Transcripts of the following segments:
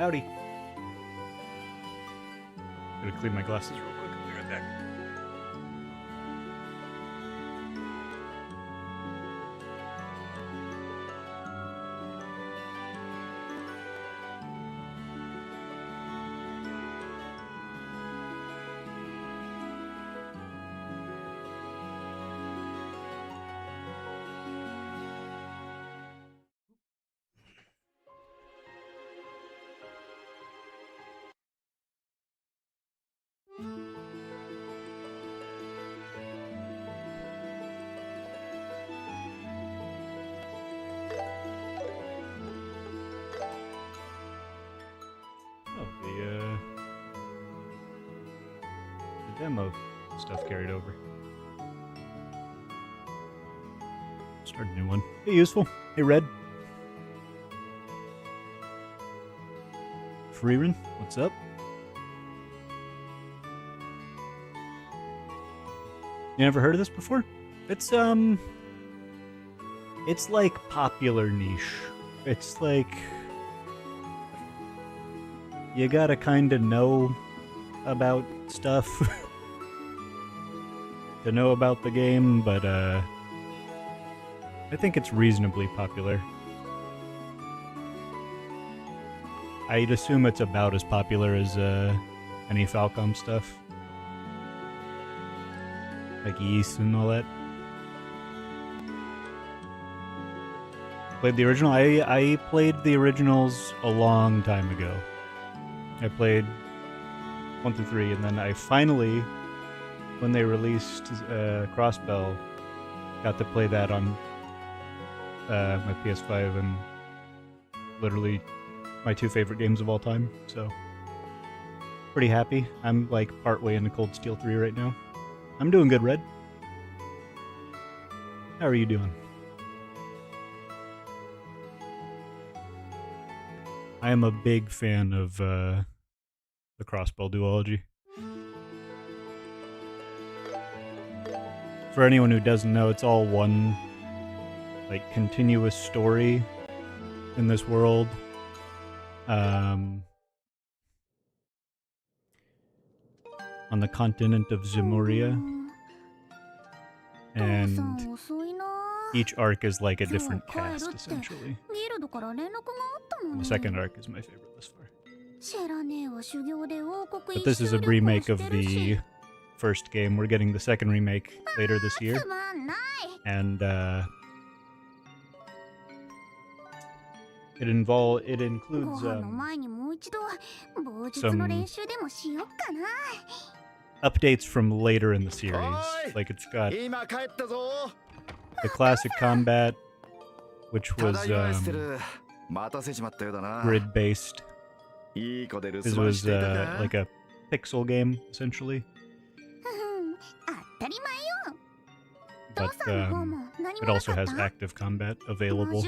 Howdy. Gotta clean my glasses real quick. I'll be right back. The demo stuff carried over. Start a new one. Hey, Useful. Hey, Red. Freerin, what's up? You never heard of this before? It's like popular niche. It's like you gotta kinda know about stuff to know about the game, but I think it's reasonably popular. I'd assume it's about as popular as any Falcom stuff. Like Ys and all that. Played the original? I played the originals a long time ago. I played 1 through 3, and then I finally, when they released Crossbell, got to play that on my PS5, and literally my 2 favorite games of all time, so pretty happy. I'm like partway into Cold Steel 3 right now. I'm doing good, Red. How are you doing? I am a big fan of the Crossbell duology. For anyone who doesn't know, it's all one like continuous story in this world. On the continent of Zemuria, and each arc is like a different cast, essentially. The second arc is my favorite thus far. But this is a remake of the first game. We're getting the second remake later this year, and it includes some updates from later in the series. Like it's got the classic combat, which was grid-based. This was like a pixel game, essentially. But it also has active combat available.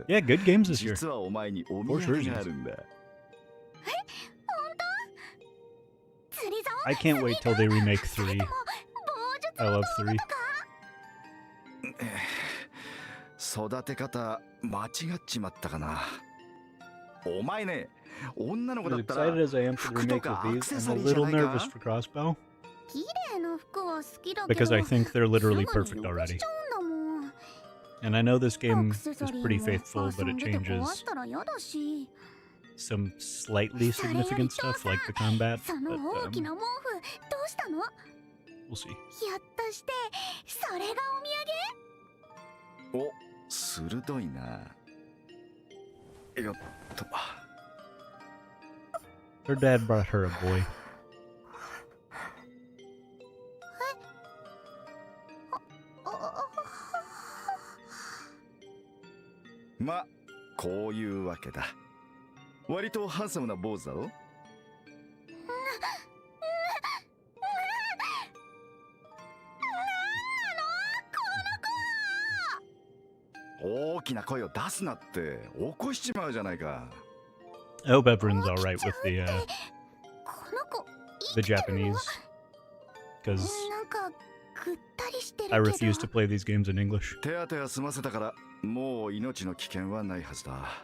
Yeah, good games this year. Force versions. I can't wait till they remake 3. I love 3. 育て方間違っちまったかな。お前ね、女の子だったら As excited as I am for the remake of these, I'm a little nervous for Crossbow. Because I think they're literally perfect already. And I know this game is pretty faithful, but it changes some slightly significant stuff like the combat. But, we'll see. お、鋭いな。よっと。Her dad brought her a boy. ま、こういうわけだ。割とハンサムな坊主だろ。大きな声を出すなって起こしちまうじゃないか。I hope everyone's alright with the Japanese. Because I refuse to play these games in English. 手当ては済ませたからもう命の危険はないはずだ。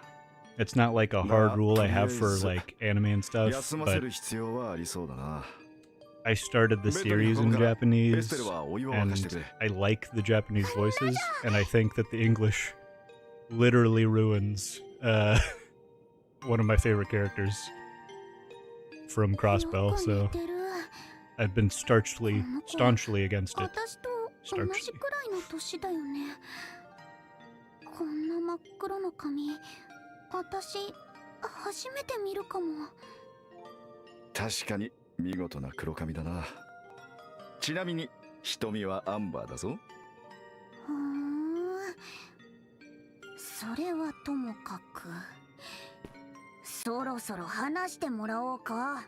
It's not like a hard rule I have for like anime and stuff, 休ませ but る必要はありそうだな。 I started the ベッドに series 運ぶ in からエス Japanese, テルはお湯を沸かしてく and れ。 I like the Japanese voices, and I think that the English literally ruins one of my favorite characters from Crossbell, so I've been staunchly against it. 私と同じくらいの年だよね。こんな真っ黒の髪、私初めて見るかも。確かに見事な黒髪だな。ちなみに瞳はアンバーだぞ。ふーん、それはともかく、そろそろ話してもらおうか。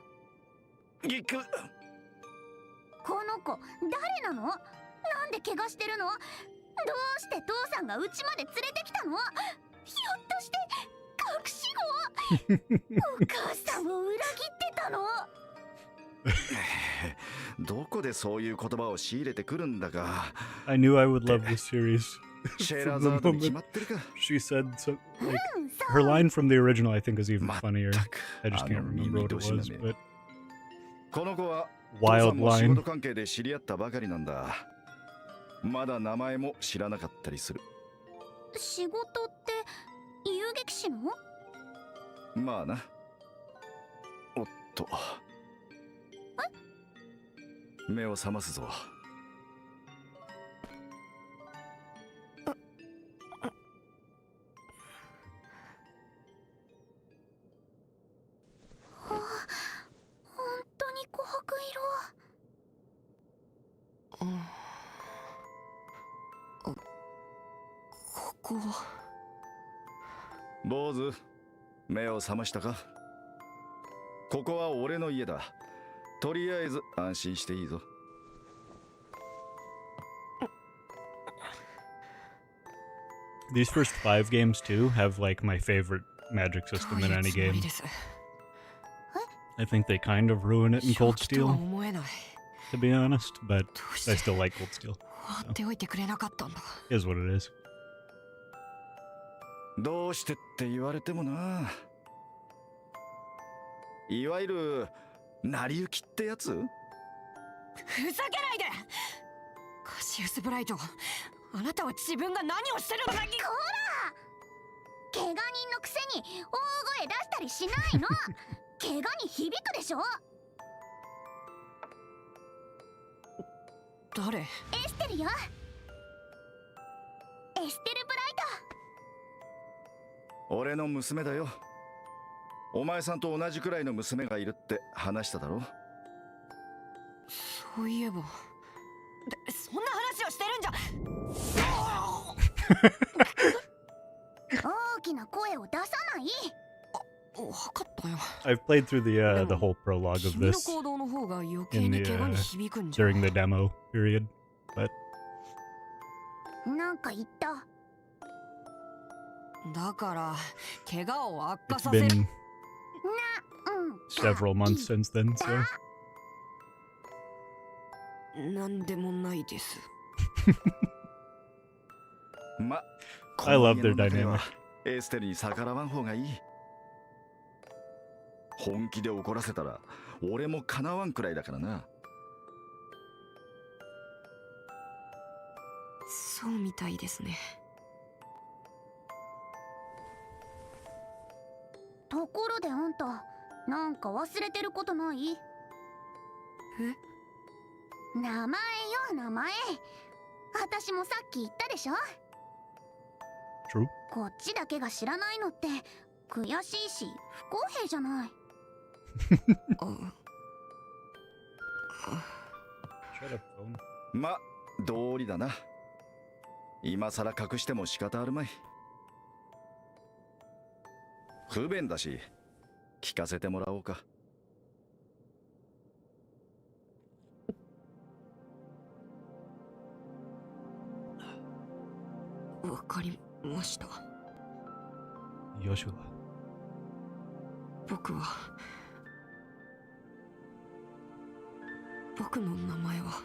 ギク、この子誰なの？なんで怪我してるの？どうして父さんが家まで連れてきたの？ひょっとして隠し子？お母さんを裏切ってたの？どこでそういう言葉を仕入れてくるんだか。 I knew I would love this series シェラ from ザ the ードに決 moment まってるか。 she said so. Like そ her う。 line from the original, I think, is even まった funnier. く I just あ can't の remember 耳 what と it しな was, ね。 but この子は父 wild さんも仕 line. 事関係で知り合ったばかりなんだ。まだ名前も知らなかったりする。仕事って遊撃士の？まあな。おっと。目を覚ますぞ。本当に琥珀色。ここは。坊主、目を覚ましたか？ここは俺の家だ。とりあえず安心していいぞ。These first 5 games too have like my favorite magic system in any game. I think they kind of ruin it in Cold Steel, to be honest, but I still like Cold Steel. 放っておいてくれなかったんだ。 Is what it is. どうしてって言われてもな。いわゆる成り行きってやつ？ふざけないで！カシウス・ブライト、あなたは自分が何をしてるのか。こら！怪我人のくせに大声出したりしないの。怪我に響くでしょ。誰？エステルよ。エステル・ブライ俺の娘だよ。お前さんと同じくらいの娘がいるって話しただろ。そういえば、そんな話をしてるんじゃ。ト。大きな声を出さない。わかったよ。 I've played through the whole prologue of 君の this 行動の方が余計 in に the 怪我に響くんじゃ。 during the demo period, but なんか言った。だから怪我を悪化 it's させる。 been うん。 several months since then, so なんでもないです。ま、 I love their この家の中では dynamic. エステルに逆らわん方がいい。本気で怒らせたら俺もかなわんくらいだからな。そうみたいですね。ところであんた、なんか忘れてることない？名前よ、名前。私もさっき言ったでしょ。 True. こっちだけが知らないのって悔しいし不公平じゃない。Shut up, phone. ま、道理だな。今さら隠しても仕方あるまい。不便だし、聞かせてもらおうか。わかりました。 Yoshua. 僕の名前は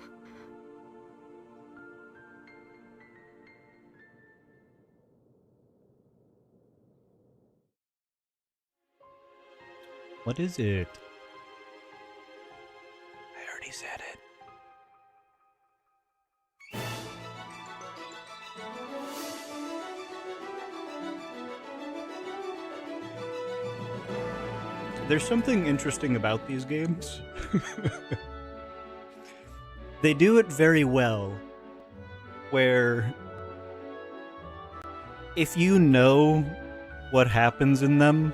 What is it? I already said it. There's something interesting about these games. They do it very well, where if you know what happens in them,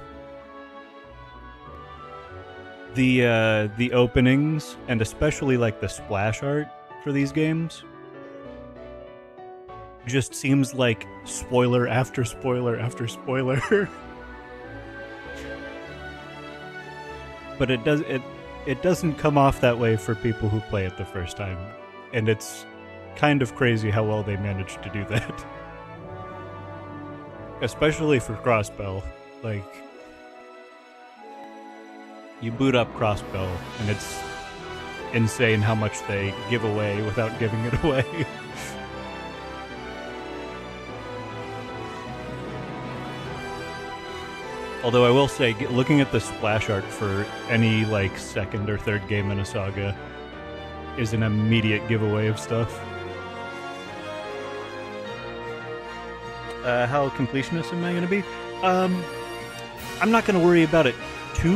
the openings, and especially like the splash art for these games, just seems like spoiler after spoiler after spoiler. But it doesn't come off that way for people who play it the first time, and it's kind of crazy how well they managed to do that. Especially for Crossbell, like you boot up Crossbell and it's insane how much they give away without giving it away. Although I will say, looking at the splash art for any like second or third game in a saga is an immediate giveaway of stuff. How completionist am I going to be? I'm not going to worry about it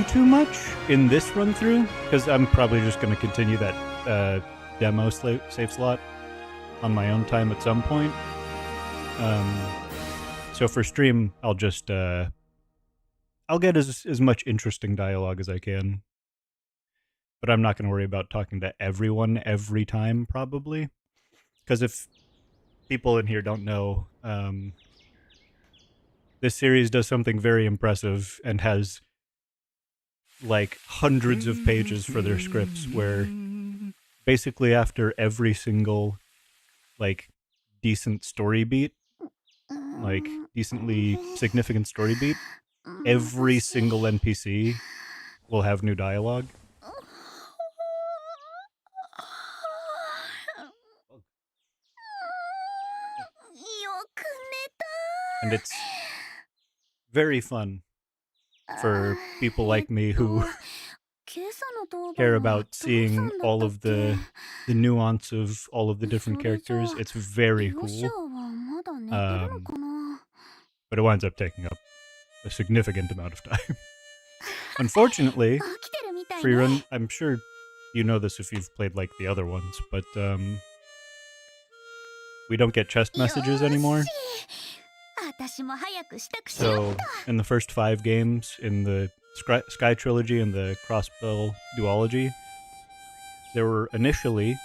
too much in this run through, because I'm probably just going to continue that demo save slot on my own time at some point. So for stream, I'll just I'll get as much interesting dialogue as I can, but I'm not going to worry about talking to everyone every time, probably, because if people in here don't know, this series does something very impressive and has like hundreds of pages for their scripts, where basically after every single like decent story beat, like decently significant story beat, every single NPC will have new dialogue. And it's very fun for people like me who care about seeing all of the nuance of all of the different characters. It's very cool. But it winds up taking up a significant amount of time. Unfortunately, Freerun, I'm sure you know this if you've played like the other ones, but we don't get chest messages anymore. So in the first 5 games in the Sky Trilogy and the Crossbell Duology, there were initially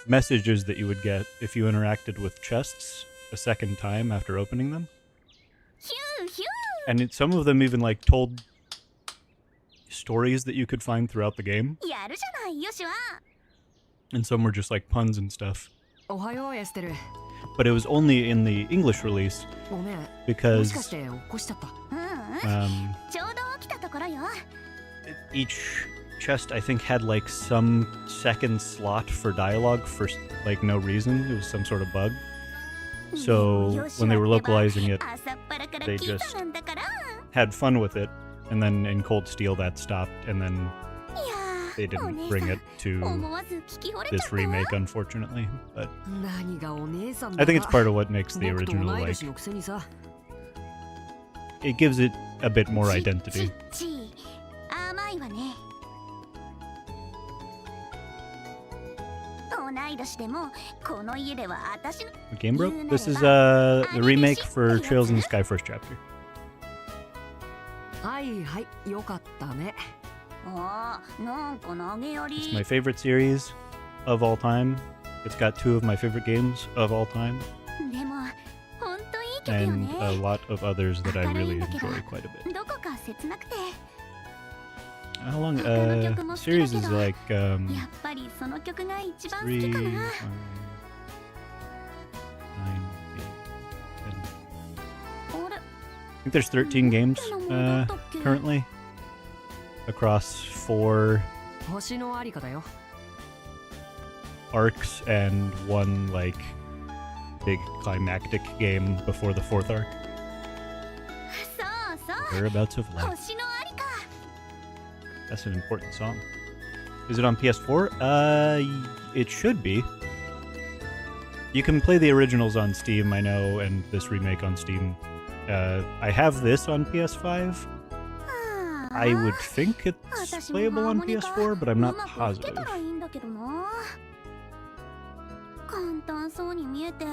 messages that you would get if you interacted with chests a second time after opening them. And some of them even like told stories that you could find throughout the game. And some were just like puns and stuff. But it was only in the English release because each chest I think had like some second slot for dialogue for like no reason. It was some sort of bug. So when they were localizing it, they just had fun with it, and then in Cold Steel that stopped, and then they didn't bring it to this remake, unfortunately. But I think it's part of what makes the original, like, it gives it a bit more identity. The game broke? This is the remake for Trails in the Sky First Chapter. It's my favorite series of all time. It's got 2 of my favorite games of all time. And a lot of others that I really enjoy quite a bit. How long? The series is like 3, 5, 9, 8, 10. I think there's 13 games currently across 4 arcs and 1 like big climactic game before the 4th arc. Whereabouts of Light. 星のありか。 That's an important song. Is it on PS4? It should be. You can play the originals on Steam, I know, and this remake on Steam. I have this on PS5. I would think it's playable on PS4, but I'm not positive. 簡単そうに見えて、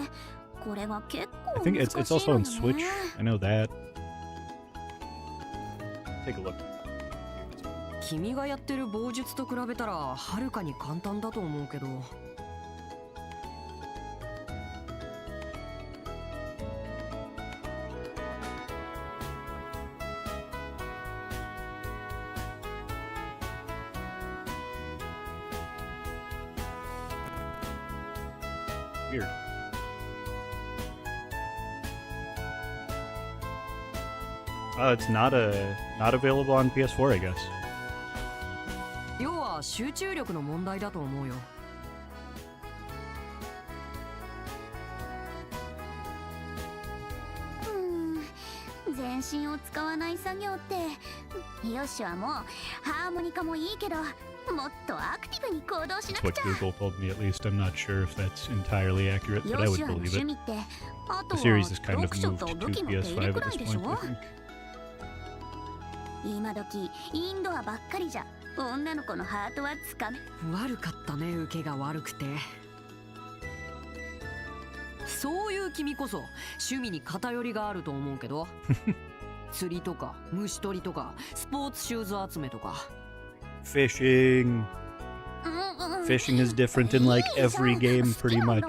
これが結 I 構 think 難 it's しい also の on よ Switch. ね。 I know that. Take a look. 君がやってる棒術と比べたらはるかに簡単だと思うけど。Weird. It's not available on PS4, I guess. 要は集中力の問題だと思うよ。全身を使わない作業ってヨシはもうハーモニカもいいけどもっとアクティブに行動しな That's く what ちゃ。 Google told me, at least. I'm not sure if that's entirely accurate, but I ヨ would シはの believe 趣 it. 味ってあと The は series is kind of 読書 moved と to 武器の手入れ PS5 く at ら this いでし point, ょ。 I think. 今時インドアばっかりじゃ女の子のハートはつかめ。悪かったね、受けが悪くて。そういう君こそ趣味に偏りがあると思うけど。釣りとか虫取りとかスポーツシューズ集めとか。 Fishing. Fishing is different in like every game, pretty much.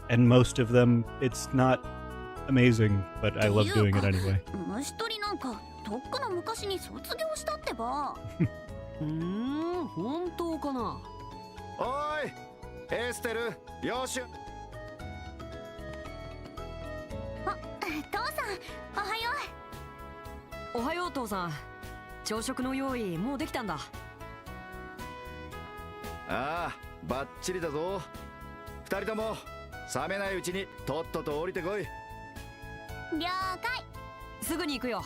And most of them, it's not amazing, but I love doing it anyway. 虫取りなんかとっくの昔に卒業したってば。本当かな。おいエステルよし。父さんおはよおはよう父さん。朝食の用意もうできたんだ。ああバッチリだぞ。二人とも冷めないうちにとっとと降りてこい。う。了解。すぐに行くよ。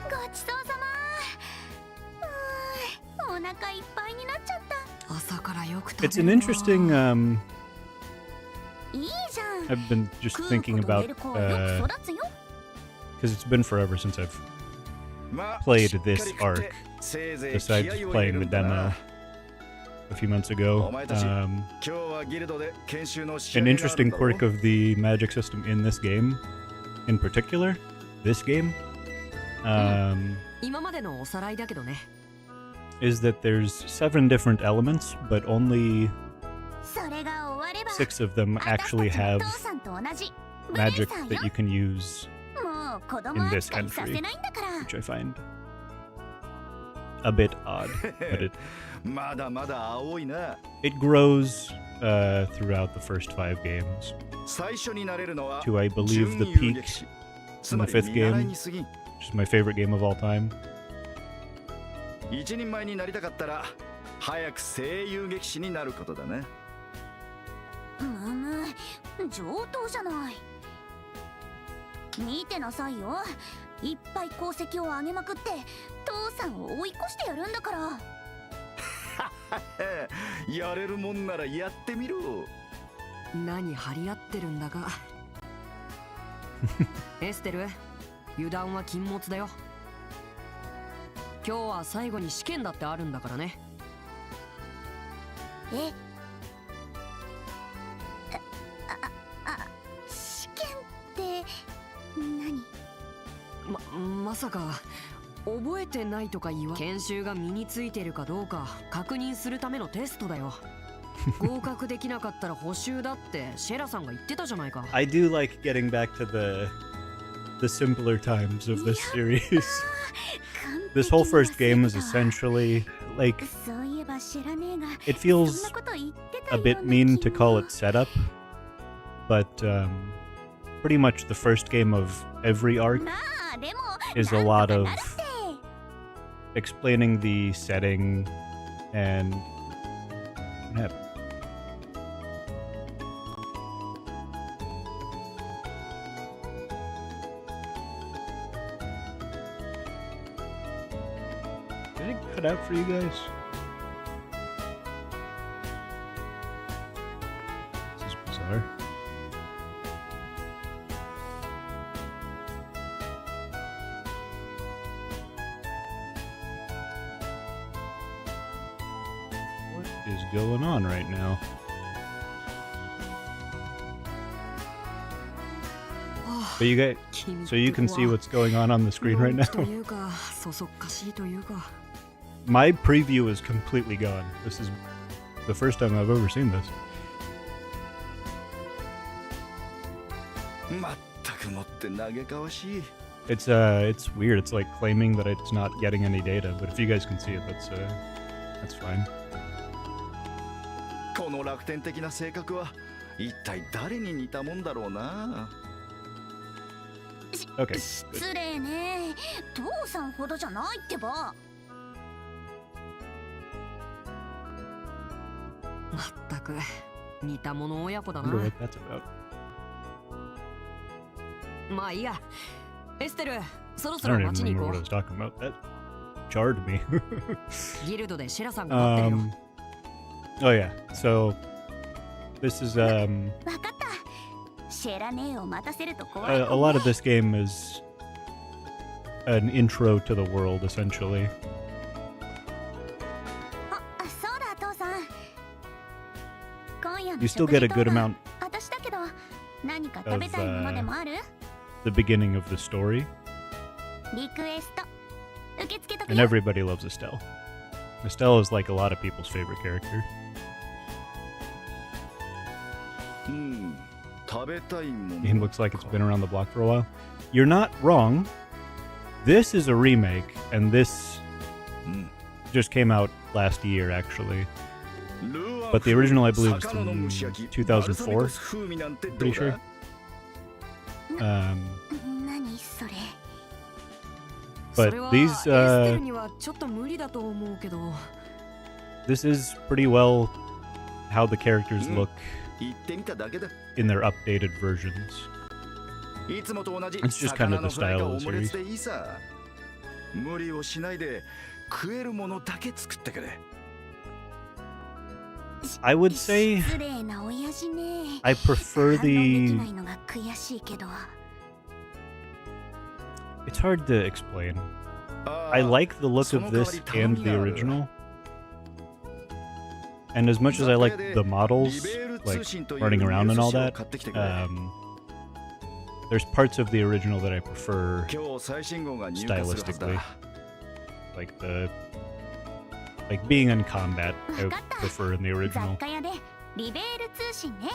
ごちそうさま。お腹いっぱいになっちゃった。朝からよく食べる It's an interesting. いいじゃん。 I've been just 食う thinking ことを about 得る子はよく育つよ。 because it's been forever since I've まあ played しっかり this 食って arc せいぜい besides 気合を入れ playing る the んだな。 demo a few months ago. お前たち今日はギルドで研修の試合 An があるん interesting だろ quirk of the magic system in this game, in particular, this game, 今までのおさらいだけどね。 is that there's 7 different elements, but only それが終われば 6 of them 私 actually たちの have 父さんと同じブレイ magic さんよ。 that you can use, もう子供 in 扱 this いさせないんだから。 which I find a bit odd. But まだまだ青いな。 it grows throughout the first 5 games 最初になれるのは to, I believe, the 準 peak, 遊撃士。つ in ま the り fifth 見習い game, に過ぎん。 which is my favorite game of all time. 一人前になりたかったら早く声優劇士になることだね。上等じゃない。見てなさいよ。いっぱい功績を上げまくって父さんを追い越してやるんだから。やれるもんならやってみろ。何張り合ってるんだか。エステル、油断は禁物だよ。今日は最後に試験だってあるんだからね。え試験って何？まさか覚えてないとか言わ。研修が身についてるかどうか確認するためのテストだよ。合格できなかったら補習だってシェラさんが言ってたじゃないか。 I do like getting back to the simpler times of this series. This whole first game is essentially like, そういえば知らねえが it そん feels なこと言ってた a よう bit な mean 気 to も call it setup, but pretty much the first game of every arc まあでも is a なんと lot か of なるって。 explaining the setting and What happened? Did it cut out for you guys? This is bizarre. What is going on right now? But you guys, so you can see what's going on the screen right now. My preview is completely gone. This is the first time I've ever seen this. まったくもって嘆かわしい。 It's weird. It's like claiming that it's not getting any data, but if you guys can see it, that's fine. この楽天的な性格は一体誰に似たもんだろうな。 Okay. 失礼ね。父さんほどじゃないってば。まったく似た者親子だ I な。 wonder what that's about. まあいいや。エステル、そろ I そろ don't even 街に行 remember こ what I was talking about. That jarred me. う。ギルドでシェラさんが待ってるよ。Oh yeah. So this is わかった。シェラ姉を待たせると怖い a もんね。 lot of this game is an intro to the world, essentially. あ、そうだ父さん。今夜の You still get a good 食事当番 amount 私だけど何か食べたいものでもある？ the beginning of the story, リクエスト受け付けとく and よ。 everybody loves Estelle. Estelle is like a lot of people's favorite character. うん、食べたいもの。 Game looks like it's been around the block for a while. You're not wrong. This is a remake, and this うん。 just came out last year, actually. ルアー But the original, I believe, is 魚の蒸し from 焼き 2004. バルサミコ酢風味なんてどう Pretty だ sure. Um, 何それ？そ but れは these, エステルにはちょっと無理だと思うけど。 this is pretty well how the characters look 行ってみただけだ。 in their updated versions. いつもと同じ It's just kind 魚 of の the フライ style か of オ the ムレ series. ツでいいさ。無理をしないで食えるものだけ作ってくれ。 I would say 失礼な親父ね。 I prefer 反論でき the. ないのが悔しいけど。 It's hard to explain. あ I あ like the look of this and the original. And as much as I like the models, like running around and all that, there's parts of the original that I prefer 今日最新号が入荷するはずだ。 stylistically. Like being in combat, I prefer in the 雑 original. 貨屋でリベール通信ね。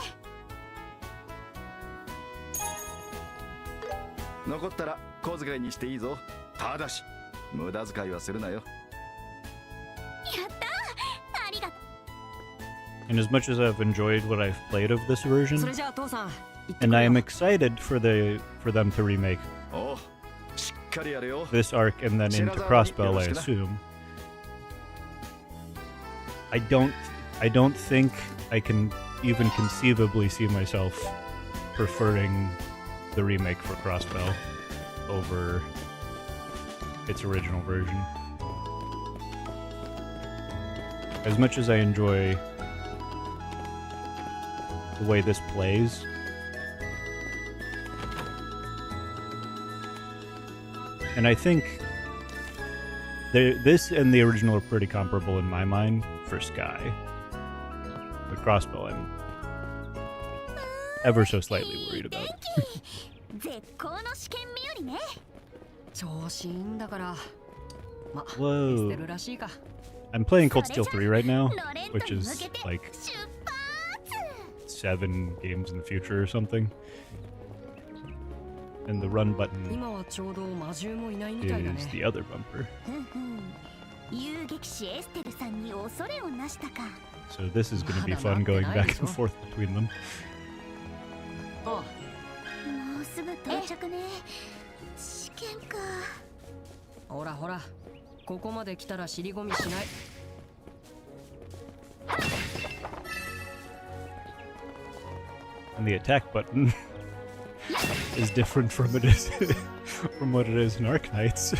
残ったら小遣いにしていいぞ。ただし無駄遣いはするなよ。やったありがと And as much as I've enjoyed what I've played of this そ version, れじゃあ父さん、行ってく and る I よ am excited for them to remake おう、しっかりやれよ。 this arc and then into Crossbell, I assume. I don't think I can even conceivably see myself preferring the remake for Crossbell over its original version. As much as I enjoy the way this plays, and I think this and the original are pretty comparable in my mind for Sky. But Crossbell, I'm ever so slightly worried about. う。絶好の試験日和ね。調子いいんだから。ま、エス Whoa. テルらしいか。 I'm playing Cold Steel 3 right now, ロレン which トに is 向けて like 出発。 7 games in the future or something. And the run button 今はちょうど魔獣もいないみたいだ is ね。 the other bumper. ふんふん遊撃士エステルさんに恐れをなしたか。 So this is going to be fun going back and forth between them. あ、もうすぐ到着ね。試験か。ほらほら、ここまで来たら尻込みしない。And the attack button is different from it is from what it is in Arknights.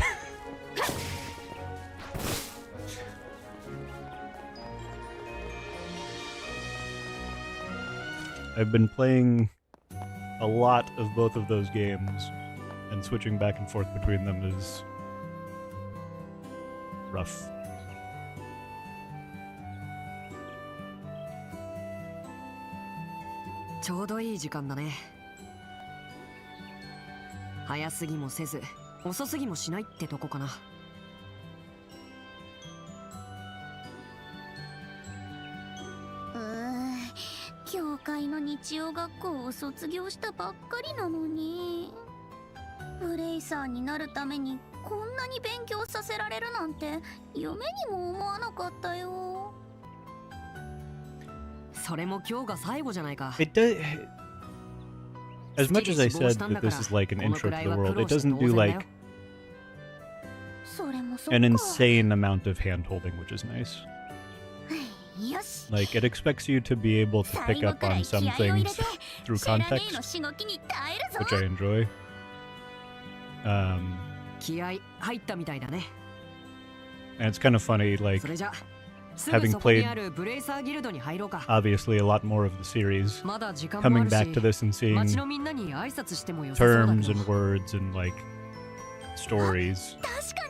I've been playing a lot of both of those games, and switching back and forth between them is rough.ちょうどいい時間だね。早すぎもせず、遅すぎもしないってとこかな。教会の日曜学校を卒業したばっかりなのに、ブレイサーになるためにこんなに勉強させられるなんて夢にも思わなかったよ。それも今日が最後じゃないか。It does. As much as I said that this is like an intro to the world, it doesn't do like それもそっか。 an insane amount of hand holding, which is nice. よし。 Like, it expects you to be able to pick up on some things through context, which I enjoy. 気合入ったみたいだね。 And it's kind of funny, like, それじゃ、す having ぐそこに played あるブレイサーギルドに入ろうか。 obviously a lot more of the series, まだ時間もあ coming るし、 back to this and seeing 街のみんなに挨拶してもよさそうだ terms け and ど。 words and, like, stories 確か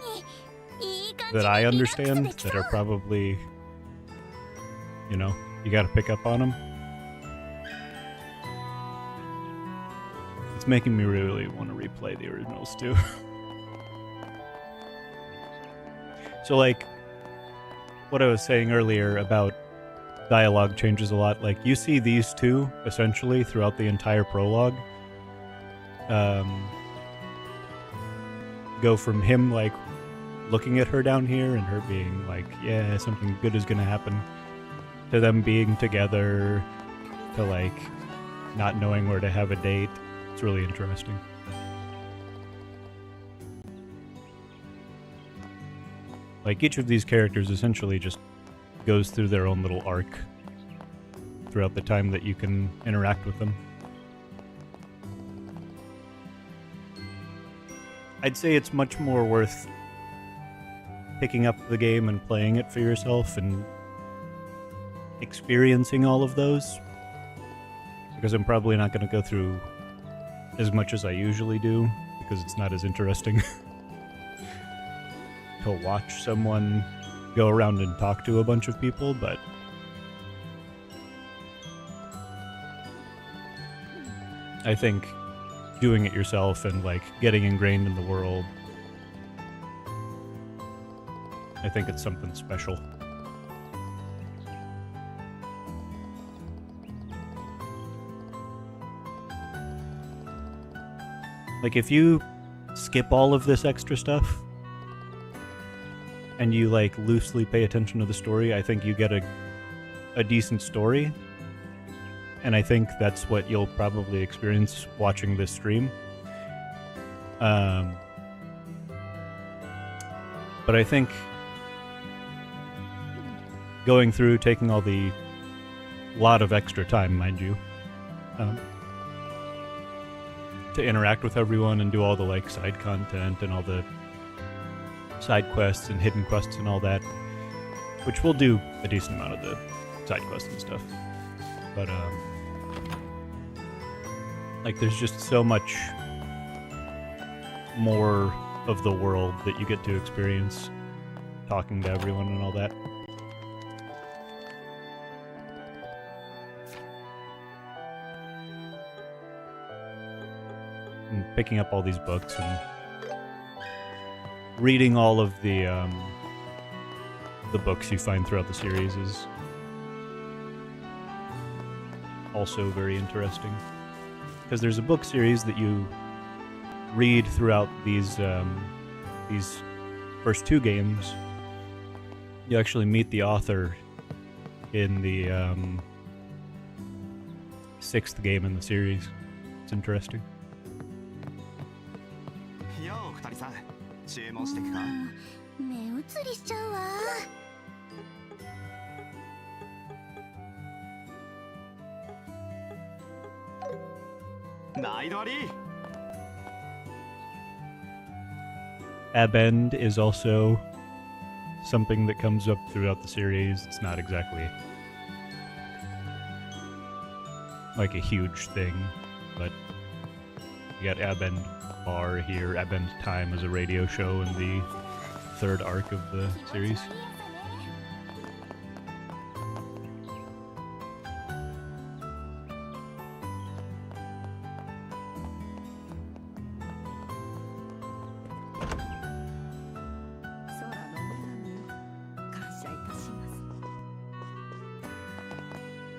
にいい感じ that に I リラックス understand できそう that are probably, you know, you gotta pick up on them. It's making me really want to replay the originals too. So, like, what I was saying earlier about dialogue changes a lot. Like, you see these two essentially throughout the entire prologue. Go from him like looking at her down here and her being like, yeah, something good is gonna happen, to them being together, to like not knowing where to have a date. It's really interesting. Like, each of these characters essentially just goes through their own little arc throughout the time that you can interact with them. I'd say it's much more worth picking up the game and playing it for yourself and experiencing all of those, because I'm probably not going to go through as much as I usually do, because it's not as interesting to watch someone go around and talk to a bunch of people, but I think doing it yourself and like getting ingrained in the world, I think it's something special. Like, if you skip all of this extra stuff and you like loosely pay attention to the story, I think you get a decent story. And I think that's what you'll probably experience watching this stream. But I think going through, taking all the lot of extra time, mind you, to interact with everyone and do all the like side content and all the side quests and hidden quests and all that, which we'll do a decent amount of the side quests and stuff. But like, there's just so much more of the world that you get to experience talking to everyone and all that. And picking up all these books and reading all of the books you find throughout the series is also very interesting, because there's a book series that you read throughout these first two games. You actually meet the author in the sixth game in the series. It's interesting. よう二人さん、注文してくか。目移りしちゃうわ。毎度あり。 Abend is also something that comes up throughout the series. It's not exactly like a huge thing, but you got Abend Bar here. Abend Time is a radio show in the third arc of the series.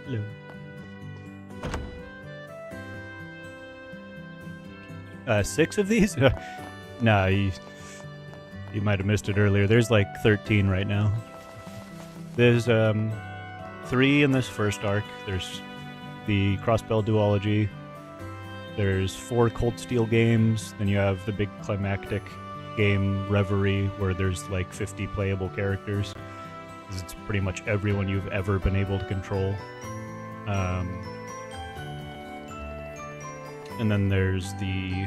Hello. Six of these? Nah, you might have missed it earlier. There's like 13 right now. There's 3 in this first arc. There's the Crossbell duology. There's 4 Cold Steel games. Then you have the big climactic game Reverie, where there's like 50 playable characters. It's pretty much everyone you've ever been able to control. And then there's the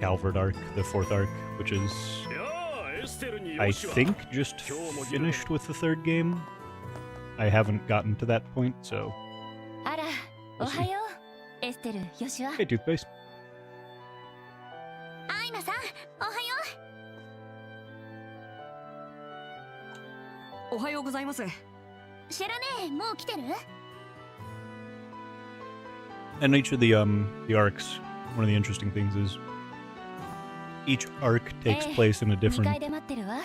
Calvert arc, the 4th arc, which is, I think, just finished with the 3rd game. I haven't gotten to that point, so... あら、おはよう。エステル、ヨシュア。 Hey, Toothpaste. アイナさん、おはよおはようございます。う。シェラネ、もう来てる？ And each of the arcs, one of the interesting things is each arc takes place in a 2 different 階で待ってるわ。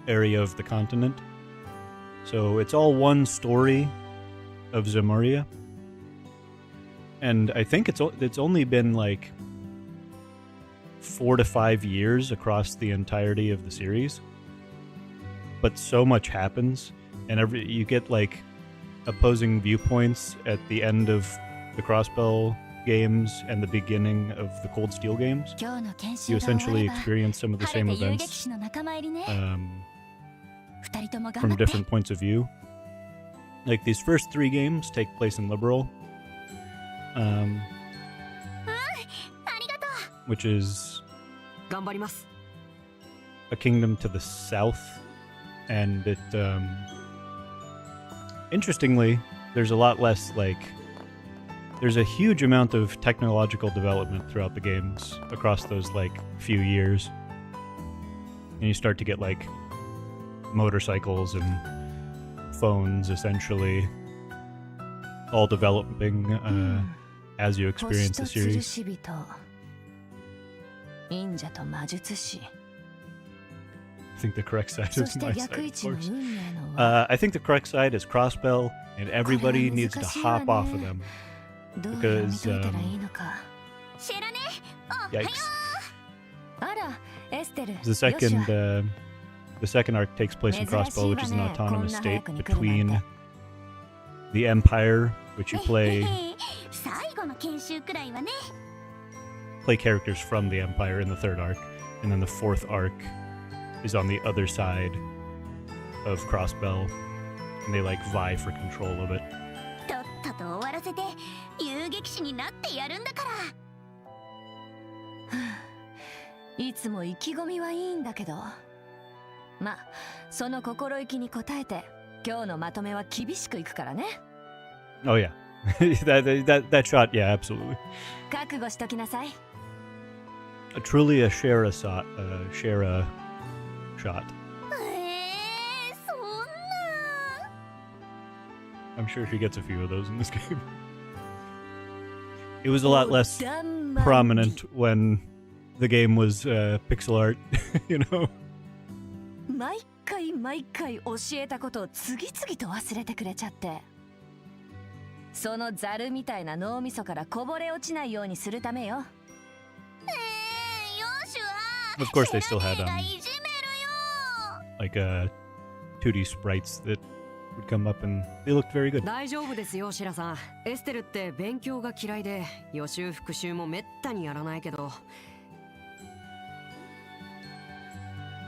area of the continent. So it's all one story of Zemuria. And I think it's only been like 4 to 5 years across the entirety of the series. But so much happens, and you get like opposing viewpoints at the end of the Crossbell games and the beginning of the Cold Steel games. 今日の研 You 修が終わ essentially れば、 experience some of the 晴れ same て遊撃 events 士の仲間入りね。 2人とも頑 from 張って。 different points of view. Like these first 3 games take place in Liberal, ありがとう。 which is 頑張ります。 a kingdom to the south, and it interestingly, there's a lot less like there's a huge amount of technological development throughout the games across those like few years, and you start to get like motorcycles and phones essentially all developing as you 星 experience と the 吊る series. し人、忍者と魔術師、 I think the correct side そ is して my 逆 side, 位 of 置の course. 運命の輪。 I think the correct side is Crossbell, and everybody needs to hop off of them. どう読み because, 解いたらいいのか。シェラネ、おはよ Yikes. う。あら、エステル、 The second ヨシュア。 the second arc takes place in Crossbell, which is an 珍しいわね、 autonomous こんな state 早くに来るなんて。 between the Empire, which you play 最後の研修くらいはね。 characters from the Empire in the 3rd arc, and then the 4th arc is on the other side of Crossbell, and they like vie for control of it. とっとと終わらせて遊撃士になってやるんだから。いつも意気込みはいいんだけど、まあその心意気に応えて今日のまとめは厳しくいくからね。 Oh yeah, that shot, yeah, absolutely. 覚悟しときなさい。 Truly a Shara shot. Shara shot. そんな。 I'm sure she gets a few of those in this game. It was a lot less だんまり prominent when the game was pixel art, you know? 毎回教えたことを次々と忘れてくれちゃって、そのザルみたいな脳みそからこぼれ落ちないようにするためよ。ヨシュア、 Of course they still had シェラネがいじめるよ。 like 2D sprites that would come up and they looked very good. 大丈夫ですよ、シラさん。エステルって勉強が嫌いで、予習復習もめったにやらないけど、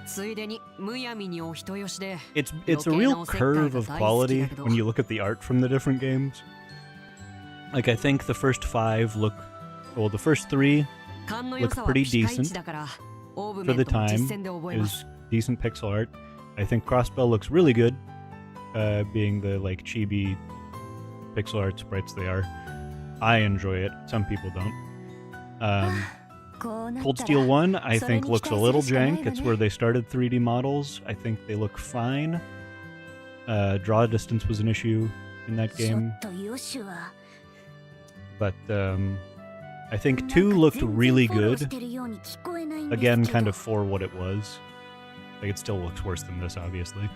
ついでにむやみにお人よしで。 It's a real curve of quality when you look at the art from the different games. Like, I think the first 5 look, well, the first 3 look pretty decent for the time. It was decent pixel art. I think Crossbell looks really good, being the like chibi pixel art sprites they are. I enjoy it. Some people don't. Cold Steel 1, I think, looks a little jank. It's where they started 3D models. I think they look fine. Draw distance was an issue in that game. But I think 2 looked really good. Again, kind of for what it was. Like, it still looks worse than this, obviously.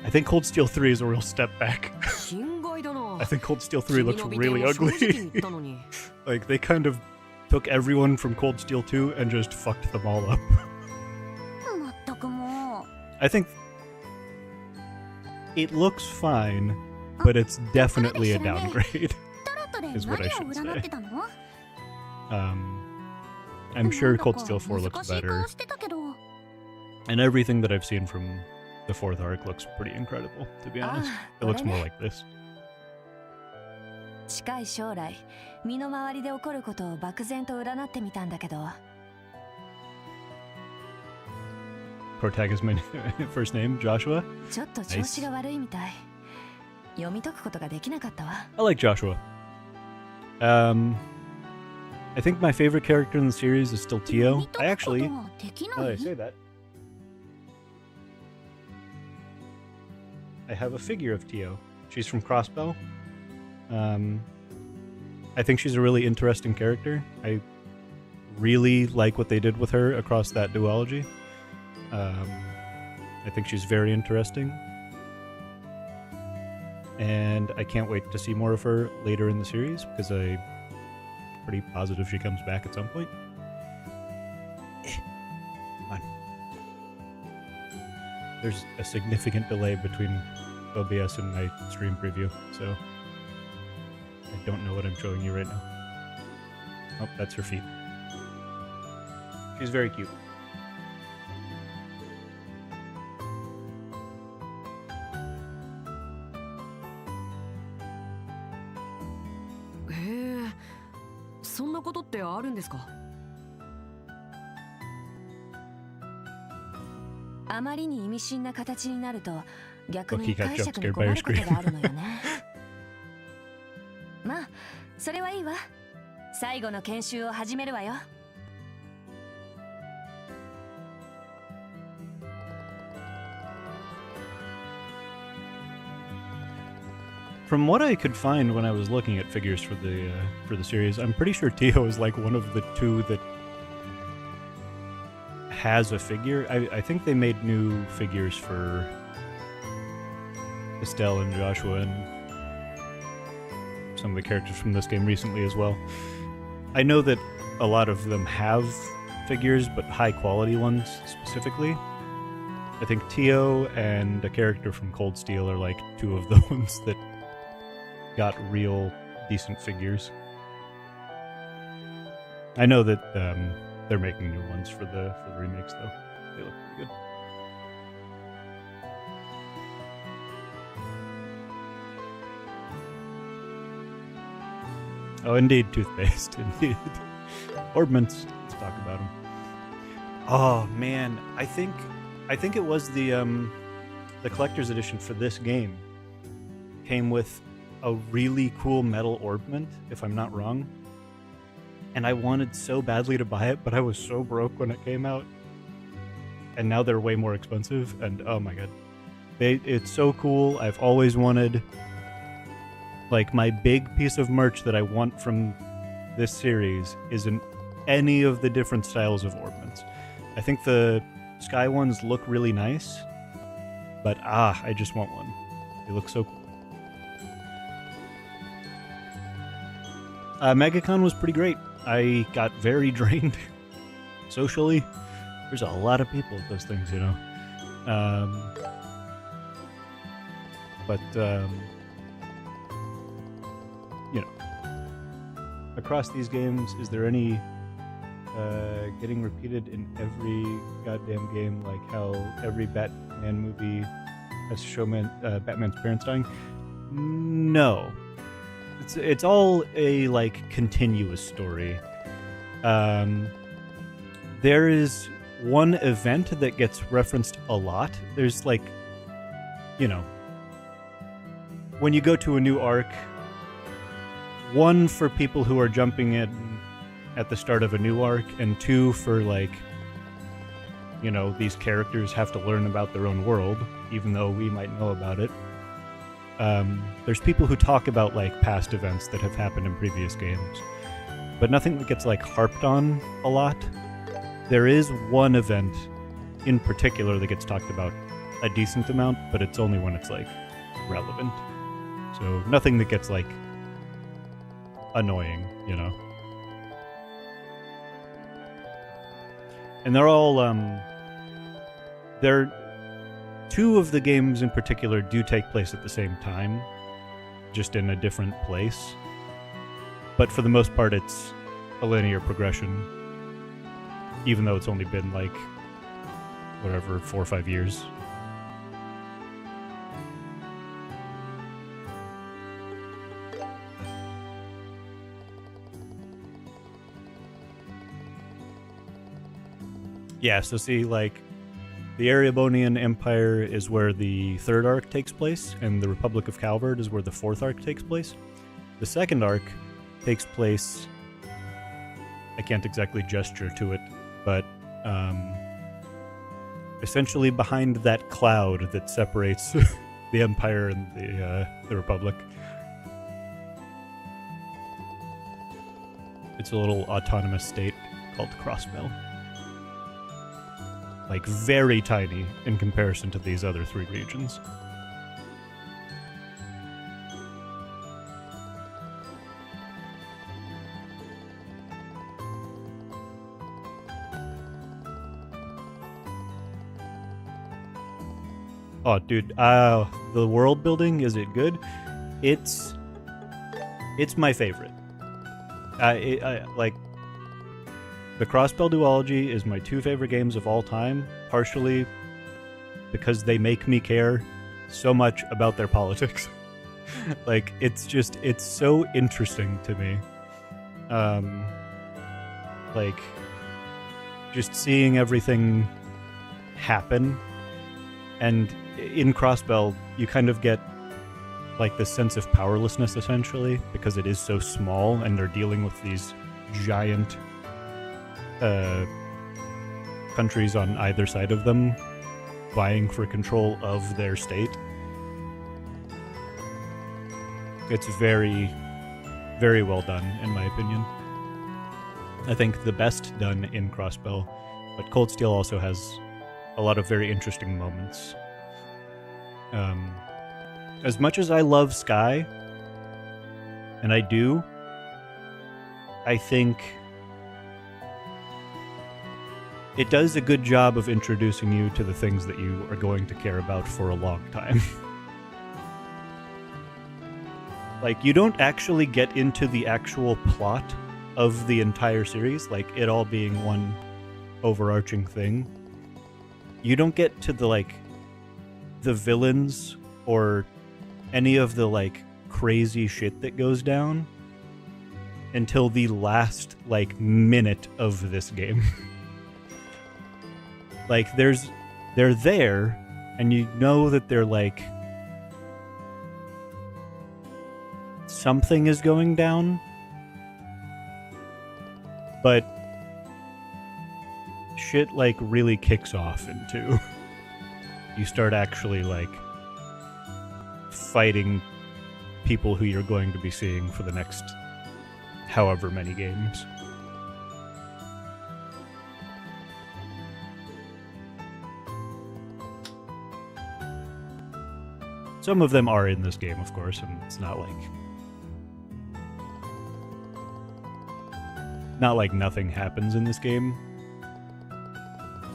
I think Cold Steel 3 is a real step back. I think Cold Steel 3 looks really ugly. Like, they kind of took everyone from Cold Steel 2 and just fucked them all up. I think it looks fine, but it's definitely a downgrade, is what I should say. I'm sure Cold Steel 4 looks better, and everything that I've seen from the 4th arc looks pretty incredible, to be honest. It looks more like this. 近い将来、身の回りで起こることを漠然と占ってみたんだけど。Protag is my first name, Joshua. ちょっと調子が悪いみたい。読み解くことができなかったわ。I like Joshua. I think my favorite character in the series is still Tio. I actually, now that I say that, I have a figure of Tio. She's from Crossbell. I think she's a really interesting character. I really like what they did with her across that duology. I think she's very interesting. And I can't wait to see more of her later in the series, because I'm pretty positive she comes back at some point. Come on. There's a significant delay between OBS and my stream preview, so I don't know what I'm showing you right now. Oh, that's her feet. She's very cute. Hey, そんなことってあるんですか? あまりに意味深な形になると逆に解釈に困ることがあるのよね。まあ、それはいいわ。最後の研修を始めるわよ。From what I could find when I was looking at figures for the series, I'm pretty sure Tio is like one of the 2 that has a figure. I think they made new figures for Estelle and Joshua and some of the characters from this game recently as well. I know that a lot of them have figures, but high quality ones specifically. I think Tio and a character from Cold Steel are like 2 of the ones that got real decent figures. I know that they're making new ones for the remakes though. They look pretty good. Oh, indeed, toothpaste. Indeed. Orbments. Let's talk about them. Oh man, I think it was the collector's edition for this game came with a really cool metal orbment, if I'm not wrong. And I wanted so badly to buy it, but I was so broke when it came out. And now they're way more expensive, and oh my god. It's so cool. I've always wanted, like, my big piece of merch that I want from this series isn't any of the different styles of orbments. I think the sky ones look really nice, but I just want one. They look so cool. MegaCon was pretty great. I got very drained socially. There's a lot of people at those things, you know. You know, across these games, is there any getting repeated in every goddamn game, like how every Batman movie has to show Batman's parents dying? No. It's all a like continuous story. There is one event that gets referenced a lot. There's like, you know, when you go to a new arc, one for people who are jumping in at the start of a new arc, and two for like, you know, these characters have to learn about their own world, even though we might know about it. There's people who talk about like past events that have happened in previous games, but nothing that gets like harped on a lot. There is one event in particular that gets talked about a decent amount, but it's only when it's like relevant. So nothing that gets like annoying, you know. And they're all two of the games in particular do take place at the same time, just in a different place. But for the most part, it's a linear progression, even though it's only been like, whatever, 4 or 5 years. Yeah, so see, like, the Erebonian Empire is where the third arc takes place, and the Republic of Calvard is where the fourth arc takes place. The second arc takes place, I can't exactly gesture to it, but essentially behind that cloud that separates the Empire and the Republic. It's a little autonomous state called Crossbell. Like, very tiny in comparison to these other 3 regions. Oh, dude, the world building, is it good? It's my favorite. Like, the Crossbell Duology is my 2 favorite games of all time, partially because they make me care so much about their politics. Like, it's so interesting to me. Like, just seeing everything happen. And in Crossbell, you kind of get like this sense of powerlessness, essentially, because it is so small and they're dealing with these giant countries on either side of them vying for control of their state. It's very, very well done, in my opinion. I think the best done in Crossbell, but Cold Steel also has a lot of very interesting moments. As much as I love Sky, and I do, I think it does a good job of introducing you to the things that you are going to care about for a long time. Like, you don't actually get into the actual plot of the entire series, like it all being one overarching thing. You don't get to the villains or any of the crazy shit that goes down until the last minute of this game. They're there, and you know that they're something is going down, but shit really kicks off into you start actually fighting people who you're going to be seeing for the next however many games. Some of them are in this game, of course, and it's not like nothing happens in this game.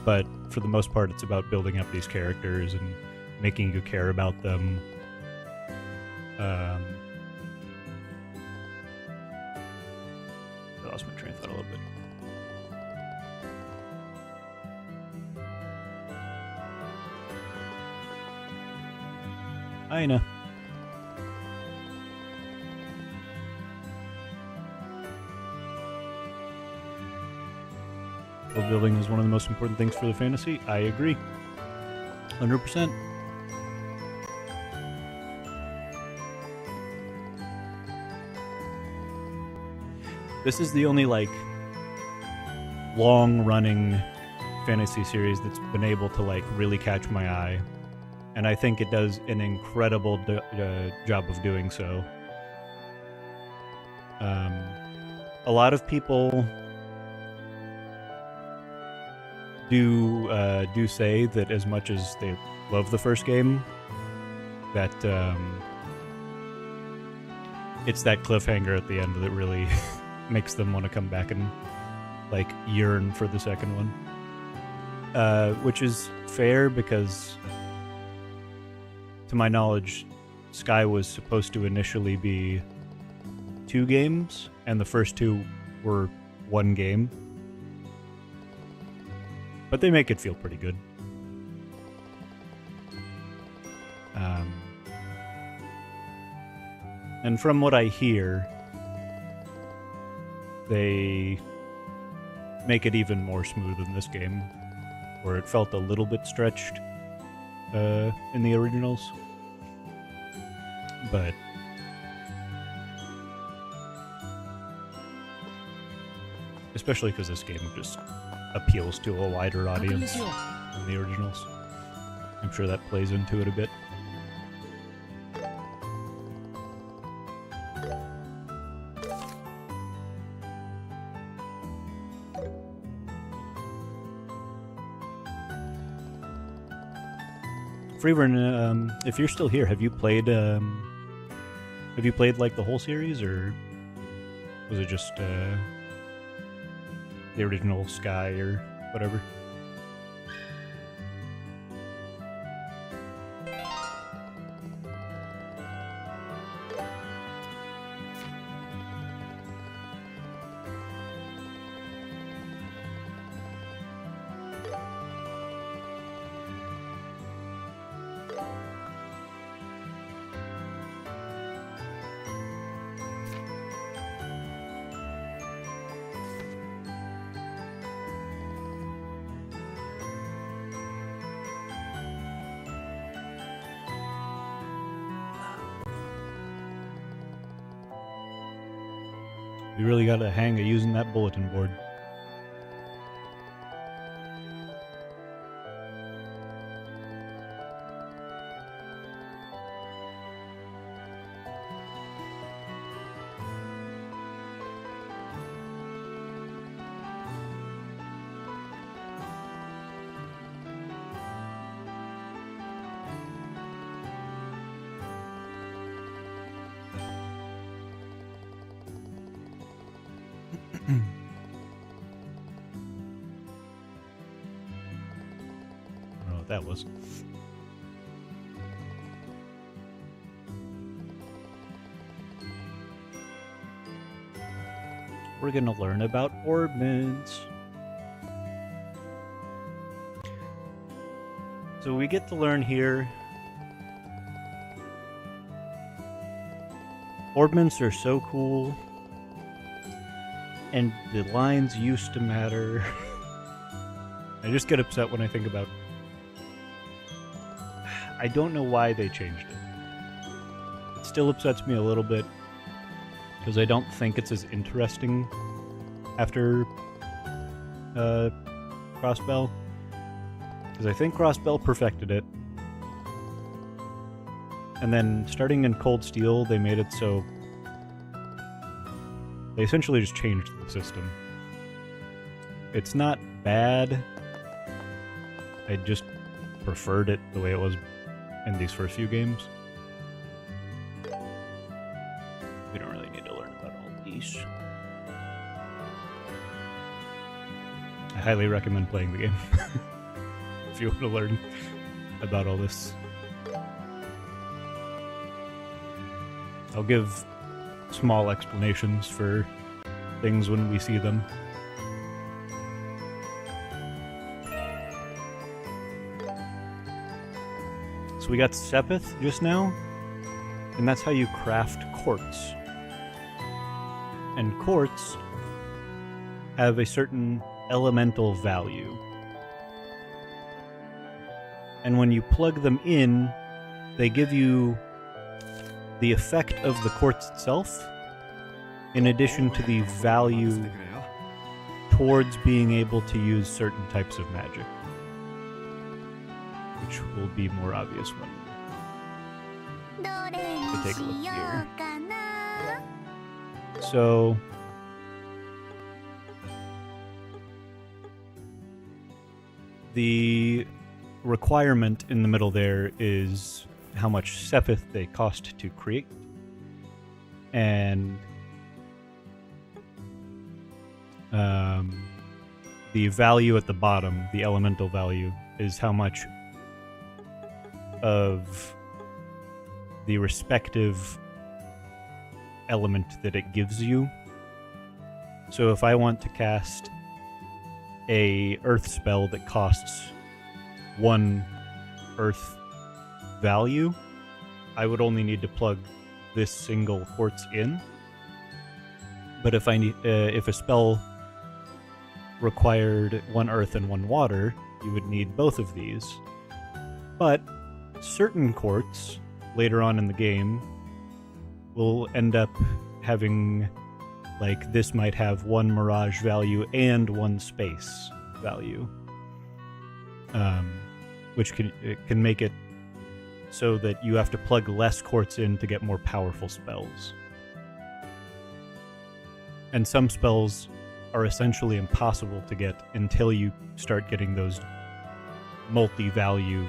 But for the most part, it's about building up these characters and making you care about them. I lost my train of thought a little bit. Aina. World building is one of the most important things for the fantasy. I agree. 100%. This is the only, like, long-running fantasy series that's been able to, like, really catch my eye. And I think it does an incredible job of doing so. A lot of people do say that as much as they love the first game, that it's that cliffhanger at the end that really makes them want to come back and, like, yearn for the second one. Which is fair because, to my knowledge, Sky was supposed to initially be 2 games, and the first 2 were 1 game. But they make it feel pretty good. And from what I hear, they make it even more smooth in this game, where it felt a little bit stretched in the originals. But especially because this game just appeals to a wider audience than the originals. I'm sure that plays into it a bit. Freeburn, if you're still here, have you played like the whole series, or was it just the original Sky or whatever? We really got a hang of using that bulletin board. I don't know what that was. We're gonna learn about orbments. So we get to learn here. Orbments are so cool. And the lines used to matter. I just get upset when I think about... I don't know why they changed it. It still upsets me a little bit, because I don't think it's as interesting after Crossbell. Because I think Crossbell perfected it. And then starting in Cold Steel, they made it so... They essentially just changed the system. It's not bad. I just preferred it the way it was in these first few games. We don't really need to learn about all these. I highly recommend playing the game if you want to learn about all this. I'll give small explanations for things when we see them. So we got Sepith just now, and that's how you craft quartz. And quartz have a certain elemental value. And when you plug them in, they give you the effect of the quartz itself, in addition to the value towards being able to use certain types of magic, which will be more obvious when どれ we に take a し look よ here. うかな。 So the requirement in the middle there is how much Sepith they cost to create, and the value at the bottom, the elemental value, is how much of the respective element that it gives you. So if I want to cast a earth spell that costs 1 earth value, I would only need to plug this single quartz in. But if if a spell required 1 earth and 1 water, you would need both of these. But certain quartz later on in the game will end up having, like, this might have 1 mirage value and 1 space value, which can make it so that you have to plug less quartz in to get more powerful spells. And some spells are essentially impossible to get until you start getting those multi-value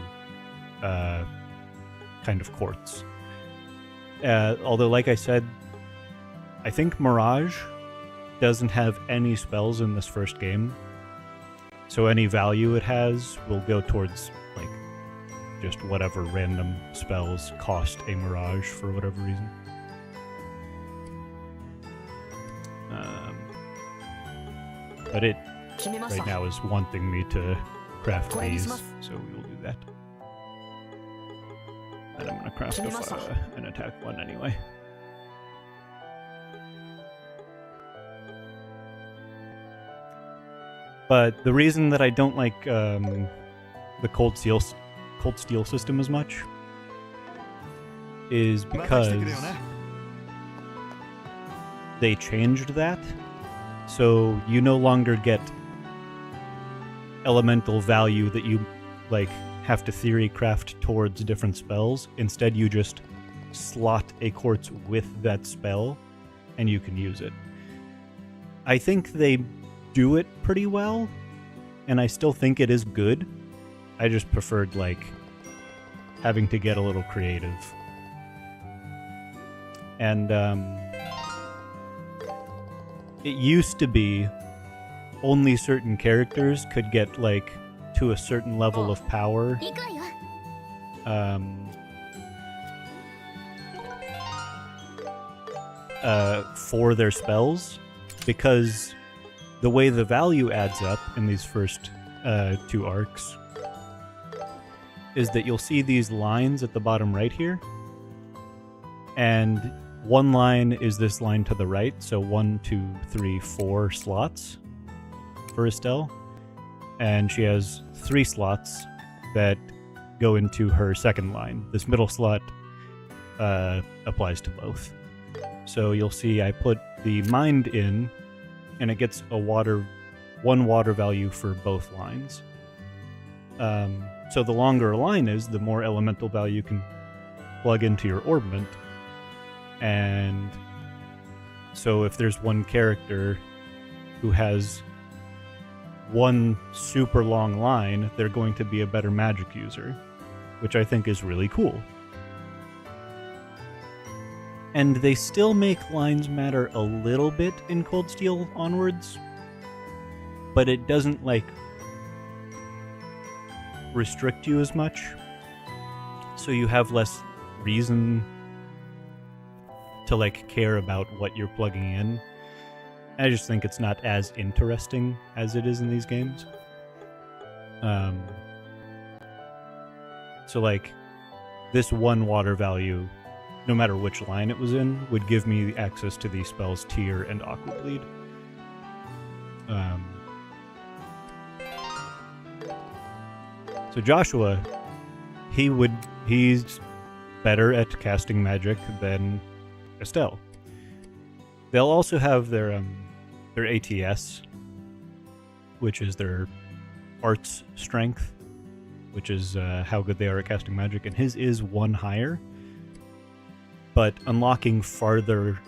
kind of quartz. Although, like I said, I think Mirage doesn't have any spells in this first game, so any value it has will go towards, like, just whatever random spells cost a Mirage for whatever reason. But it 決めまし right た now is wanting me to craft What is these, my- so we will do that. And I'm gonna craft an attack one anyway. But the reason that I don't like the cold steel system as much is because they changed that. So you no longer get elemental value that you, like, have to theory craft towards different spells. Instead, you just slot a quartz with that spell and you can use it. I think they do it pretty well, and I still think it is good. I just preferred, like, having to get a little creative. And it used to be only certain characters could get, like, to a certain level of power 行くわよ。 for their spells, because the way the value adds up in these first 2 arcs is that you'll see these lines at the bottom right here, and one line is this line to the right, so 1, 2, 3, 4 slots for Estelle, and she has 3 slots that go into her second line. This middle slot applies to both. So you'll see I put the mind in, and it gets a 1 water value for both lines. So the longer a line is, the more elemental value you can plug into your orbment. And so if there's one character who has 1 super long line, they're going to be a better magic user, which I think is really cool. And they still make lines matter a little bit in Cold Steel onwards, but it doesn't, like, restrict you as much, so you have less reason to, like, care about what you're plugging in. I just think it's not as interesting as it is in these games. So, like, this 1 water value, no matter which line it was in, would give me access to these spells Tear and Aqua Bleed. So Joshua, he's better at casting magic than Estelle. They'll also have their ATS, which is their arts strength, which is how good they are at casting magic, and his is 1 higher. But unlocking farther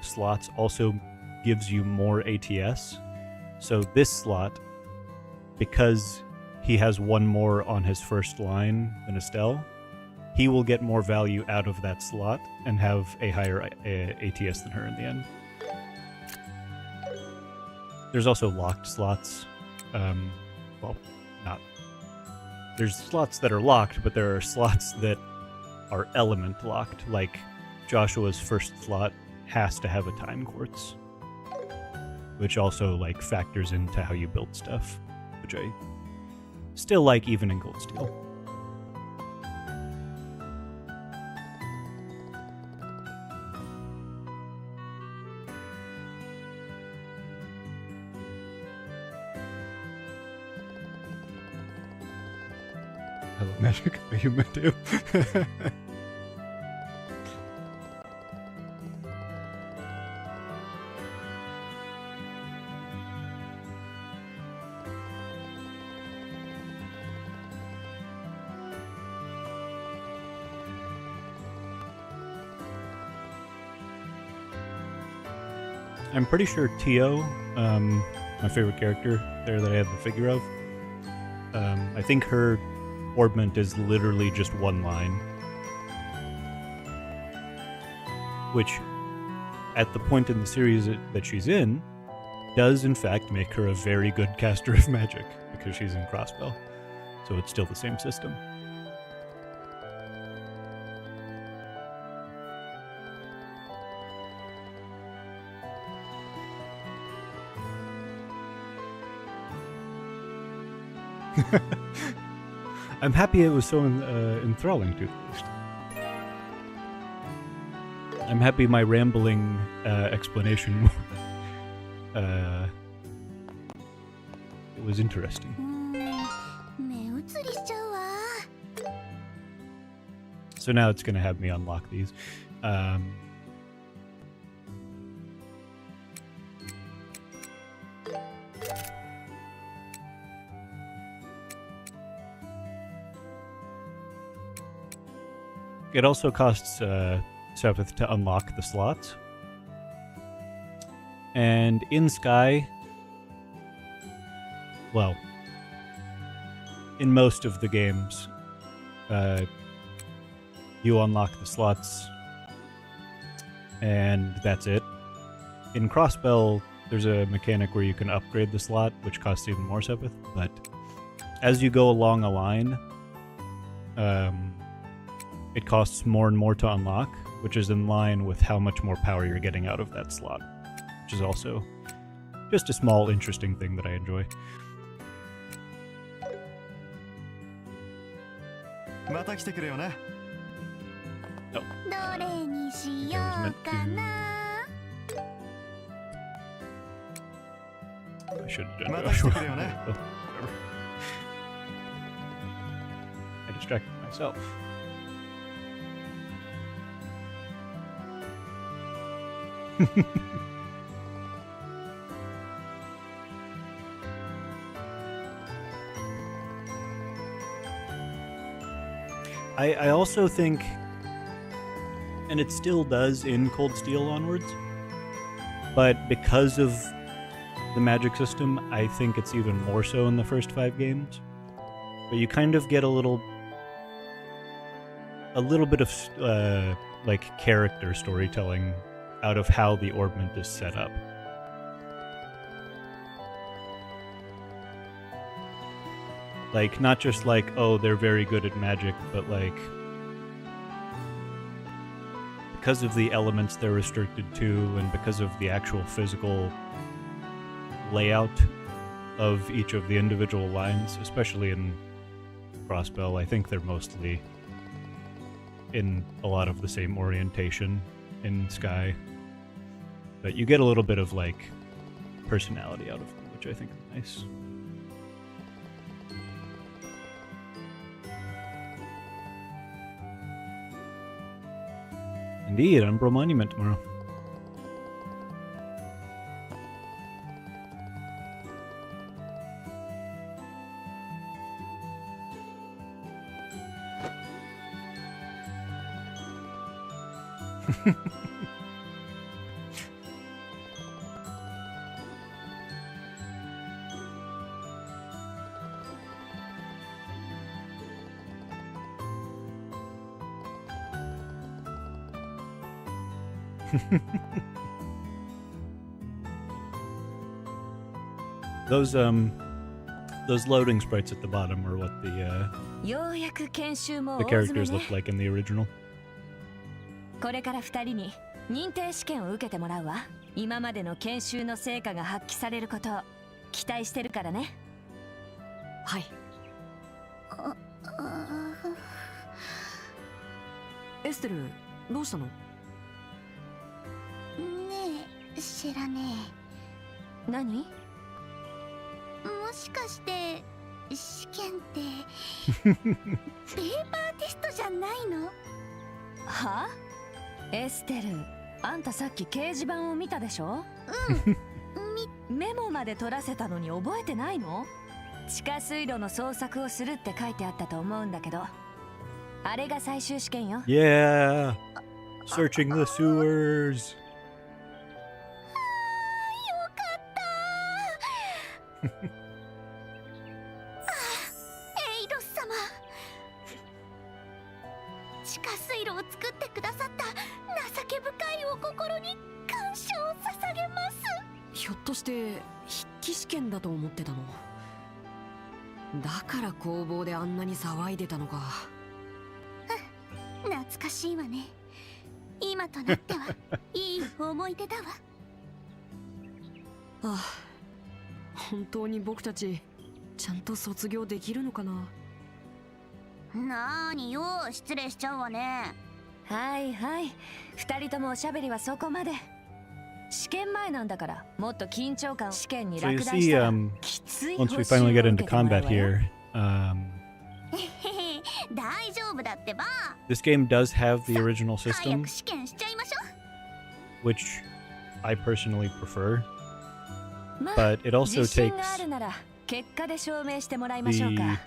slots also gives you more ATS. So this slot, because he has 1 more on his first line than Estelle, he will get more value out of that slot and have a higher ATS than her in the end. There's also locked slots. Well, not. There's slots that are locked, but there are slots that are element locked. Like Joshua's first slot has to have a time quartz, which also like factors into how you build stuff, which I still like even in Cold Steel. Hello, Magic. Are you meant to? I'm pretty sure Tio, my favorite character there that I have the figure of, I think her orbment is literally just 1 line, which at the point in the series that she's in does in fact make her a very good caster of magic because she's in Crossbell, so it's still the same system. I'm happy it was so enthralling to at least. I'm happy my rambling explanation it was interesting. So now it's going to have me unlock these. It also costs Sepith to unlock the slots. And in Sky, well, in most of the games, you unlock the slots and that's it. In Crossbell, there's a mechanic where you can upgrade the slot, which costs even more Sepith, but as you go along a line, it costs more and more to unlock, which is in line with how much more power you're getting out of that slot, which is also just a small, interesting thing that I enjoy. Oh. I should have done that. I distracted myself. I also think, and it still does in Cold Steel onwards, but because of the magic system, I think it's even more so in the first 5 games. But you kind of get a little bit of like character storytelling out of how the orbment is set up. Like, not just like, oh, they're very good at magic, but like, because of the elements they're restricted to and because of the actual physical layout of each of the individual lines, especially in Crossbell, I think they're mostly in a lot of the same orientation in Sky. But you get a little bit of like personality out of them, which I think is nice. Indeed, Umbral Monument tomorrow. Those loading sprites at the bottom are whatようやく研修も the 大詰め characters ね look like in the original. これから2人に認定試験を受けてもらうわ。今までの研修の成果が発揮されることを期待してるからね。はい。エステル、どうしたの？ねえ、知らね何？もしかして試験ってペーパーテストじゃないの？は？エステル、あんたさっき掲示板を見たでしょ？メモまで取らせたのに覚えてないの？地下水路の捜索をするって書いてあったと思うんだけど、あれが最終試験よ。Yeah, searching the sewers. エイドス様、地下水路を作ってくださった情け深いお心に感謝を捧げます。ひょっとして筆記試験だと思ってたの？だから工房であんなに騒いでたのか。懐かしいわね。今となってはいい思い出だわ。ああ、本当に僕たちちゃんと卒業できるのかな。なーによ、失礼しちゃうわね。はいはい、2人ともおしゃべりはそこまで。試験前なんだからもっと緊張感を試験に So you 落第し see, たらきつい補 once we 習を finally 受 get け into てもらう combat わよ。 here, 大丈夫だってば。 this game does have the original 早 system, く試験しちゃいましょ which I personally prefer, まあ but it also 自信 takes があるなら結果で証明してもらいましょう the か。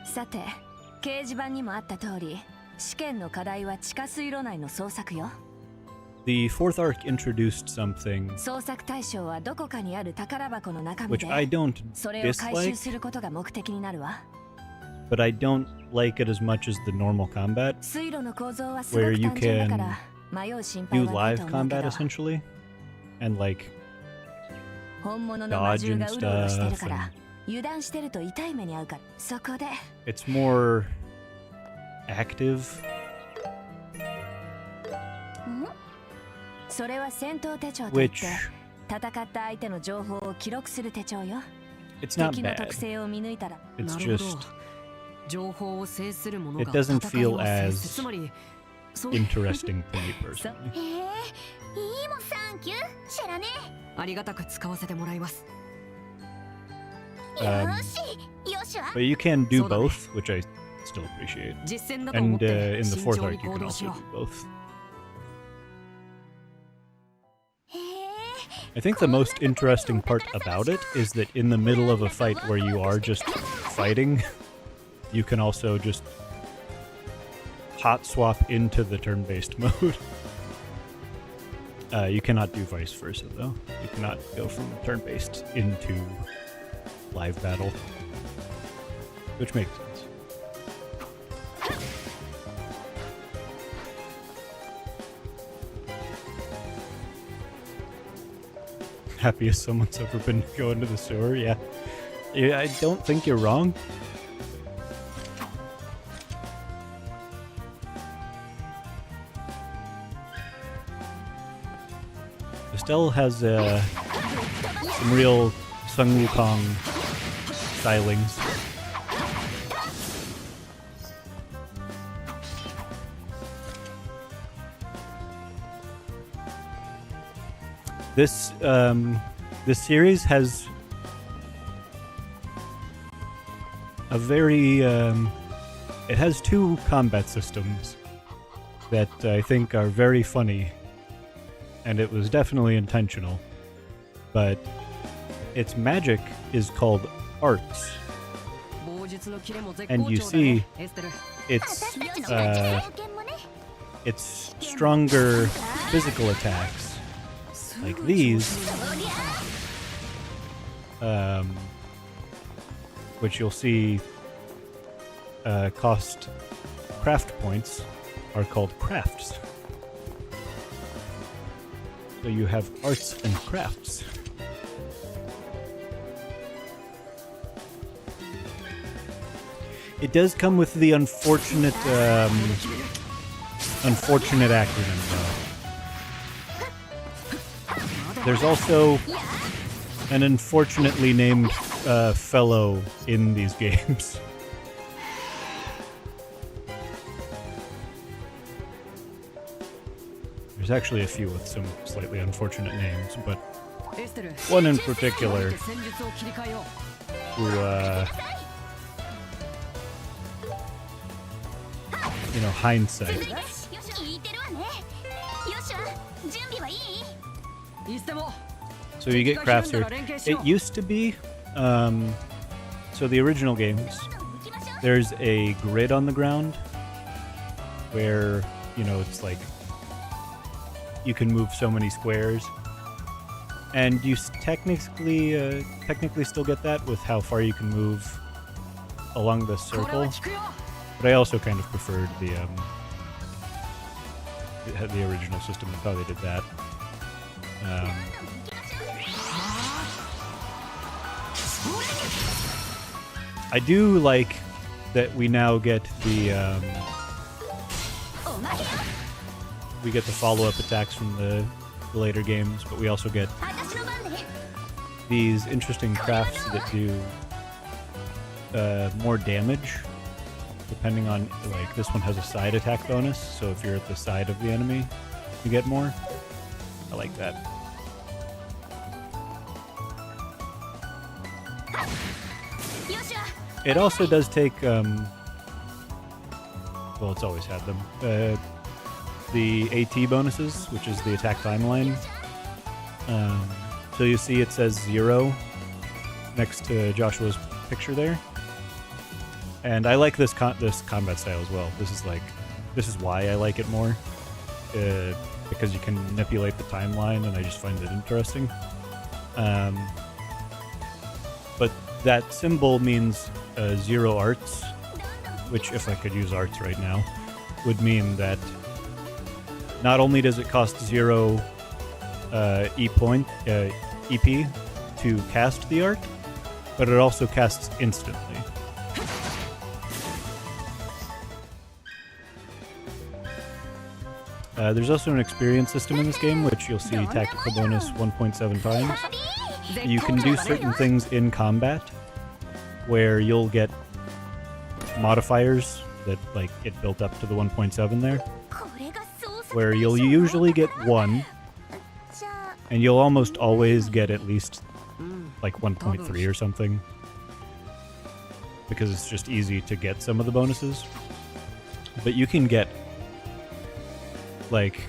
さて、掲示板にもあった通り、試験の課題は地下水路内の捜索よ。 the fourth arc introduced something 捜索対象はどこかにある宝箱の中身 which I で、 don't それを回収 dislike, することが目的になるわ。 but I don't like it as much as the normal combat. 水路の構造はすご Where く you 単純だから迷う心配 Do はない live と思うけ combat ど、 essentially, and like 本物の魔獣がうろうろしてる Dodge か and ら油断してると痛い目に遭うから。そこで it's more active. ん。それは戦闘手帳といっ Which て戦った相手の情報を記録する手帳よ。 it's not 敵の bad. 特性を見抜いたら It's なるほ just ど。情報を制する者 It が doesn't 戦いを feel 制 as す。つまりそう interesting to me personally. へえ、いいもサンキュー、シェラね。ありがたく使わせてもらいます。よ Um, し、よしは。 but you can do そうだね。 both, which I still appreciate. 実戦だと思っ And て in the 慎 fourth 重 arc, に you 行 can 動し also よ do both. へえ。 I think the most interesting part about it is that in the middle of a fight where you are just fighting, you can also just hot swap into the turn-based mode. You cannot do vice versa, though. You cannot go from turn-based into live battle, which makes sense. Happiest someone's ever been going to the sewer, yeah. Yeah, I don't think you're wrong. Estelle has some real Sun Wukong stylings. This this series has a very it has two combat systems that I think are very funny, and it was definitely intentional, but its magic is called arts, and you see its stronger physical attacks, like these, which you'll see cost craft points, are called crafts. So you have arts and crafts. It does come with the unfortunate acronym, though. There's also an unfortunately named fellow in these games. There's actually a few with some slightly unfortunate names, but one in particular who, hindsight. So you get crafts here. It used to be, so the original games, there's a grid on the ground where, it's like you can move so many squares, and you technically still get that with how far you can move along the circle. But I also kind of preferred the original system of how they did that. I do like that we now get the follow-up attacks from the later games, but we also get these interesting crafts that do more damage, depending on, like, this one has a side attack bonus, so if you're at the side of the enemy, you get more. I like that. It also does take, well, it's always had them, the AT bonuses, which is the attack timeline. So you see it says 0 next to Joshua's picture there. And I like this combat style as well. This is why I like it more, because you can manipulate the timeline, and I just find it interesting. But that symbol means 0 arts, which, if I could use arts right now, would mean that not only does it cost 0 EP to cast the art, but it also casts instantly. There's also an experience system in this game, which you'll see tactical bonus 1.7 times. You can do certain things in combat where you'll get modifiers that, like, get built up to the 1.7 there, where you'll usually get 1, and you'll almost always get at least like 1.3 or something, because it's just easy to get some of the bonuses. But you can get, like,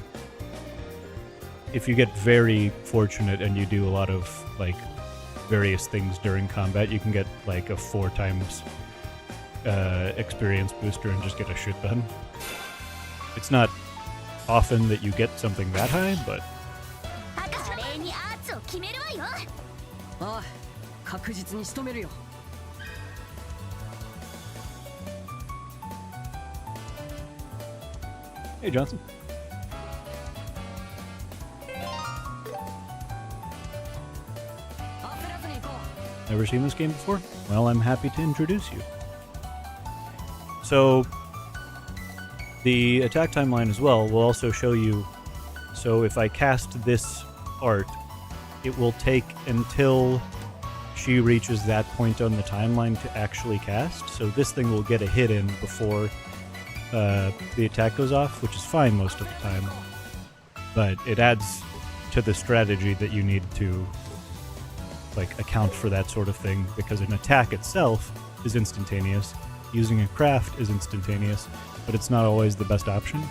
if you get very fortunate and you do a lot of, like, various things during combat, you can get like a 4 times experience booster and just get a shit ton. It's not often that you get something that high, but hey, Johnson. Never seen this game before? Well, I'm happy to introduce you. So, the attack timeline as well will also show you, so if I cast this art, it will take until she reaches that point on the timeline to actually cast. So this thing will get a hit in before the attack goes off, which is fine most of the time. But it adds to the strategy that you need to, like, account for that sort of thing, because an attack itself is instantaneous. Using a craft is instantaneous, but it's not always the best option.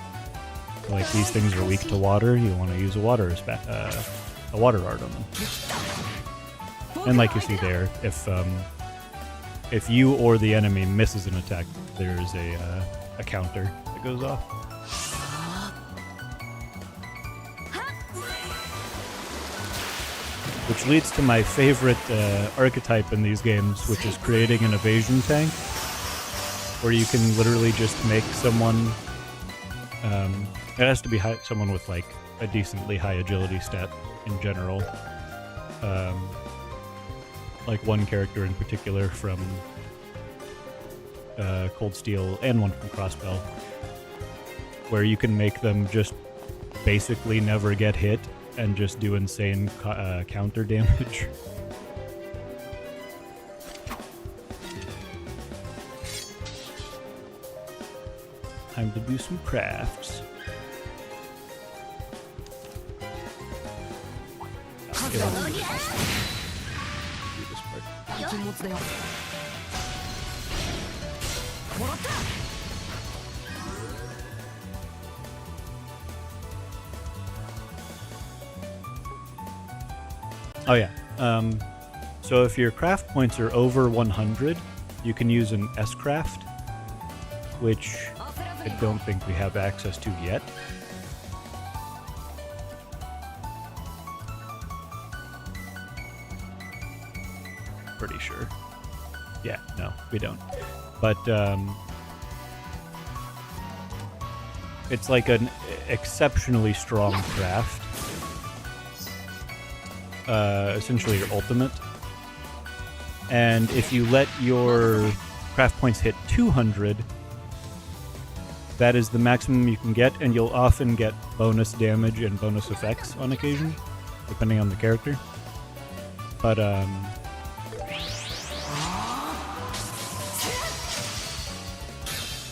Like these things are weak to water, you want to use a water art on them. And like you see there, if you or the enemy misses an attack, there's a counter that goes off. Which leads to my favorite archetype in these games, which is creating an evasion tank, where you can literally just make someone. It has to be someone with like a decently high agility stat in general. Like one character in particular from Cold Steel and one from Crossbell, where you can make them just basically never get hit and just do insane counter damage. Time to do some crafts. Okay, let's do this part. 禁物だよ。もらった。 Oh yeah. So if your craft points are over 100, you can use an S-craft, which I don't think we have access to yet. Pretty sure. Yeah, no, we don't. But it's like an exceptionally strong craft. Essentially your ultimate. And if you let your craft points hit 200, that is the maximum you can get, and you'll often get bonus damage and bonus effects on occasion, depending on the character. But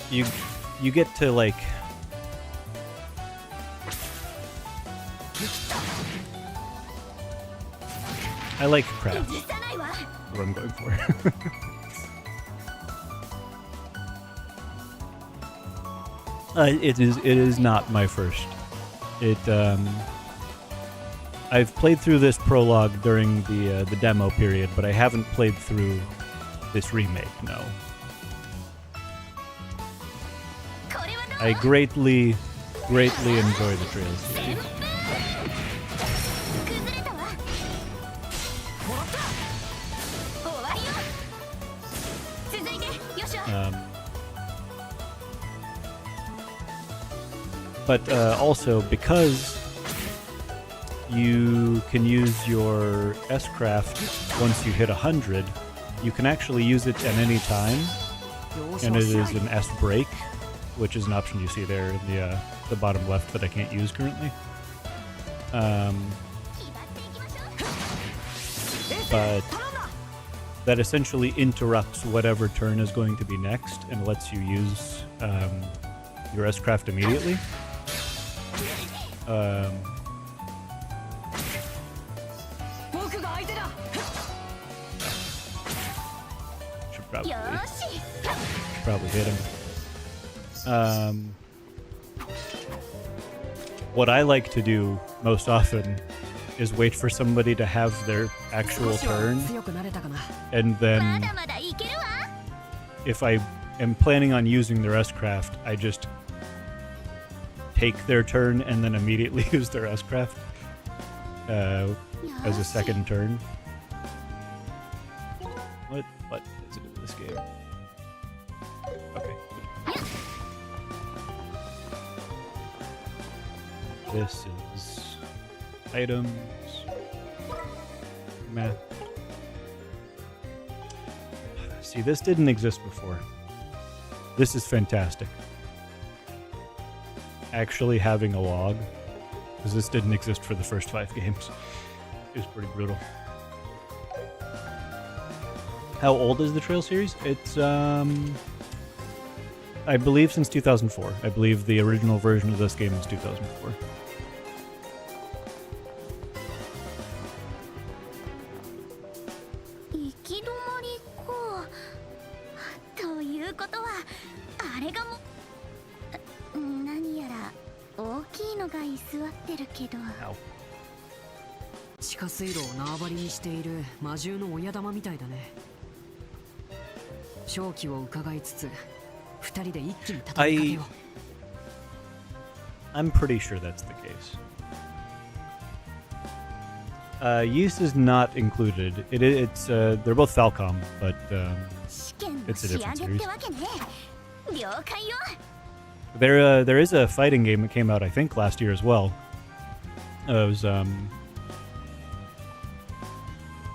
you get to like I like craft. That's what I'm going for. It is not my first. I've played through this prologue during the demo period, but I haven't played through this remake. No. I greatly enjoy the Trails series. But also, because you can use your S-craft once you hit 100, you can actually use it at any time, and it is an S-break, which is an option you see there in the bottom left that I can't use currently. But that essentially interrupts whatever turn is going to be next and lets you use your S-craft immediately. Should probably hit him. What I like to do most often is wait for somebody to have their actual turn, and then if I am planning on using their S-craft, I just take their turn and then immediately use their S-craft as a second turn. What is it in this game? Okay. This is items, map. See, this didn't exist before. This is fantastic. Actually having a log, because this didn't exist for the first 5 games. It was pretty brutal. How old is the Trail series? It's, I believe since 2004. I believe the original version of this game is 2004. のが居座ってるけど。 Ow. 地下水路を縄張りにしている魔獣の親玉みたいだね。正気を伺いつつ二人で一気に戦いかけよう。 I'm pretty sure that's the case. Yeast is not included. It's they're both Falcom, but 試験の It's a 仕 different 上げってわけね。了解よ。 there is a fighting game that came out I think last year as well. It was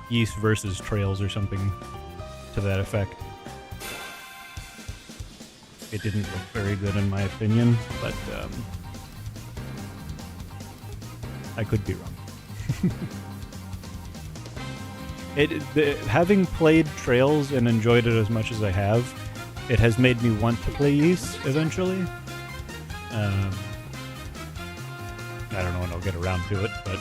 Yeast versus Trails or something to that effect. It didn't look very good in my opinion, but I could be wrong. Having played Trails and enjoyed it as much as I have, it has made me want to play Yeast eventually. I don't know when I'll get around to it, but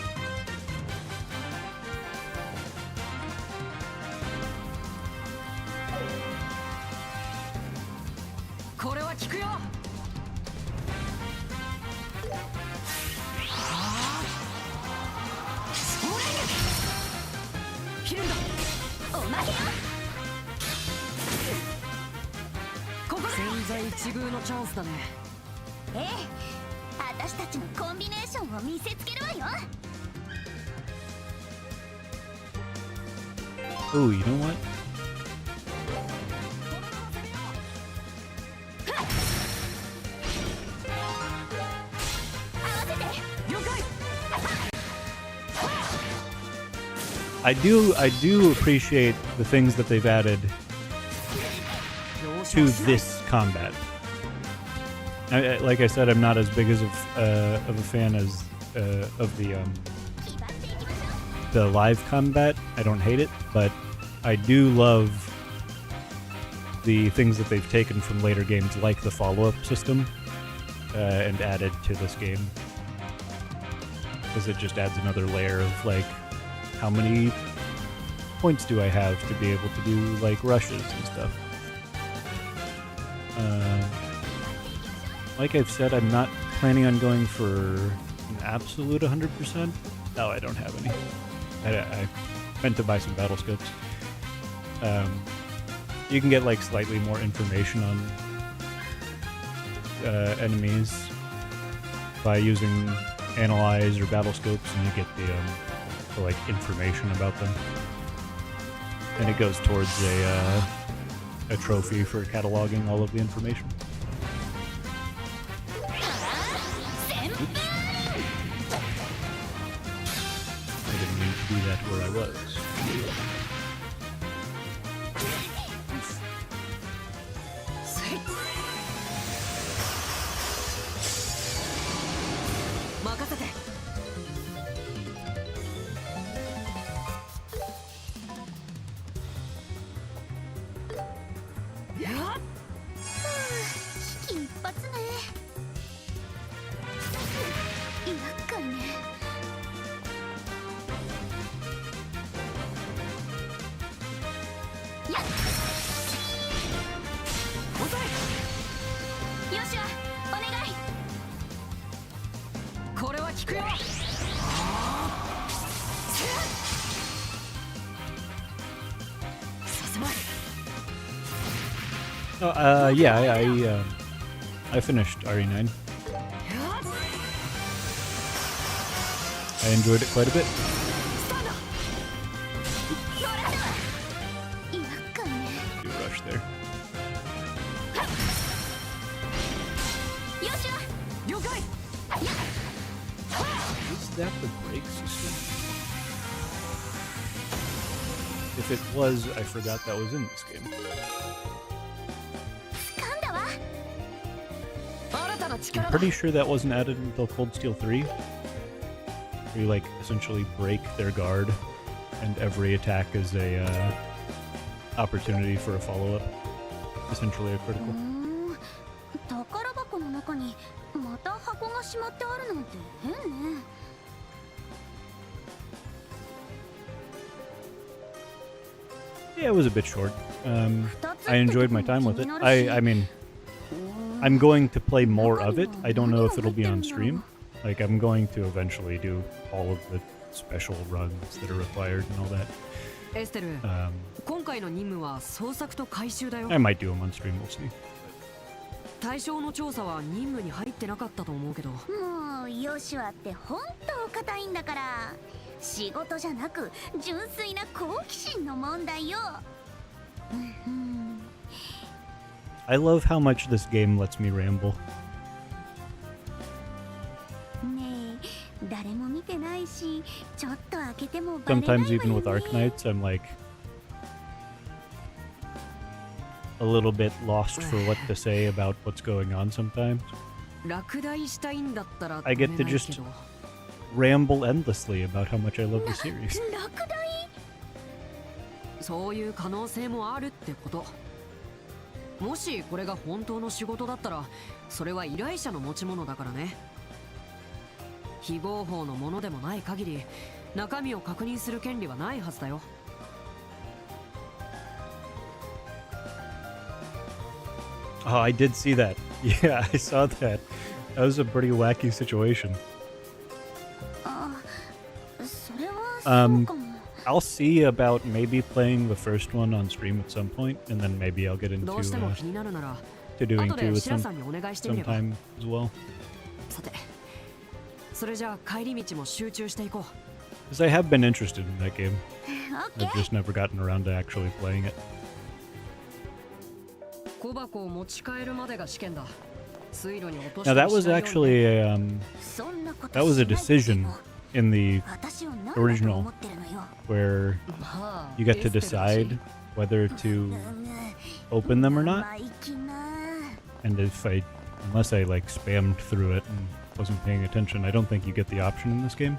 ooh, you know what? I do appreciate the things that they've added to this combat. Like I said, I'm not as big as of a fan as of the live combat. I don't hate it, but I do love the things that they've taken from later games, like the follow-up system, and added to this game, because it just adds another layer of like, how many points do I have to be able to do like rushes and stuff. Like I've said, I'm not planning on going for an absolute 100%. No, I don't have any. I meant to buy some battle scopes. You can get like slightly more information on enemies by using analyze or battle scopes, and you get the like information about them, and it goes towards a trophy for cataloging all of the information. Oops. I didn't mean to do that where I was. 効くよ。 Yeah, I finished RE9. I enjoyed it quite a bit. Do a rush there. Is that the brake system? If it was, I forgot that was in this game. I'm pretty sure that wasn't added until Cold Steel 3. Where you like essentially break their guard, and every attack is a opportunity for a follow-up. Essentially a critical. 宝箱の中にまた箱がしまってあるなんて変ね。 Yeah, it was a bit short. I enjoyed my time with it. I mean, I'm going to play more of it. I don't know if it'll be on stream. Like, I'm going to eventually do all of the special runs that are required and all that. エステル、今回の任務は捜索と回収だよ。 I might do them on stream, we'll see. 対象の調査は任務に入ってなかったと思うけど。もうヨシュアって本当硬いんだから、仕事じゃなく純粋な好奇心の問題よ。I love how much this game lets me ramble. ねえ、誰も見てないし、ちょっと開けてもバレないわよ Sometimes ね。 even with Arknights, I'm like a little bit lost for what to say about what's going on sometimes. 落第したいんだったら I get to 止めないけ just ど。 ramble endlessly about how much I love the series. 落第？そういう可能性もあるってこと。もしこれが本当の仕事だったら、それは依頼者の持ち物だからね。非合法のものでもない限り、中身を確認する権利はないはずだよ。Oh, I did see that. Yeah, I saw that. That was a pretty wacky situation. あ、それはそうかも。I'll see about maybe playing the first one on stream at some point, and then maybe I'll get into どうしても気になるなら、 to doing 後 two で with シラさんにお願いしてみれば。 sometime as well. さて、それじゃあ帰り道も集中していこう。 Because I have been interested in that game. オッケ I've ー。 just never gotten around to actually playing it. 小箱を持ち帰るまでが試験だ。水路に落とし Now た that り was しないように actually a, そんなこと that was a しないって decision も in the 私を何だと original 思ってるのよ。 where まあ you get to エステルだし decide whether to open them or not. 生意気な。 And unless I like spammed through it and wasn't paying attention, I don't think you get the option in this game.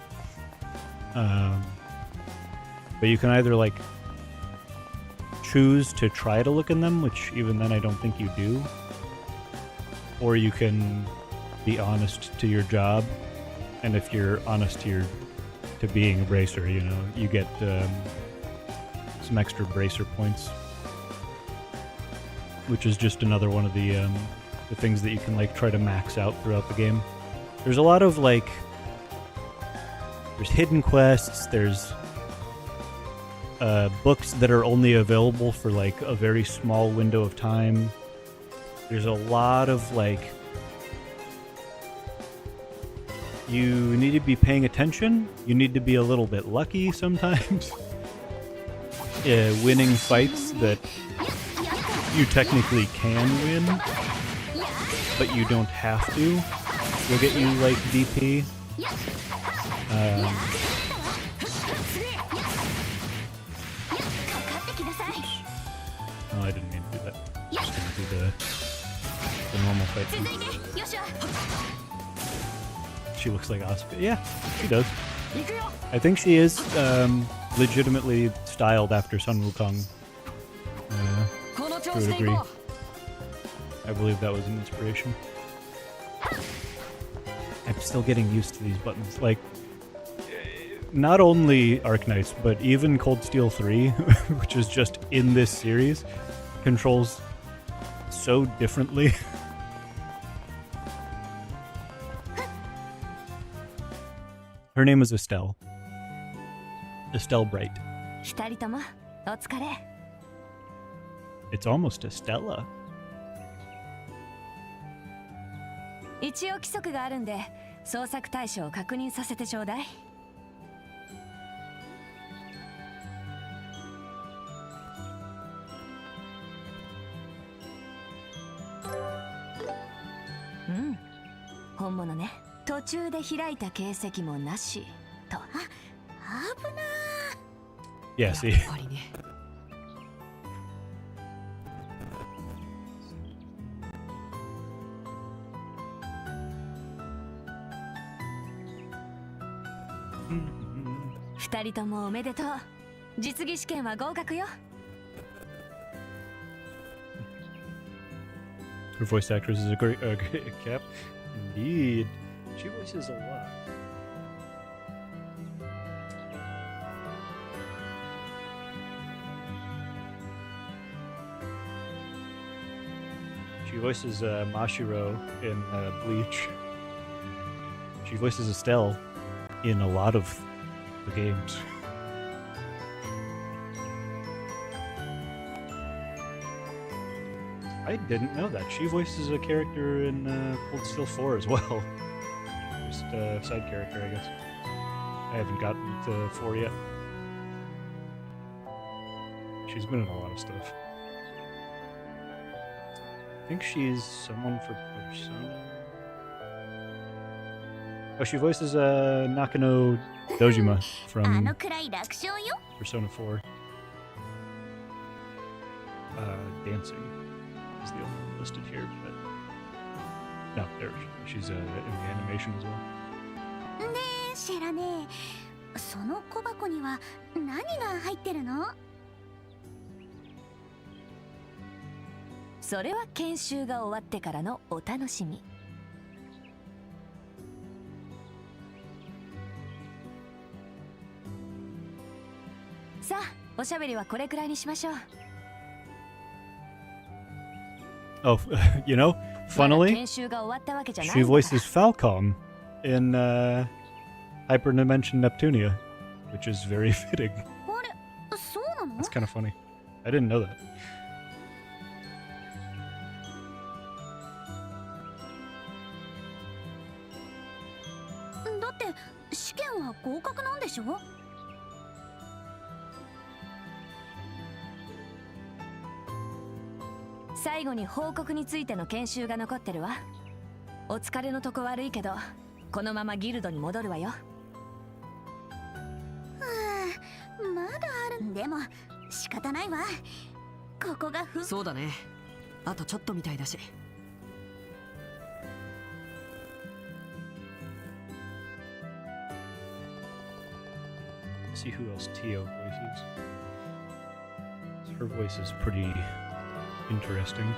But you can either like choose to try to look in them, which even then I don't think you do, or you can be honest to your job, and if you're honest to being a bracer, you know, you get some extra bracer points, which is just another one of the things that you can like try to max out throughout the game. There's a lot of like there's hidden quests, there's books that are only available for like a very small window of time. There's a lot of like you need to be paying attention. You need to be a little bit lucky sometimes. Winning fights that you technically can win, but you don't have to. Will get you like DP. Oh, I didn't mean to do that. Just gonna do the normal fight. 続いて、よしゃ。 She looks like Asuka. Yeah, she does. I think she is legitimately styled after Sun Wukong. この調 To 子 a でい degree. こ I believe that was an inspiration. I'm still getting used to these buttons. Like, not only Arknights, but even Cold Steel 3, which is just in this series, controls so differently. Her name is Estelle. Estelle Bright. 二人ともお疲れ。 It's almost Estella. 一応規則があるんで捜索対象を確認させてちょうだい。うん、本物ね。途中で開いた形跡もなしと。危な Yeah, う。 see. やっぱりね。 二人ともおめでとう。実技試験は合格よ。 Her voice actress is a great Cap. Indeed. She voices a lot. She voices Mashiro in Bleach. She voices Estelle in a lot of the games. I didn't know that. She voices a character in Cold Steel 4 as well. Just a side character, I guess. I haven't gotten to 4 yet. She's been in a lot of stuff. I think she's someone for Persona. Oh, she voices Nakano Dojima あ from のくらい楽勝よ。 Persona 4. Dancing is the only one listed here, but no, there she's in the animation as well. ねえシェラね、その小箱には何が入ってるの？それは研修が終わってからのお楽しみ。さあ、おしゃべりはこれくらいにしましょう。 Oh, you know, まだ funnily, 研修が終わったわけじゃない she んだから voices Falcom in Hyperdimension Neptunia, which is very fitting. あれ、そうなの？ That's kind of funny. I didn't know that. だって試験は合格なんでしょ？最後に報告についての研修が残ってるわ。お疲れのとこ悪いけど、このままギルドに戻るわよ。まだあるんでも仕方ないわ。ここがそうだね。あとちょっとみたいだし。 See who else Tio voices. Her voice is pretty interesting.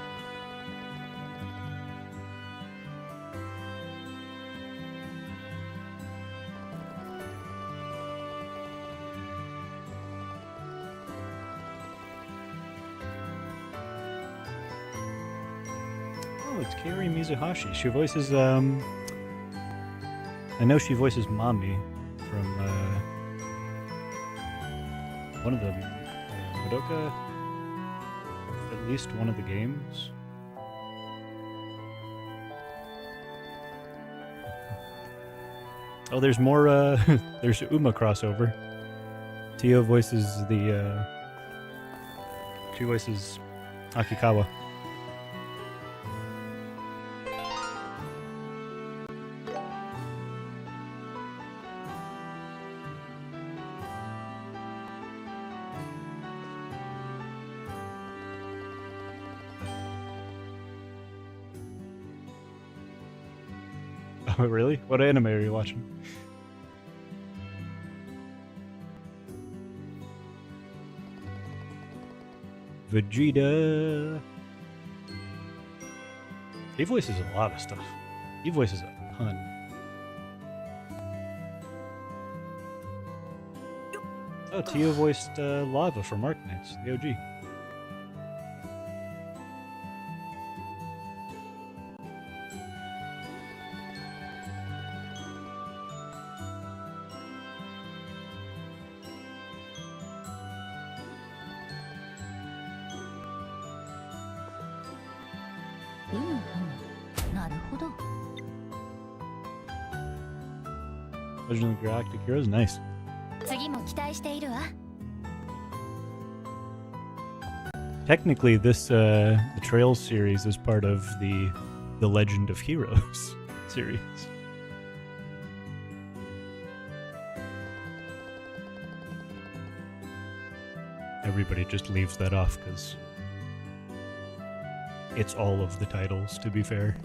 Oh, it's Kaori Mizuhashi. She voices, I know she voices Mami from, one of the Madoka, at least one of the games. Oh, there's more, there's Uma crossover. Tio voices the, she voices Akikawa. Oh, really? What anime are you watching? Vegeta. He voices a lot of stuff. He voices a ton. Oh, Tio voiced Lava from Arknights, the OG. Legend of the Galactic Heroes, nice. 次も期待しているわ。 Technically, this the Trails series is part of the Legend of Heroes series. Everybody just leaves that off because it's all of the titles, to be fair.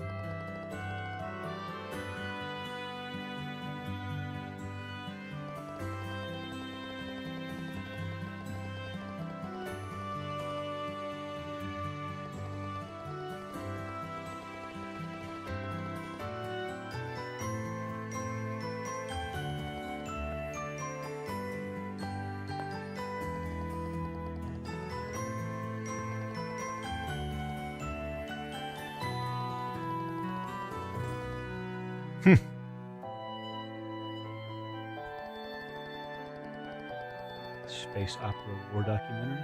Space opera war documentary.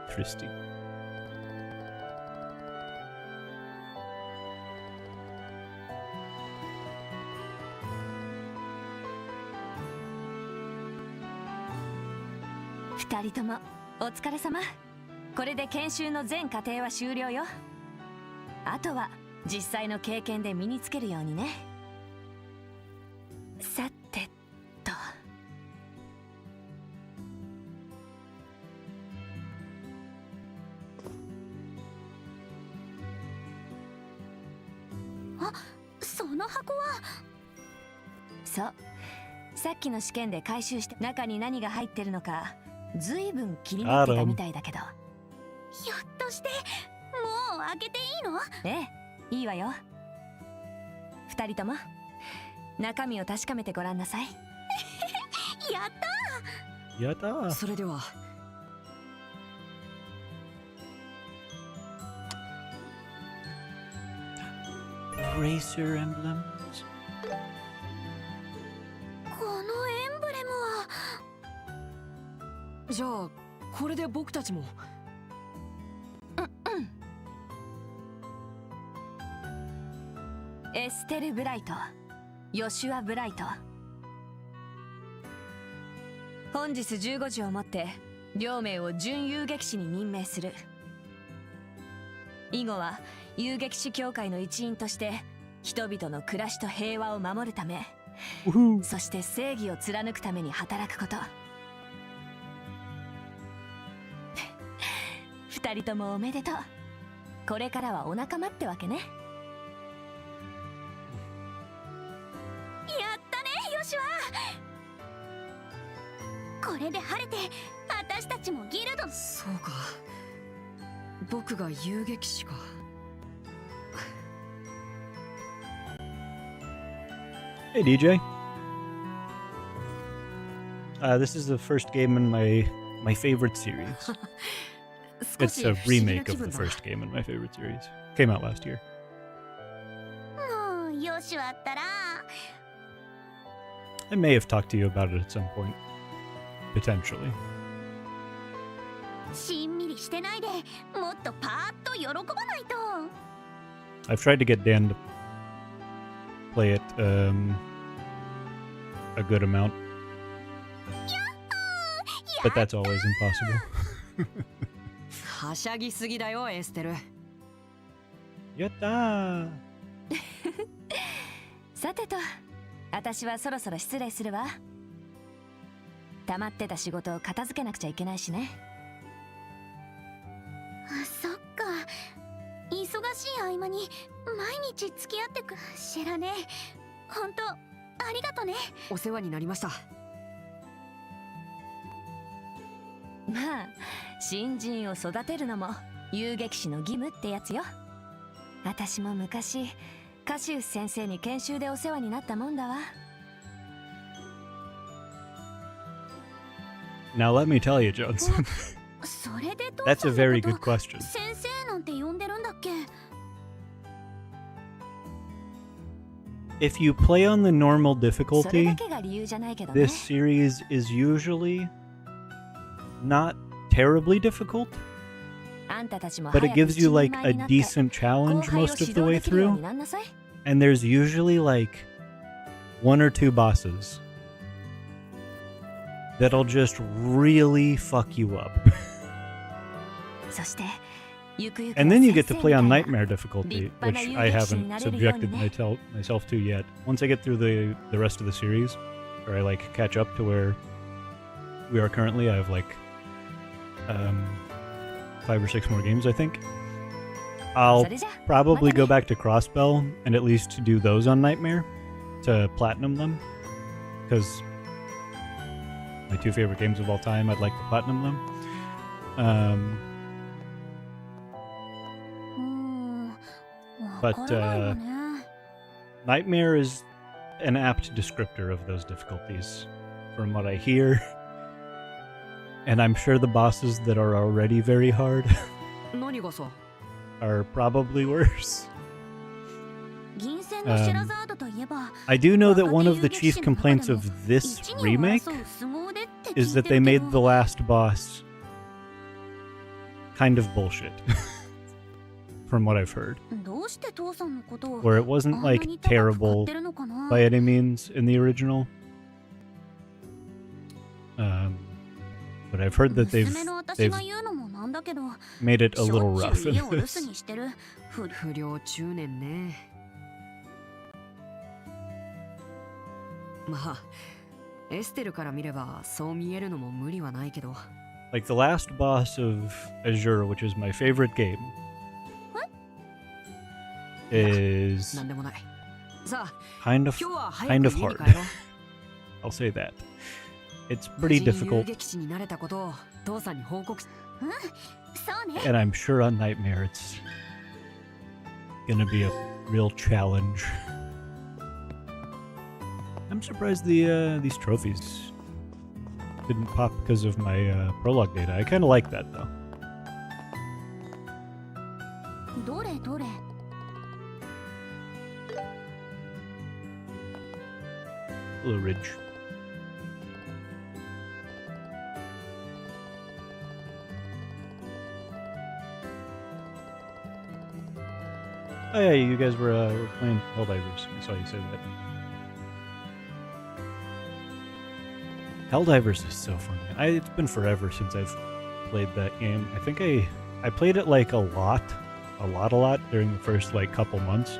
Interesting.2人ともお疲れ様。これで研修の全過程は終了よ。あとは実際の経験で身につけるようにね。さてと。その箱は。そう、さっきの試験で回収して中に何が入ってるのかずいぶん気になってたみたいだけど。ひょっとしてもう開けていいの？ええ、いいわよ。2人とも中身を確かめてごらんなさい。やったやったー。それでは。Racer emblems. このエンブレムは。じゃあこれで僕たちも。エステル・ブライト、ヨシュア・ブライト。本日15時をもって両名を準遊撃士に任命する。以後は遊撃士協会の一員として人々の暮らしと平和を守るため、そして正義を貫くために働くこと。2人ともおめでとう。これからはお仲間ってわけね。やったね、ヨシュア。これで晴れて私たちもギルド。そうか、僕が遊撃士か。Hey DJ. This is the first game in my favorite series. 少 It's し a 不思議な remake 気 of 分 the だ。 first game in my favorite series. Came out last year. もうヨシュアったら。 I may have talked to you about it at some point. Potentially. しんみりしてないでもっとパーッと喜ばないと。 I've tried to get Dan to play it a good amount. But that's always impossible. はしゃぎすぎだよ、エステル。 Yatta! さてと、私はそろそろ失礼するわ。溜まってた仕事を片付けなくちゃいけないしね。あ、そっか。忙しい合間に毎日付き合ってく知らねえ。ほんとありがとね。お世話になりました。まあ、新人を育てるのも遊撃士の義務ってやつよ。私も昔カシウス先生に研修でお世話になったもんだわ。 Now let me tell you, Johnson. それでどう That's a very good question. 先生なんて呼んでるんだっけ？ If you play on the normal それ difficulty, だけが理由じゃないけどね。 this series is usually not terribly difficult, あんたたちも but 早 it く gives you 一人 like 前 a になって decent 後 challenge 輩を most 指 of the 導 way できるよう through, になんなさい。 and there's usually like 1 or 2 bosses that'll just really fuck you up. そしてゆくゆく And then you get to は play 先 on 生みたいな nightmare difficulty, Big which Bana I Yugechi haven't になれるように subjected ね。 myself to yet. Once I get through the rest of the series, or I like catch up to where we are currently, I have like 5 or 6 more games, I think. I'll それじゃ probably go またね。 back to Crossbell and at least do those on Nightmare to platinum them, because my 2 favorite games of all time, I'd like to platinum them. わからないわね。 Nightmare is an apt descriptor of those difficulties, from what I hear. And I'm sure the bosses that are already very hard 何がさ。 are probably worse. 銀線のシェラザードといえば、 I do know that 若 one 手 of the 遊撃 chief 士の中で complaints も of this 一二を remake 争う凄腕って is that they made the last boss kind of bullshit. From what I've heard. どうして父さんのことを Where it wasn't like あんなに高く買 terrible ってるのかな by any means in the original. But I've heard that 娘の私 they've が言うのもなんだけど made it a し little ょっ rough ちゅう家 in を留守 this. にしてる不不良中年ね。まあエステルから見ればそう見えるのも無理はないけど。 Like the last boss of Azure, which is my favorite game, is なんでもない。さあ kind of 今日は kind 早 of く家に hard. 帰ろう。 I'll say that. It's pretty 無事に遊 difficult, 撃士になれたことを父さんに報告し。そうね and I'm sure on Nightmare it's gonna be a real challenge. I'm surprised these trophies didn't pop because of my prologue data. I kind of like that though. どれどれ Blue Ridge. Oh yeah, you guys were playing Helldivers. I saw you say that. Helldivers is so fun. It's been forever since I've played that game. I think I played it like a lot during the first like couple months.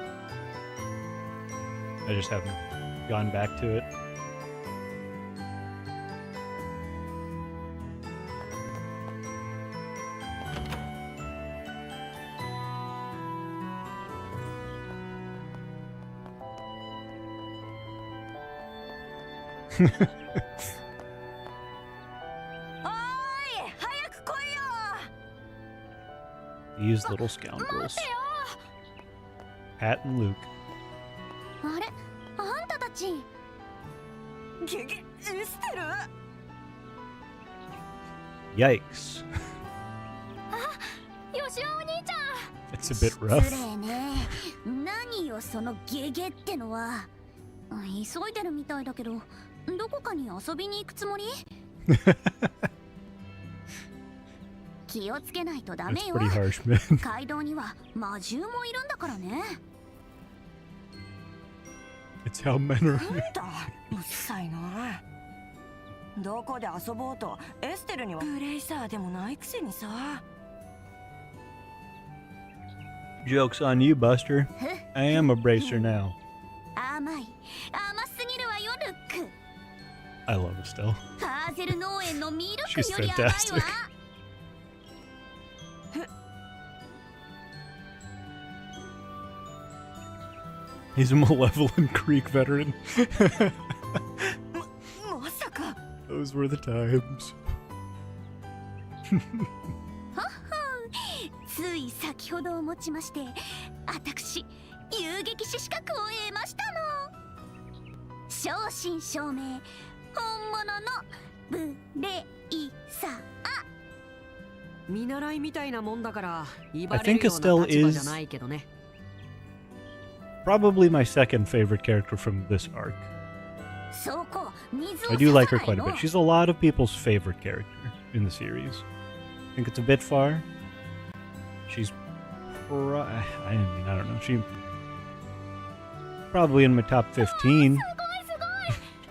I just haven't gone back to it. These little scoundrels. Pat and Luke. あれあんたたちエステル Yikes. よしお兄ちゃん It's a bit rough. 失礼ね何よそのゲゲってのは急いでるみたいだけどどこかに遊びに行くつもり気をつけないとダメ It's よ pretty harsh, man. 街道には魔獣もいるんだからね It's how men are. なんだうっさいな。どこで遊ぼうとエステルにはブレイサーでもないくせにさ。 Joke's on you, Buster. I am a bracer now. 甘すぎるわよルック I love Estelle. ファーゼル農園のミルク She's より甘いわ fantastic. He's a Malevolent Creek veteran. まさか Those were the times. つい先ほどをもちまして私遊撃士資格を得ましたの正真正銘本物のブレイサー見習いみたいなもんだから威張 I れる think ような Estelle 立場 is じゃないけどね。 probably my second favorite character from this arc. そこ水を I do like her 差さない quite a の bit. She's a lot of people's favorite character in the series. I think it's a bit far. She's I don't know. She probably in my top 15.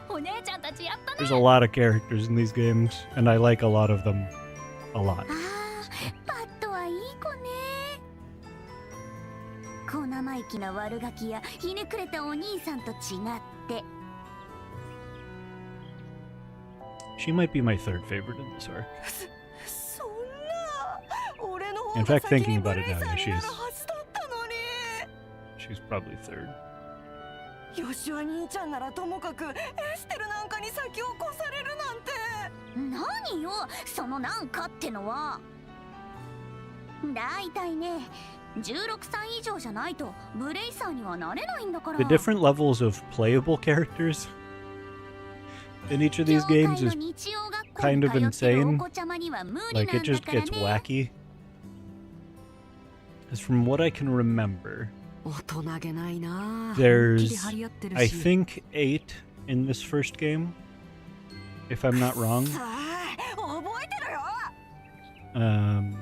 お姉ちゃんたちやったね There's a lot of characters in these games, and I like a lot of them a lot. あーパッドはいい子ね小生意気な悪ガキやひねくれたお兄さんと違って She might be my third favorite in this arc. そんな俺の方 In が fact, 先 thinking にブ about レ it イ now, サー yeah, に she な is. るはずだったのに She's probably third. ヨシュア兄ちゃんならともかくエステルなんかに先を越されるなんて何よそのなんかってのはだいたいね16歳以上じゃないとブレイサーにはなれないんだから The different levels of playable characters in each of these games is kind of insane. Like, it just gets wacky. Because from what I can remember, 大人げないな。 There's 本気で張り合ってるし I think 8 in this first game. if I'm not wrong. さあ覚えてるよ。 Um,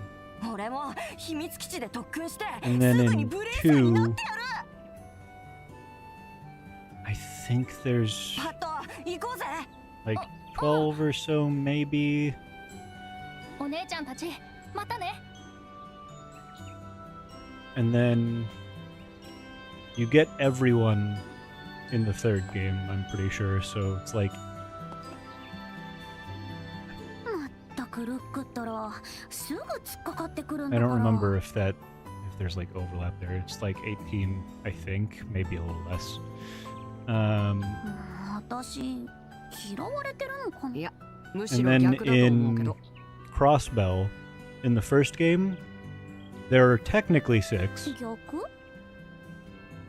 俺も秘密基地で特訓して and then すぐに in ブレイザーになっ 2, てやる。 I think there's パッと行こうぜ。 like 12 or so, maybe. お姉ちゃんたちまたね。 And then you get everyone in the third game, I'm pretty sure. So it's like まったくルックったらすぐ突っかかってくるん I だから。 don't remember if there's like overlap there. It's like 18, I think, maybe a little less. 私嫌われてるのかな。いやむし And ろ then 逆だと思うけ in ど。 Crossbell, in the first game, there are technically 6, 逆？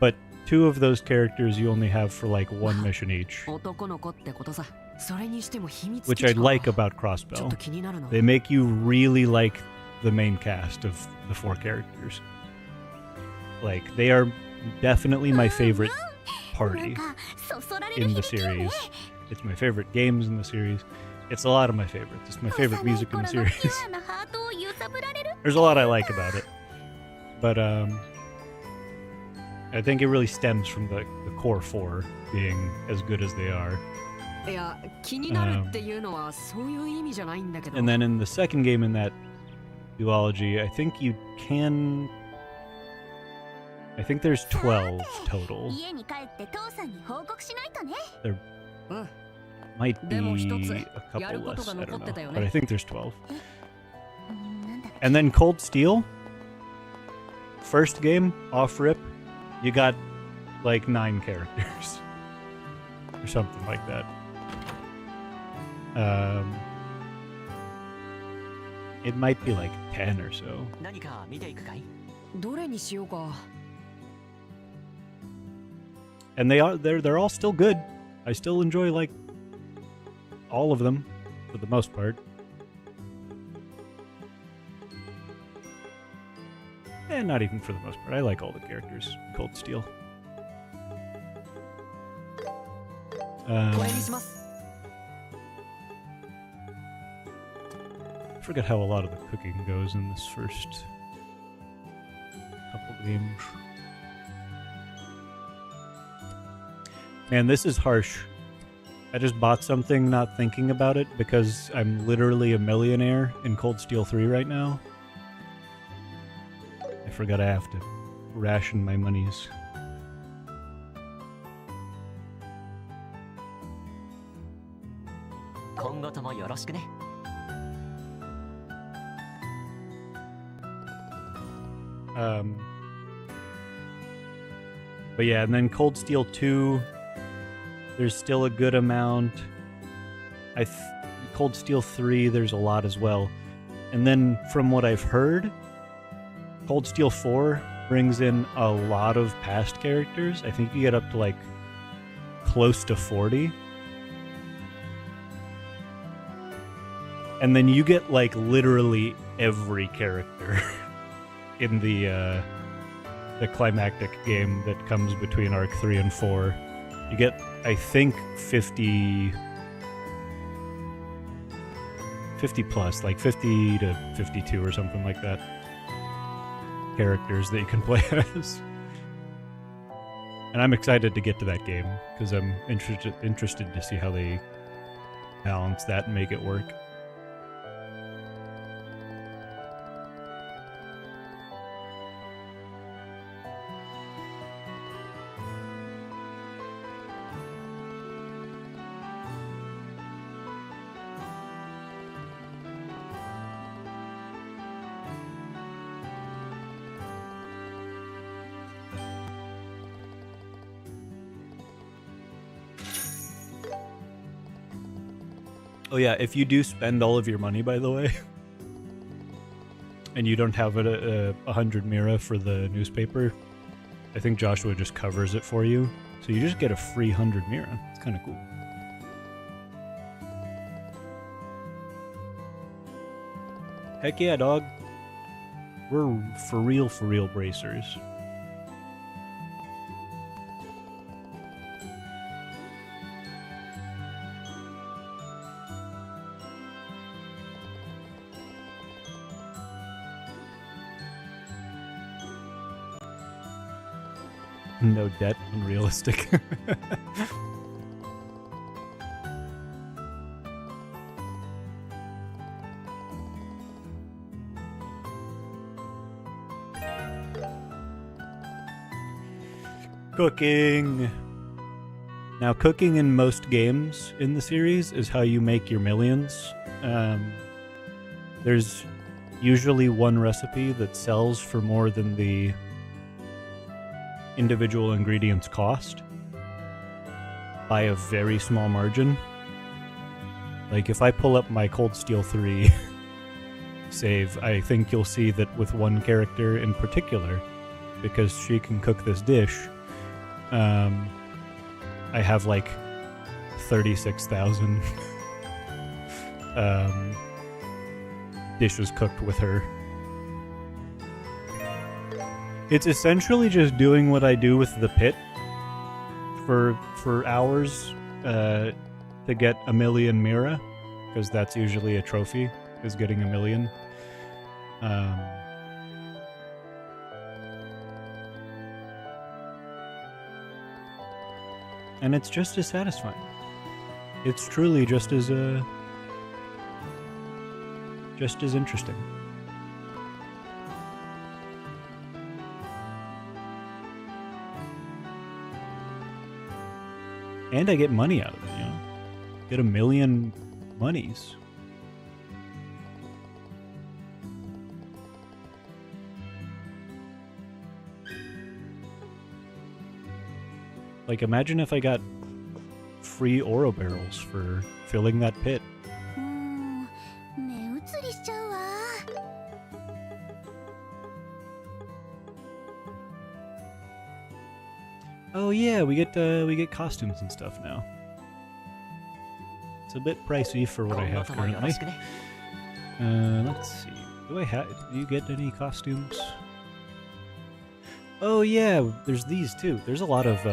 but 2 of those characters you only have for like one mission each, 男の子ってことさ。それにしても秘密基 which 地 I か。 like about ちょっ Crossbell. と気になるな。 They make you really like the main cast of the 4 characters. Like, they are definitely my favorite なん party かそそられる in the 響きよね。 series. It's my favorite games in the series. It's a lot of my favorites. It's my favorite 幼い music in 頃 the のピ series. ュアなハートを揺さぶられる。 There's a lot I like about it. But I think it really stems from the core 4 being as good as they are. いや気になるっていうのはそういう意味じゃないんだけど。 And then in the second game in that duology, I think there's 12 total. 家に帰って父さんに報告しないとね。うん。 Might be でも一つ a やる couple こと less. が I don't 残ってた know. よ But I ね。 think there's 12. なんだっけ。 And then Cold Steel. First game, off rip, you got like 9 characters. Or something like that. It might be like 10 or so. 何か見ていくかい？どれにしようか。 And they're all still good. I still enjoy like all of them for the most part. And not even for the most part. I like all the characters in Cold Steel. これにします。 I forget how a lot of the cooking goes in this first couple games. Man, this is harsh. I just bought something not thinking about it because I'm literally a millionaire in Cold Steel 3 right now. I forgot I have to ration my monies. 今後ともよろしくね。 But yeah, and then Cold Steel 2, there's still a good amount. Cold Steel 3, there's a lot as well. And then from what I've heard, Cold Steel 4 brings in a lot of past characters. I think you get up to like close to 40. And then you get like literally every character in the climactic game that comes between Arc 3 and 4. You get, I think, 50 plus, like 50 to 52 or something like that, characters that you can play as. And I'm excited to get to that game because I'm interested to see how they balance that and make it work. Oh yeah, if you do spend all of your money, by the way, and you don't have a 100 Mira for the newspaper, I think Joshua just covers it for you. So you just get a free 100 Mira. It's kind of cool. Heck yeah, dog. We're for real bracers. No debt, unrealistic. Cooking. Now, cooking in most games in the series is how you make your millions. There's usually one recipe that sells for more than the individual ingredients cost by a very small margin. Like, if I pull up my Cold Steel 3 save, I think you'll see that with one character in particular, because she can cook this dish, I have like 36,000 dishes cooked with her. It's essentially just doing what I do with the pit for hours to get a million Mira, because that's usually a trophy, is getting a million. And it's just as satisfying. It's truly just as interesting. And I get money out of it, you know? Get a million monies. Like, imagine if I got free oro barrels for filling that pit. 目移りしちゃうわ。 Oh yeah, we get costumes and stuff now. It's a bit pricey for what I 今後 have ともよろ currently. しくね Let's see. Do you get any costumes? Oh yeah, there's these too. There's a lot of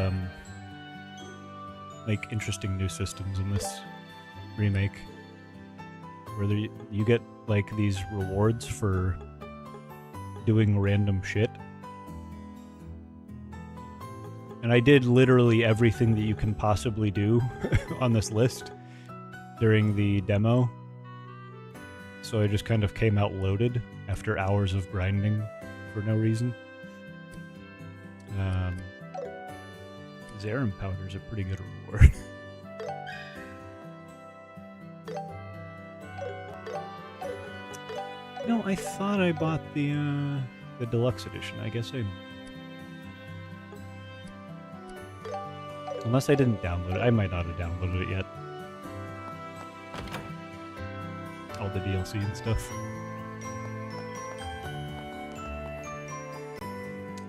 like interesting new systems in this remake, where you get like these rewards for doing random shit. And I did literally everything that you can possibly do on this list during the demo. So I just kind of came out loaded after hours of grinding for no reason. Zarin powder is a pretty good reward. No, I thought I bought the deluxe edition. I guess I... Unless I didn't download it. I might not have downloaded it yet. All the DLC and stuff.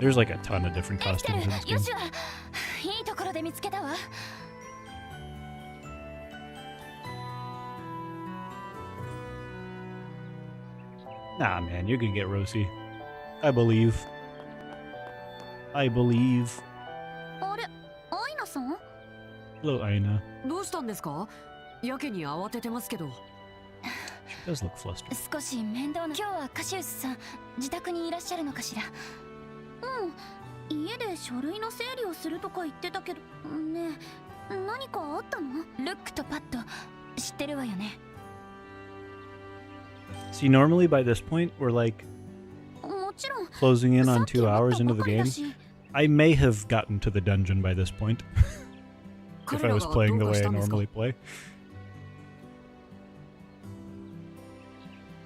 There's like a ton of different costumes in this game. よしわ、いいところで見つけたわ。 Nah, man, you can get Rosie. I believe. I believe. あれ、アイナさん？ Hello, Aina. どうしたんですか？やけに慌ててますけど。 She does look flustered. 少し面倒な。今日はカシウスさん、自宅にいらっしゃるのかしら。うん、家で書類の整理をするとか言ってたけど、ねえ、何かあったの？ルックとパッド、知ってるわよね。 See, normally by this point, we're like もちろん。 closing in さ on っき 2 終わっ hours た into ば the かりだ game. し。 I may have gotten to the dungeon by this point if I was playing the way I normally play.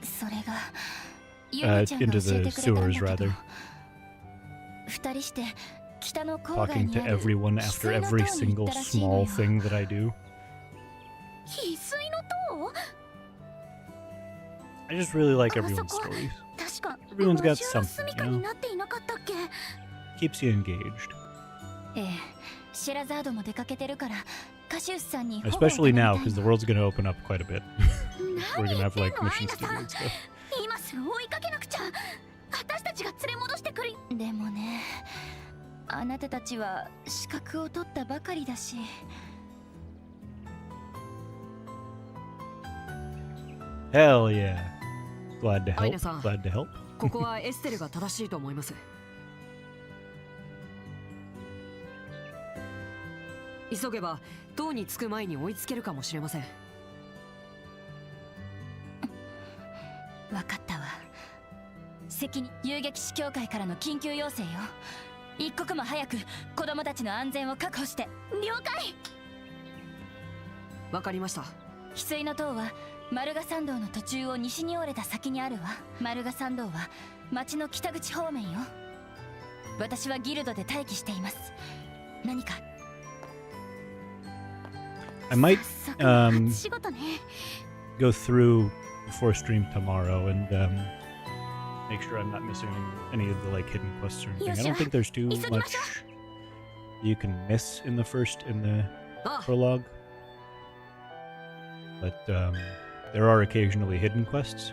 それが、ゆめちゃんが Into 教え the てくれたんだ sewers, けど rather. 二人して北の郊外 Talking に to ある everyone 翡 after 翠の every 塔に行 single ったらしいの small よ。 thing that I do. 翡翠の塔？ I just really like あそ everyone's こ stories. 確か Everyone's got 魔獣の something, 住 you 処 know? になっていなかったっけ？ Keeps you engaged. ええ、シェラザードも出かけてるからカシウスさんに保護を Especially 頼み now, たい because the の。 world's gonna open up quite a bit. We're 何 gonna 言 have ってん like の、アイ mission ナさ studio ん。 and stuff. 今すぐ追いかけなくちゃ。私たちが連れ戻してくる。でもね、あなたたちは資格を取ったばかりだし。 Hell yeah. Glad to help. Aina-san. Glad to help. ここはエステルが正しいと思います。急げば塔に着く前に追いつけるかもしれません。分かったわ。責任遊撃士協会からの緊急要請よ。一刻も早く子供たちの安全を確保して。了解。わかりました。翡翠の塔はマルガ山道の途中を西に折れた先にあるわ。マルガ山道は町の北口方面よ。私はギルドで待機しています。何か。 I might 早速仕事ね。 go through before stream tomorrow and make sure I'm not missing any of the like hidden quests or anything. I don't think there's too much you can miss in the prologue, but there are occasionally hidden quests.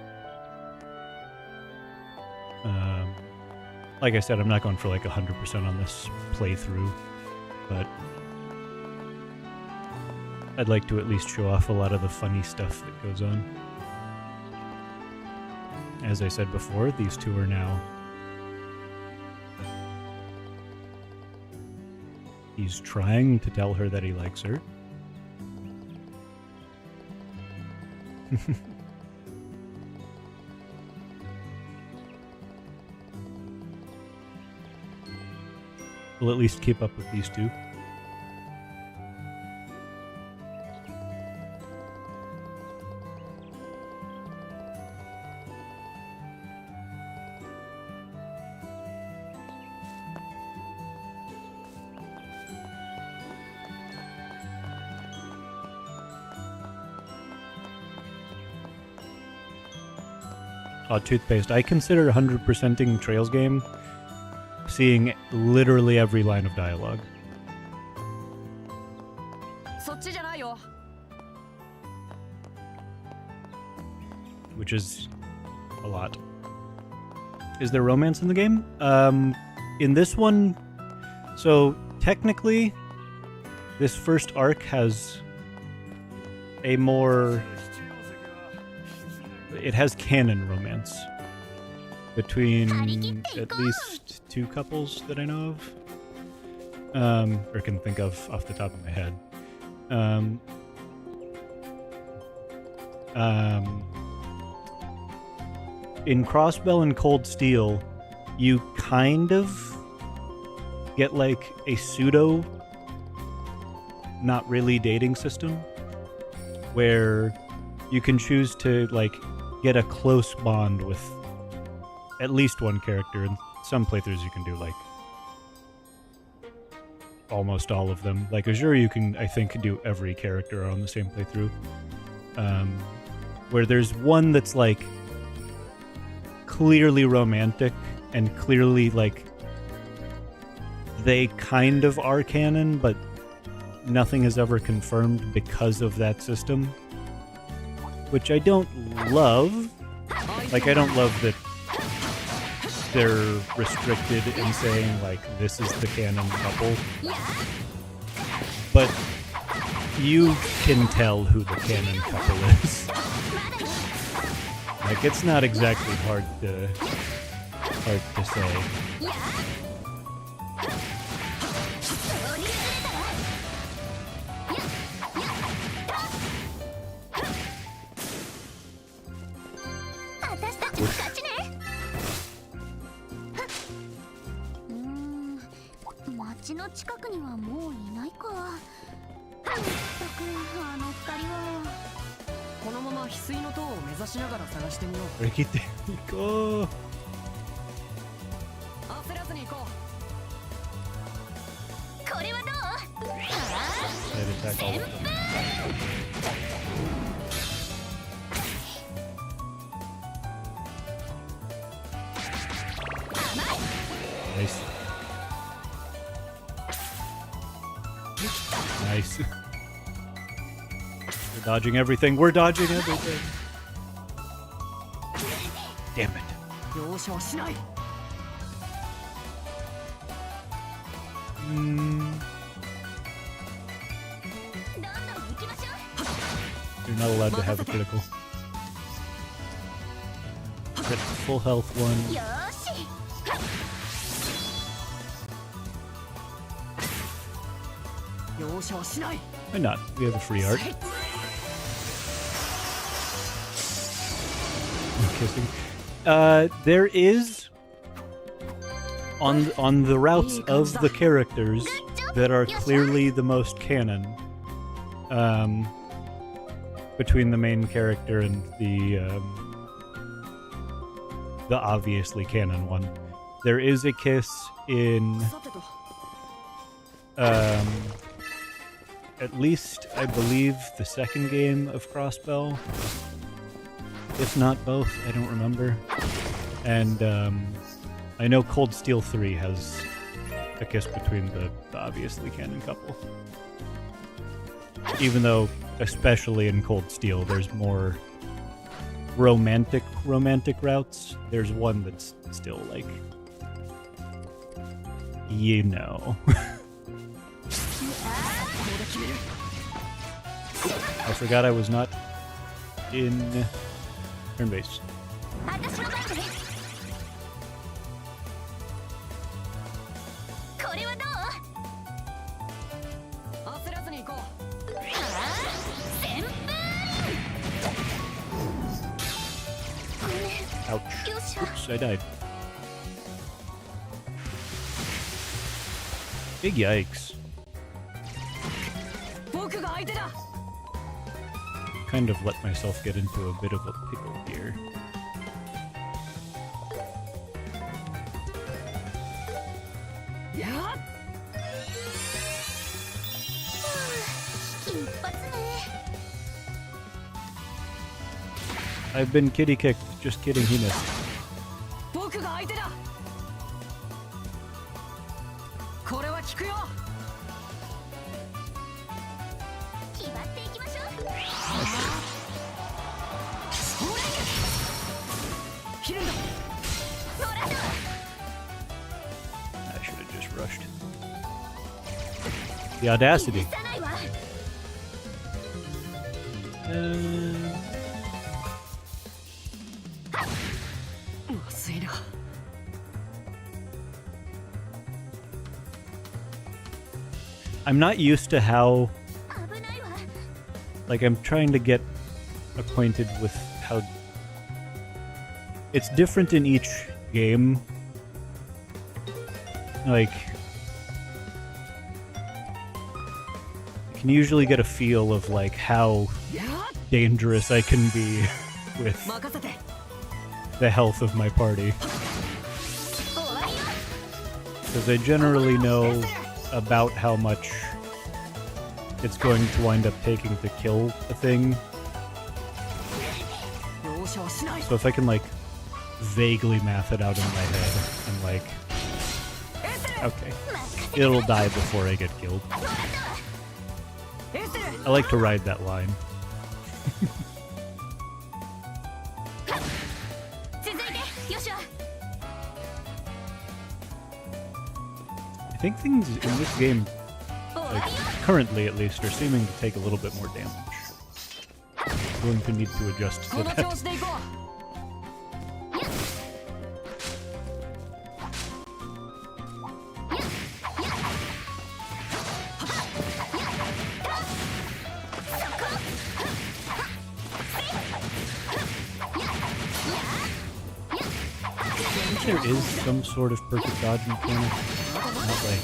Like I said, I'm not going for like 100% on this playthrough, but I'd like to at least show off a lot of the funny stuff that goes on. As I said before, these two are now... He's trying to tell her that he likes her. We'll at least keep up with these two. Toothpaste. I consider 100%ing Trails game seeing literally every line of dialogue. そっちじゃないよ。 Which is a lot. Is there romance in the game? In this one, so technically, this first arc has a more... It has canon romance between at least two couples that I know of, or can think of off the top of my head. In Crossbell and Cold Steel, you kind of get like a pseudo, not really dating system, where you can choose to like get a close bond with at least one character. In some playthroughs you can do like almost all of them. Like Azure you can, I think, do every character on the same playthrough. Where there's one that's like clearly romantic and clearly like they kind of are canon, but nothing is ever confirmed because of that system. Which I don't love. Like, I don't love that they're restricted in saying, like, this is the canon couple. But you can tell who the canon couple is. Like, it's not exactly hard to say. 町の近くにはもういないか。まったくあの二人は。このまま翡翠の塔を目指しながら探してみよう。これ切っていこう。焦らずに行こう。これはどう？旋風。Nice. Nice. We're dodging everything. We're dodging everything. Damn it. 容赦はしない。You're not allowed to have a critical. Get full health one. 容赦はしない。 Why not? We have a free art. Kissing. There is on the routes of the characters that are clearly the most canon. Between the main character and the obviously canon one, there is a kiss in さてと at least I believe the second game of Crossbell, if not both, I don't remember. And I know Cold Steel 3 has a kiss between the obviously canon couple. Even though, especially in Cold Steel, there's more romantic routes. There's one that's still like, you know. I forgot I was not in turn base. 私の番ね。これはどう？焦らずに行こう。旋風。ごめん。 Ouch. よっしゃ。 Oops, I died. Big yikes. 僕が相手だ。 Kind of let myself get into a bit of a pickle here. やっ。危機一発ね。 I've been kitty kicked. Just kidding, he missed. 僕が相手だ。これは効くよ。決まっていきましょう。それ。切るんだ。そらだ。 I should have just rushed. The audacity. 許さないわ。 まずいな。 I'm not used to how, 危ないわ。 like, I'm trying to get acquainted with how it's different in each game. Like, I can usually get a feel of like how やっ。 dangerous I can be with 任せて。 the health of my party. 終わりよ。 Because I generally know about how much it's going to wind up taking to kill a thing. 容赦はしない。 So if I can like vaguely math it out in my head, I'm like, okay, it'll die before I get killed. エステル。 I like to ride that line. 続いて、よっしゃ。 I think things in this game, 終わ like りよ。 currently at least, are seeming to take a little bit more damage. Going to need to adjust こ to の that. 調子で行こう。 I think there is some sort of perfect dodge mechanic. Not like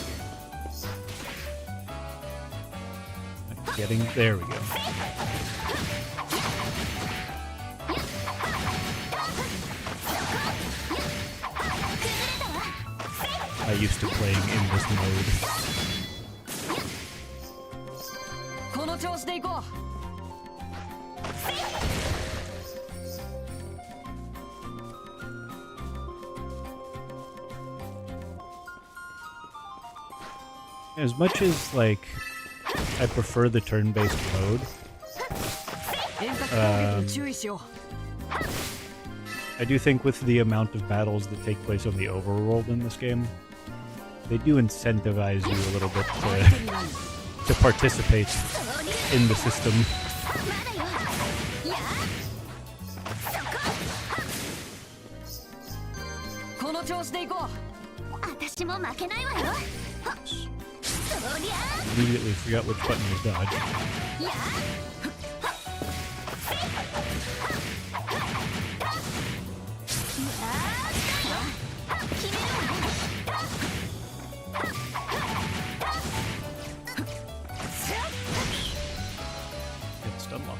getting there we go. I used to playing in this mode. この調子で行こう。 As much as like I prefer the turn-based mode, 遠隔攻撃に注意しよう。 I do think with the amount of battles that take place on the overworld in this game, they do incentivize you a little bit 相手になる。 to participate in the system. まだよ。やあ。この調子で行こう。私も負けないわよ。はっ。そ Immediately forgot which button was dodge. It's stun lock.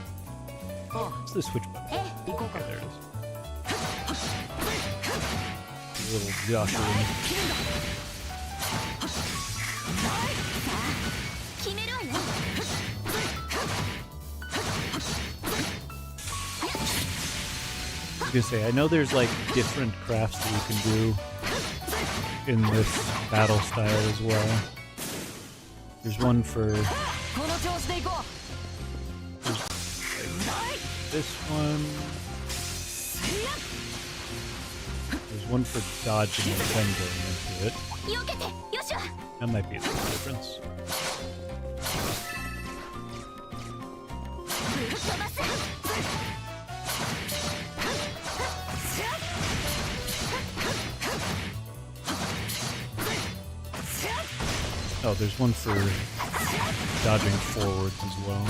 What's the switch button? Okay, there it is. Little Joshua. I was gonna say, I know there's like different crafts that you can do in this battle style as well. There's one for this one. There's one for dodging and then going into it. That might be the difference. Oh, there's one for dodging forwards as well.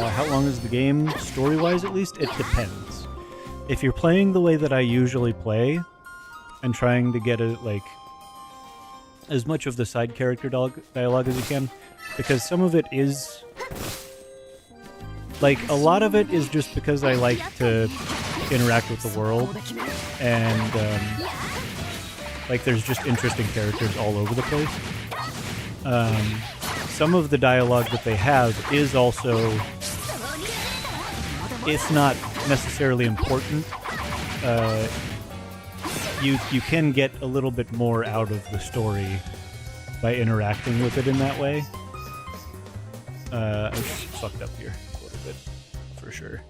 How long is the game, story-wise at least? It depends. If you're playing the way that I usually play, and trying to get as much of the side character dialogue as you can, because some of it is... Like, a lot of it is just because I like to interact with the world, and, like, there's just interesting characters all over the place. Some of the dialogue that they have is also, if not necessarily important, you can get a little bit more out of the story by interacting with it in that way. I fucked up here a little bit, for sure.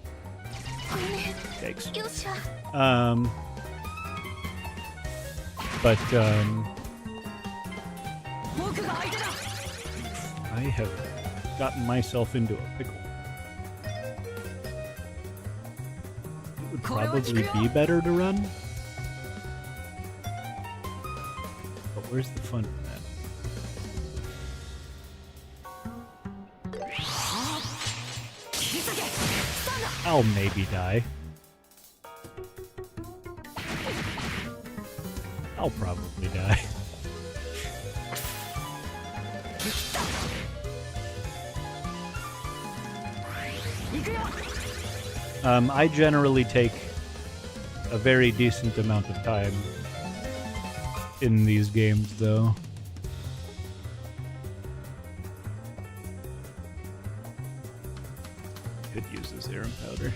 Yikes. But, I have gotten myself into a pickle. It would probably be better to run. But where's the fun in that? I'll maybe die. I'll probably die. I generally take a very decent amount of time in these games, though. Could use this Arum powder.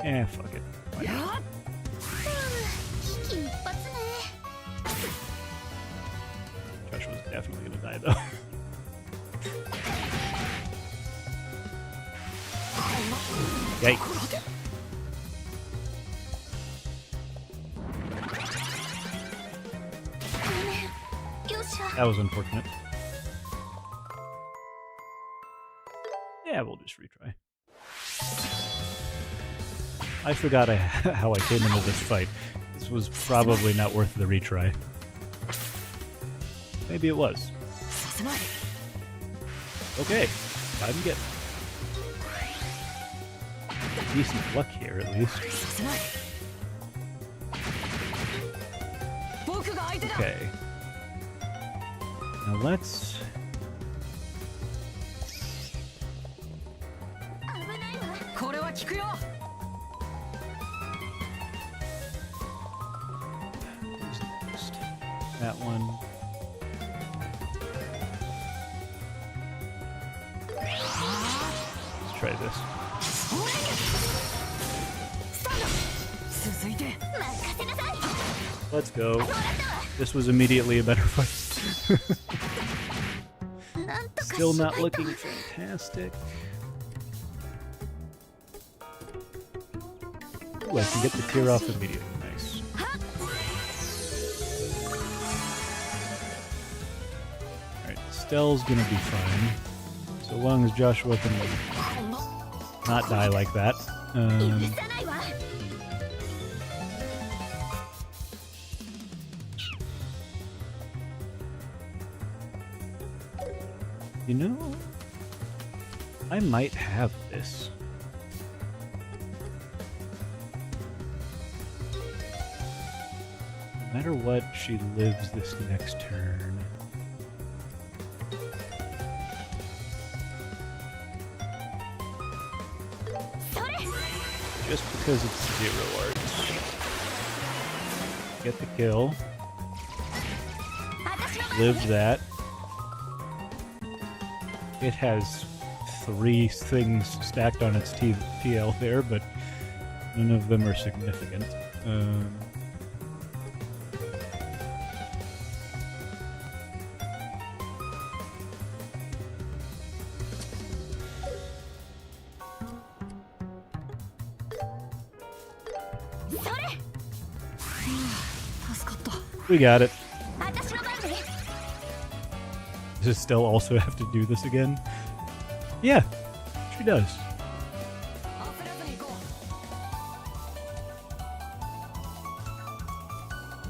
Eh, fuck it. Why not? Josh was definitely gonna die, though. Yikes. That was unfortunate. Yeah, we'll just retry. I forgot how I came into this fight. This was probably not worth the retry. Maybe it was. Okay, time to get decent luck here, at least. Okay. Now let's... That one. Let's try this. Let's go. This was immediately a better fight. Still not looking fantastic. Ooh, I can get the tear off immediately. Nice. Alright, Stell's gonna be fine. So So long as Joshua can not die like that. 許さないわ。 You know, I might have this. No matter what, she lives this next turn. Just because it's 0 arts. Get the kill. Live that. It has 3 things stacked on its TL there, but none of them are significant. We got it. Does it still also have to do this again? Yeah, she does.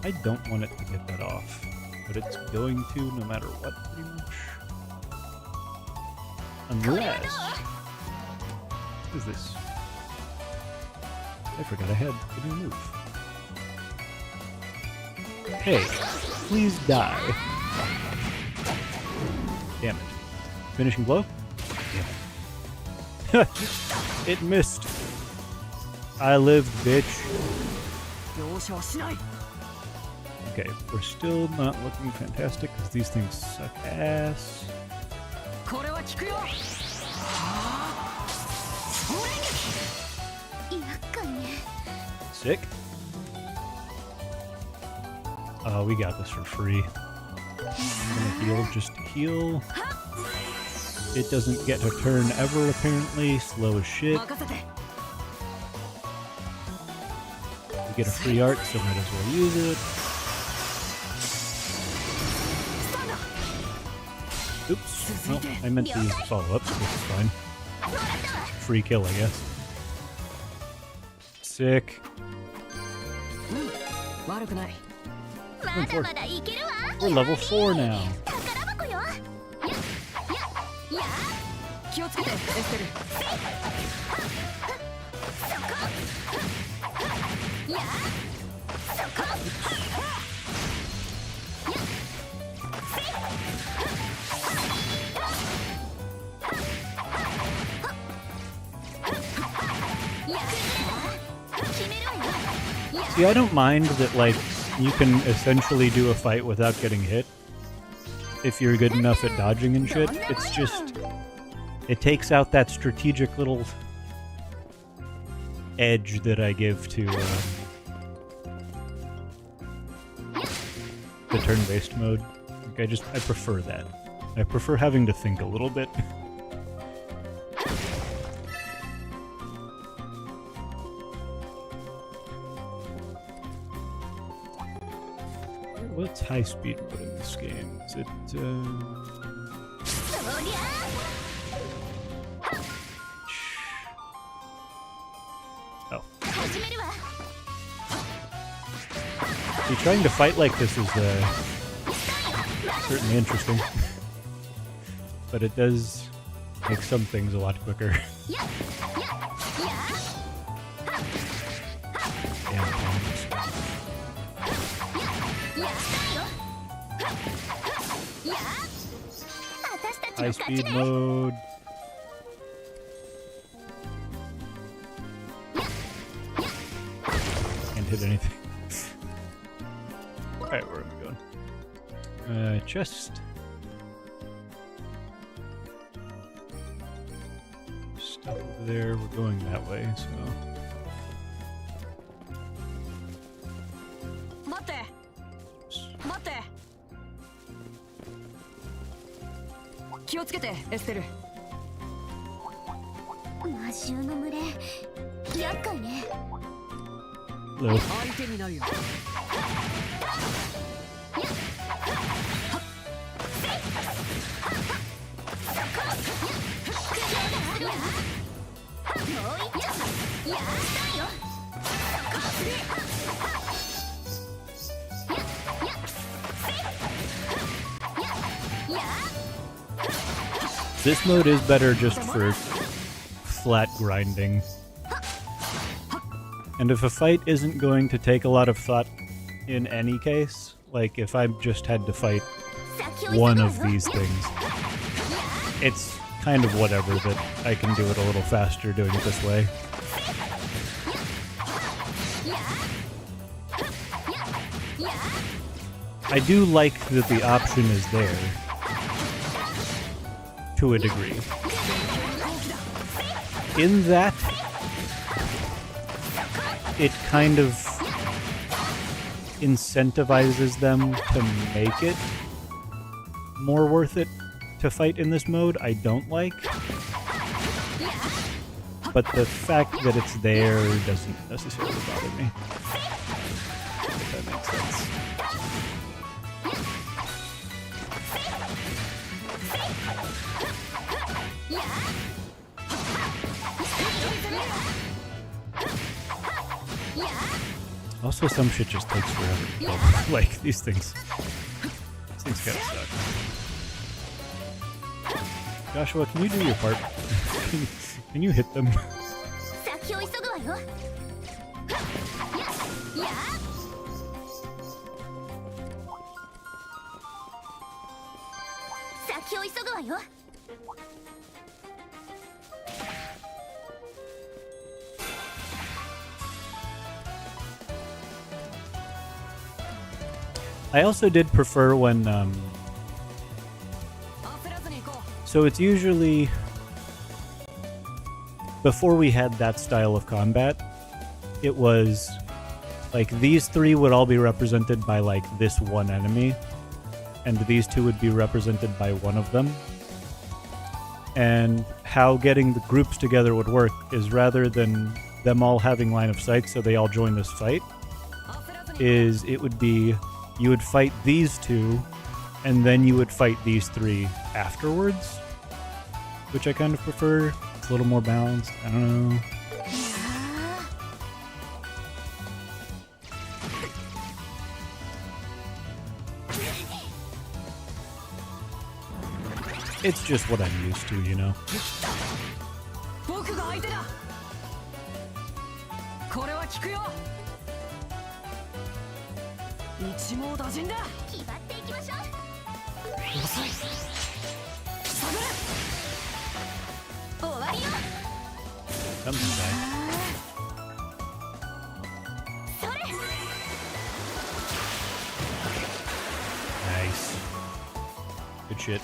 I don't want it to get that off, but it's going to no matter what, pretty much. Unless... What is this? I forgot I had a new move. Hey, please die. Damn it. Finishing blow? Damn it. It missed. I lived, bitch. Okay, we're still not looking fantastic because these things suck ass. Sick. Oh, we got this for free. I'm gonna heal just to heal. It doesn't get a turn ever, apparently. Slow as shit. We get a free art, so might as well use it. Oops. Well, I meant to use follow-ups, which is fine. Free kill, I guess. Sick. We're level 4 now. See, I don't mind that, like, you can essentially do a fight without getting hit if you're good enough at dodging and shit. It's just... it takes out that strategic little edge that I give to the turn-based mode. Like, I prefer that. I prefer having to think a little bit. What's high speed mode in this game? Is it, Oh. See, trying to fight like this is, certainly interesting. But it does make some things a lot quicker. Damn things. High speed mode. Can't hit anything. Alright, where am I going? Chest. Stuff over there. We're going that way, so. 気をつけてエステル。魔獣の群れ、厄介ね。Hello. 相手になるよ。This mode is better just for flat grinding. And if a fight isn't going to take a lot of thought in any case, like if I just had to fight one of these things, it's kind of whatever that I can do it a little faster doing it this way. I do like that the option is there, to a degree. In that, it kind of incentivizes them to make it more worth it to fight in this mode. I don't like. But the fact that it's there doesn't necessarily bother me. If that makes sense. Also, some shit just takes forever to kill. Like, these things kinda suck. Joshua, can you do your part? Can you hit them? I also did prefer when, so it's usually, before we had that style of combat, it was, like, these three would all be represented by, like, this one enemy, and these two would be represented by one of them. And how getting the groups together would work is, rather than them all having line of sight so they all join this fight, is it would be, you would fight these two, and then you would fight these three afterwards, which I kind of prefer. It's a little more balanced. I don't know. It's just what I'm used to, you know? Something bad. Nice. Good shit.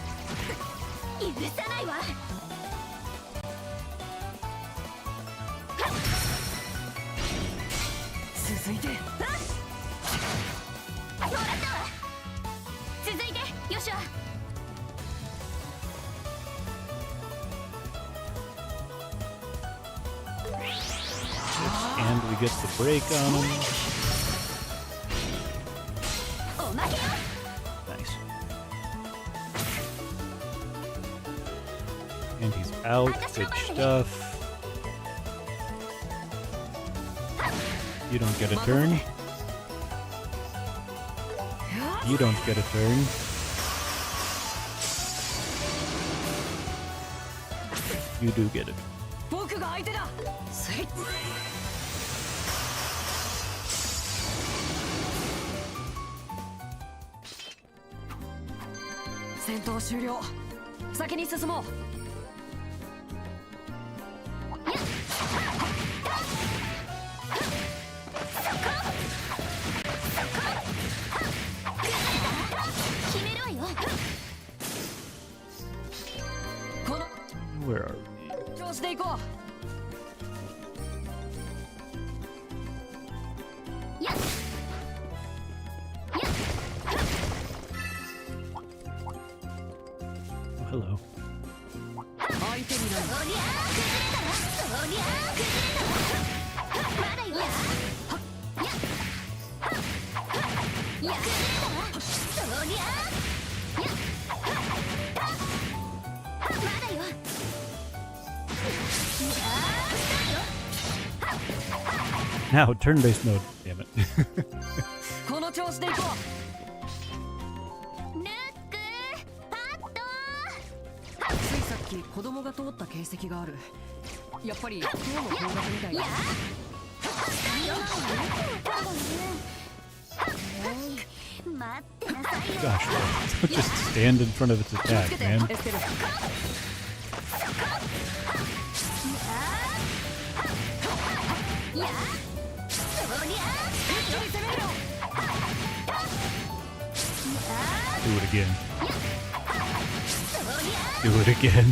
And we get the break on him. Nice. And he's out. Good stuff. You don't get a turn. You don't get a turn. You do get it. Where are we? Oh, hello. Now, turn-based mode. Damn it. この調子でいこルックパッドう。ついさっき子供が通った形跡がある。やっぱり今日の方角みたいだ。待ってなさいよ Gosh, don't just stand in front of its 気をつ attack, けて man. エステル。やそりゃ一気に攻めるよ。 Do it again. そりゃ Do it again.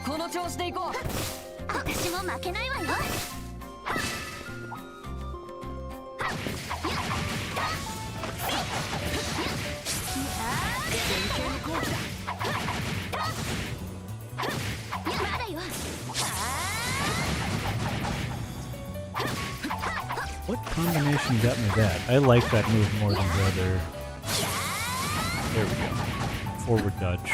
この調子でいこう。私も負けないわよまだよ What combination got me that? I like that move more than the other. There we go. Forward dodge.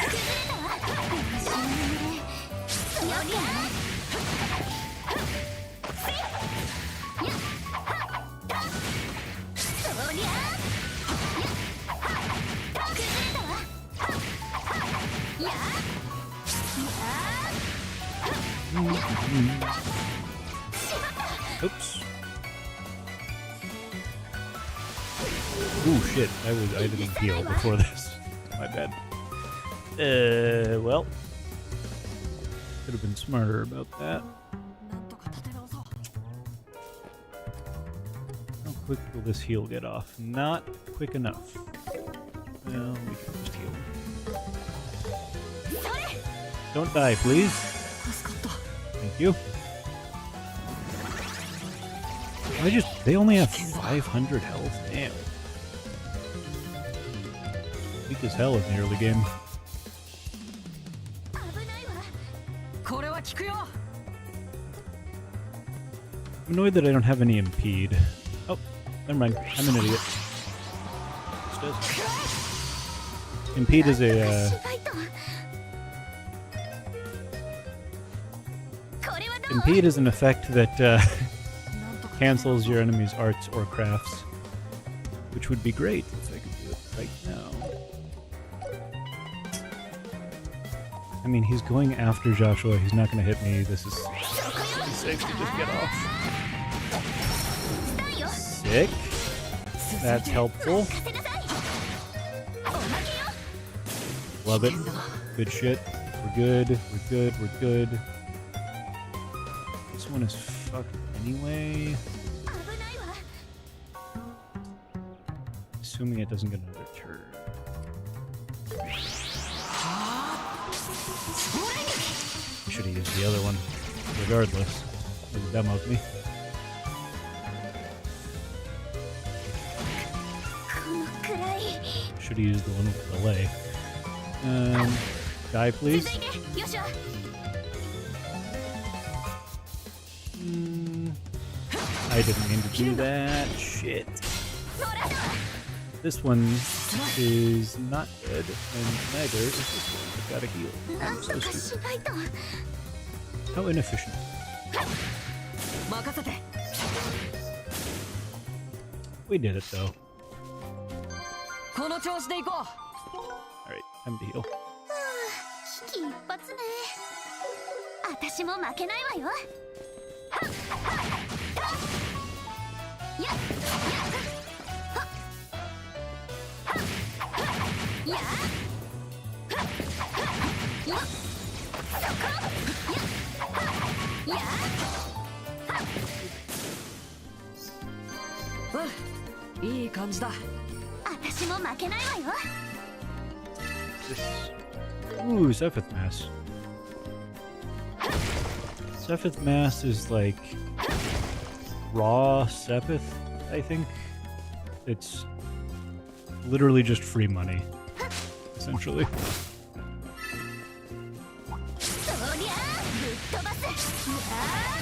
うんうん Oops. Ooh, shit. I didn't heal before this. My bad. Well. Could have been smarter about that. なんとか立て直そう。 How quick will this heal get off? Not quick enough. Well, we can just heal. Don't die, please. 助かった。 Thank you. They only have 500 health? Damn. Weak as hell in the early game. 危ないわこれは効くよ。 I'm annoyed that I don't have any impede. Oh, never mind. I'm an idiot. This does. Impede is a シュバイトこれはどう impede is an effect that なんとか cancels your enemy's arts or crafts, which would be great if I could do it right now. I mean, he's going after Joshua. He's not going to hit me. This is safe to just get off. スタンよ Sick. That's helpful. 任せなさいおまけよ Love it. Good shit. We're good. We're good. We're good. This one is fucked anyway. 危ないわ Assuming it doesn't get another turn. Should have used the other one. Regardless. It was dumb of me. このくらい Should have used the one with delay. Die, please. 続いてよっしゃ I didn't mean to do that. Shit. もらったわ This one is not good, and neither is this one. I've gotta heal. なん I'm と so か stupid. しないと How inefficient. 任せて。 We did it though. この調子でいこう。 Alright, time to heal. 危機一髪ね私も負けないわよやっやっやっやっやっうん、いい感じだ。私も負けないわよ Ooh, Sephiroth Mass. Sephiroth Mass is like raw Sephiroth, I think. It's literally just free money, essentially. そりゃあぶっ飛ばすやー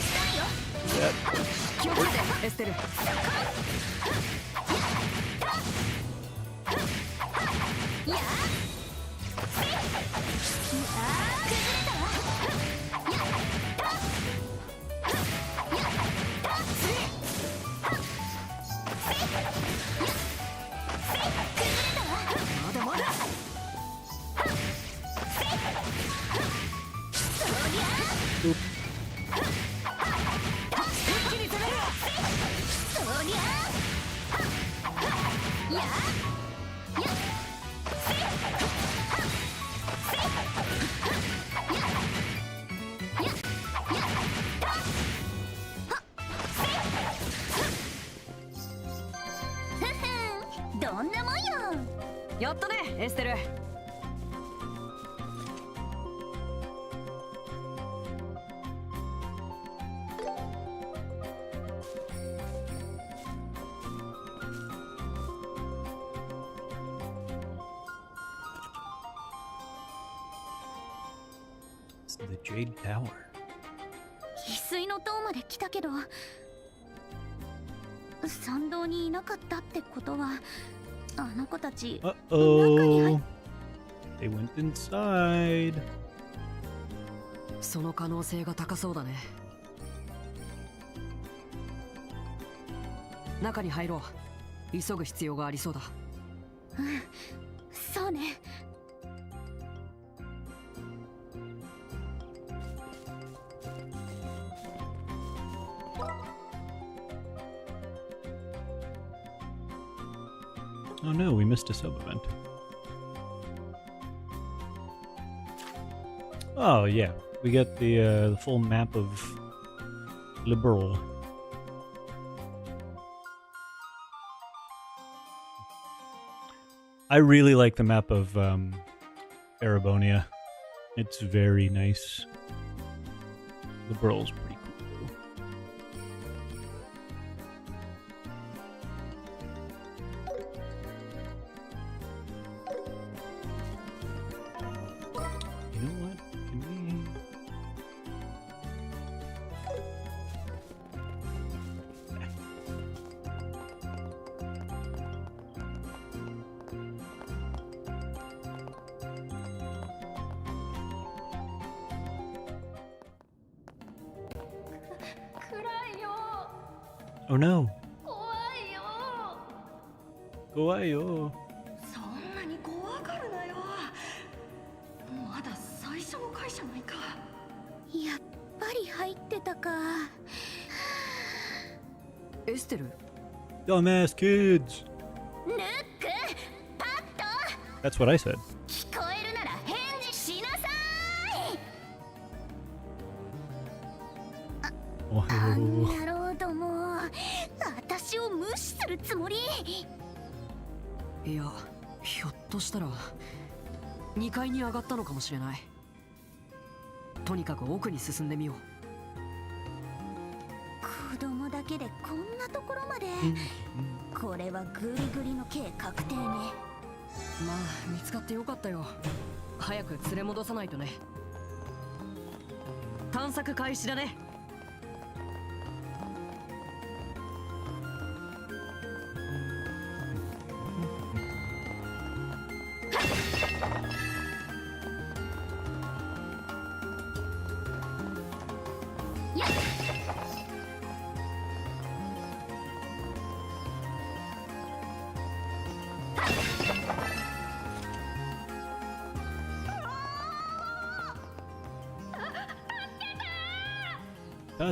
したよ That 気をつけて、エステル。やーどんなもんよ。やったねエステル。It's the Jade Tower. 翡翠の塔まで来たけど参道にいなかったってことはあの子たち Uh-oh. They went inside. その可能性が高そうだね。中に入ろう。急ぐ必要がありそうだ。そうね。Oh no, we missed a sub-event. Oh yeah, we get the full map of Liberal. I really like the map of Erebonia. It's very nice. Liberal's pretty cool. You know what? Can we... Oh no. 怖いよ。そんなに怖がるなよ。まだ最初の回じゃないか。やっぱり入ってたか。エステル Dumbass kids. ルック、パッと That's what I said. 聞こえるなら返事しなさい。Oh. 野郎ども、私を無視するつもり？いや、ひょっとしたら2階に上がったのかもしれない。とにかく奥に進んでみよう。子供だけでこんなところまで。これはグリグリの刑確定ね。まあ見つかってよかったよ。早く連れ戻さないとね。探索開始だね。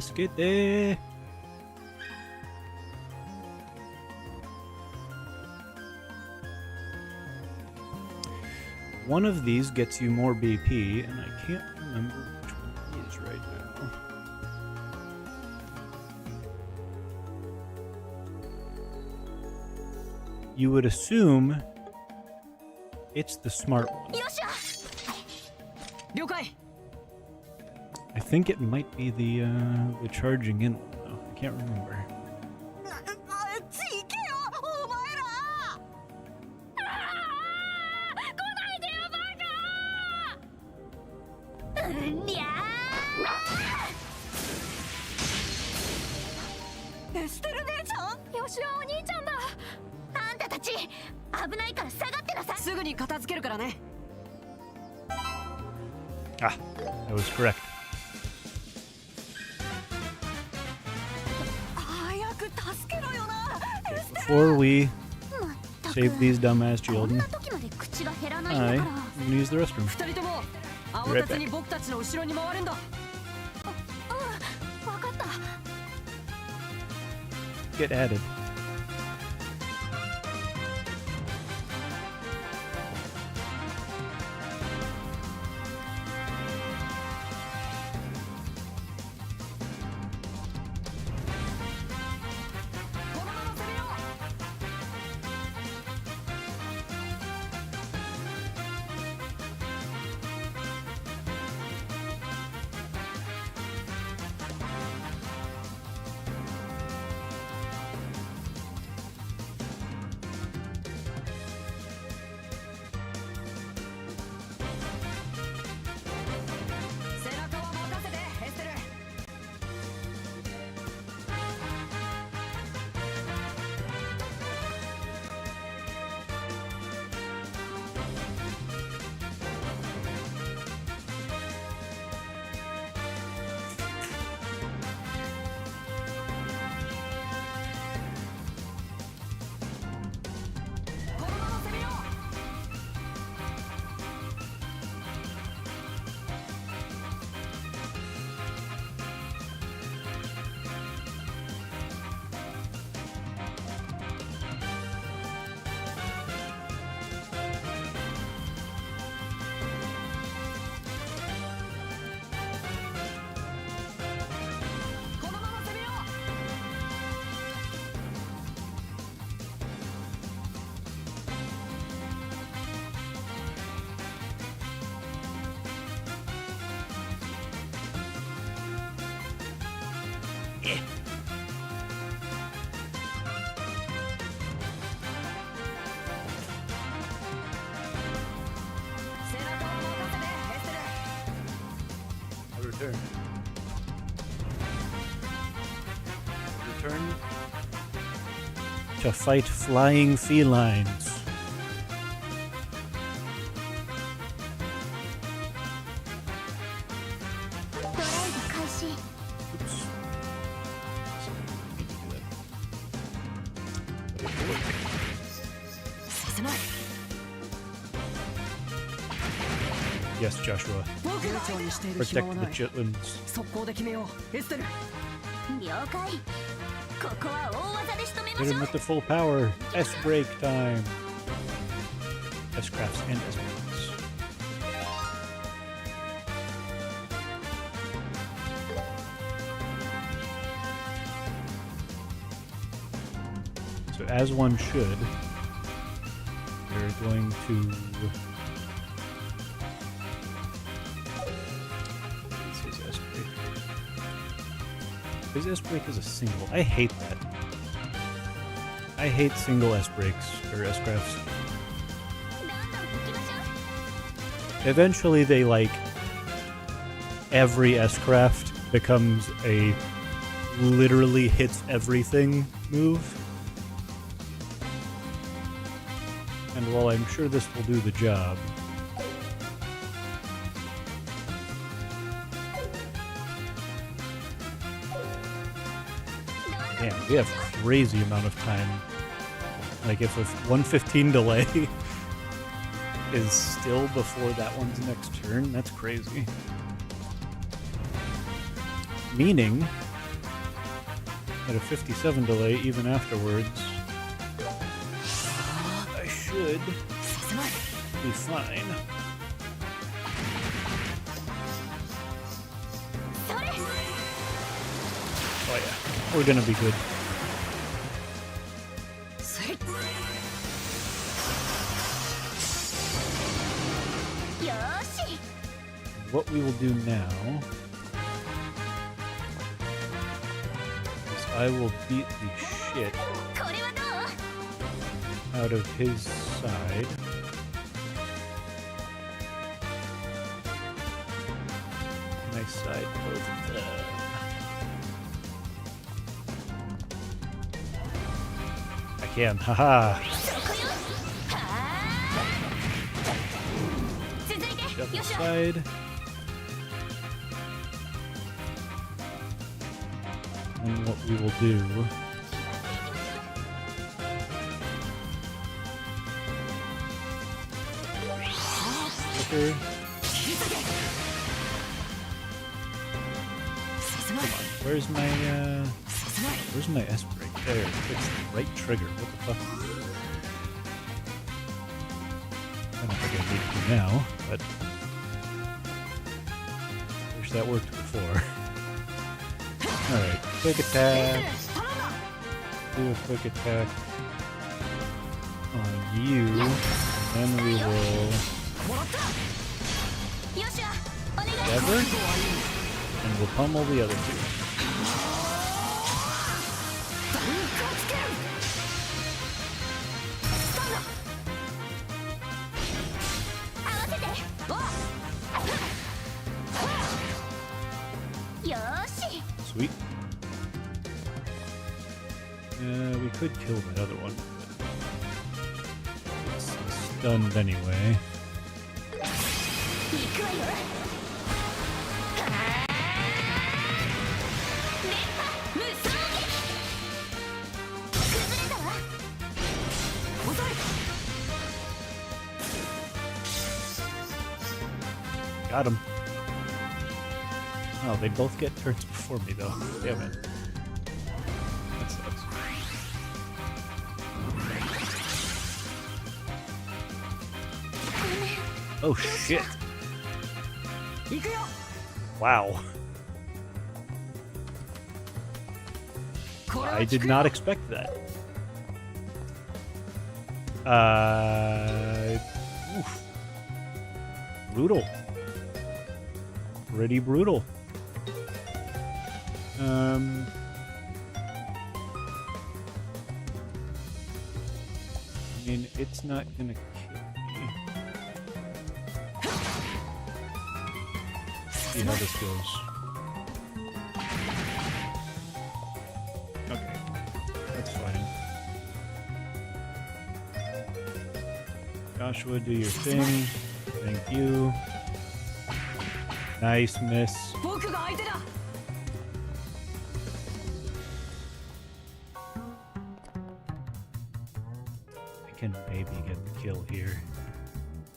助けて。One of these gets you more BP, and I can't remember which one it is right now. You would assume it's the smart one. よっしゃ。了解。 I think it might be the charging in one though. I can't remember. ついけよ、お前ら。来ないでよ、バカ。りゃー。エステル姉ちゃん、ヨシオお兄ちゃんだ。あんたたち危ないから下がってなさい。すぐに片付けるからね。Ah, I was correct. 早く助けろよな。 Before we まったく save these dumbass こん children, な時まで口が減らないんだ I から am gonna use the restroom. 二人とも青タツに僕たちの後ろに回るんだ。分かった Get added. Return. Return to fight flying felines. Oops. Yes, Joshua. 流暢にしている暇 Protect は the ない。 chitlins. 速攻で決めよう。エステル。了解ここは大技で仕留めま Hit し him ょう with the full power. S break time. S crafts and S breaks. So as one should, we're going to. This is S break. His S break is a single. I hate that. I hate single S breaks or S crafts. どんどん行きましょう Eventually, they like every S craft becomes a literally hits everything move. And while I'm sure this will do the job, damn, we have crazy amount of time. Like if a 115 delay is still before that one's next turn, that's crazy. Meaning at a 57 delay even afterwards, I should be fine. Oh yeah, we're gonna be good. What we will do now is I will beat the shit これはどう out of his side. Nice side both of them. I can, haha. 続いて The other よっしゃ side. And what we will do. Okay. Come on, where's my S brake? There, it's the right trigger. What the fuck? I don't think I need to now, but wish that worked before. Alright, quick attack. Do a quick attack on you. Then we will Ever? And we'll pummel the other two. Sweet. We could kill that other one. It's stunned anyway. Got him. Oh, they both get turns before me, though. Damn it. That sucks. Oh, shit. Wow. I did not expect that. Oof. Brutal. Pretty brutal. I mean, it's not gonna kill me. See how this goes. Okay, that's fine. Joshua, do your thing. Thank you. Nice miss. I can maybe get the kill here.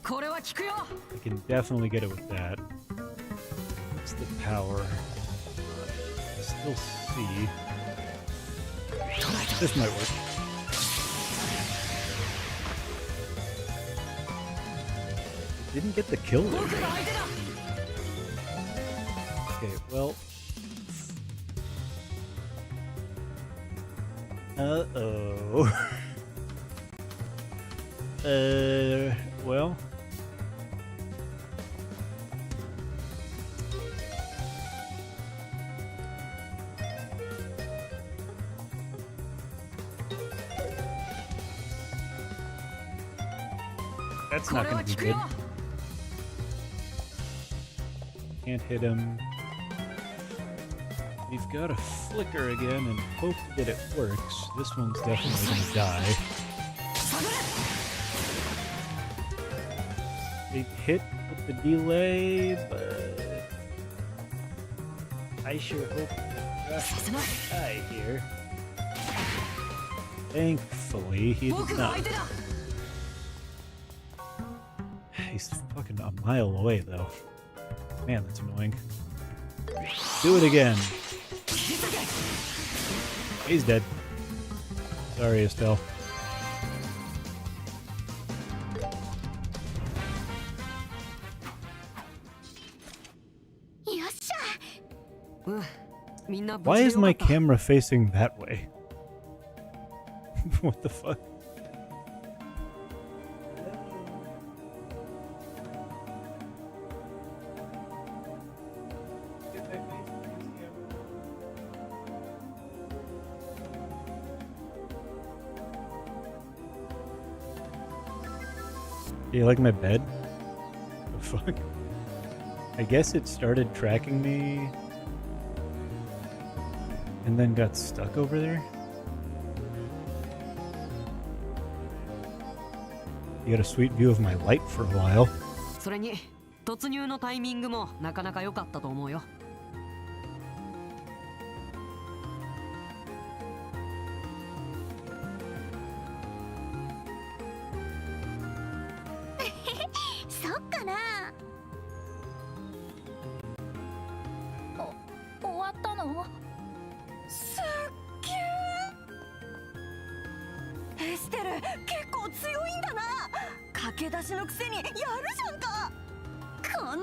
I can definitely get it with that. What's the power? I still see. This might work. Didn't get the kill there. Okay, well. Uh-oh. Well. That's not gonna be good. Can't hit him. We've got to flicker again and hope that it works. This one's definitely gonna die. It hit with the delay, but I sure hope that Josh doesn't die here. Thankfully, he did not. He's fucking a mile away, though. Man, that's annoying. Do it again. He's dead. Sorry, Estelle. Why is my camera facing that way? What the fuck? Do you like my bed? The fuck? I guess it started tracking me and then got stuck over there. You had a sweet view of my light for a while. それに突入のタイミングもなかなか良かったと思うよ。そっかな。終わったの？すっげえ。エステル結構強いんだな。駆け出しのくせにやるじゃんか。この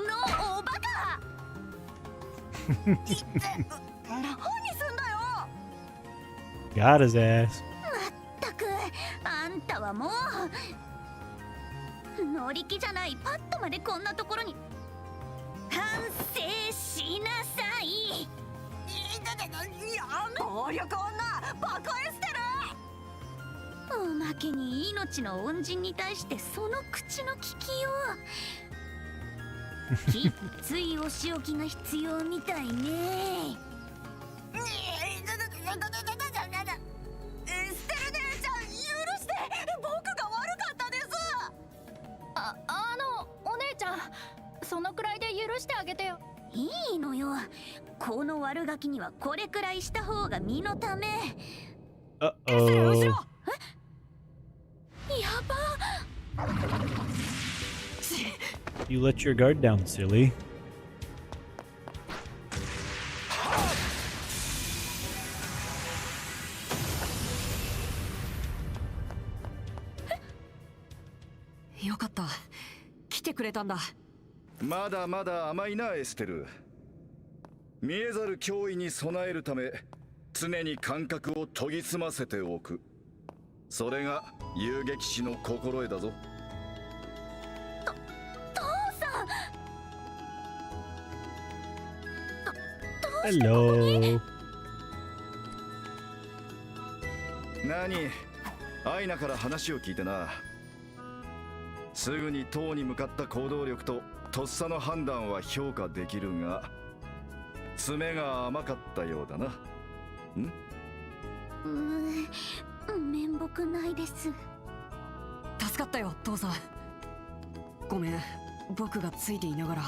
おバカいって何すんだよ。 Got his ass. ったくあんたはもう乗り気じゃない。パッとまでこんなところに。反省しなさい。暴力女バカエステル。おまけに命の恩人に対してその口の利きよう。きっついお仕置きが必要みたいね。エステル姉ちゃん許して。僕が悪かったです。お姉ちゃんそのくらいで許してあげてよ。いいのよ。この悪ガキにはこれくらいした方が身のため。Uh エステル後 oh. ろ。やば。 You let your guard down, silly. よかった。来てくれたんだ。まだまだ甘いなエステル。見えざる脅威に備えるため常に感覚を研ぎ澄ませておく。それが遊撃士の心得だぞ。Hello. 何、アイナから話を聞いてな。すぐに塔に向かった行動力ととっさの判断は評価できるが、詰めが甘かったようだな。面目ないです。助かったよ父さん。ごめん、僕がついていながら。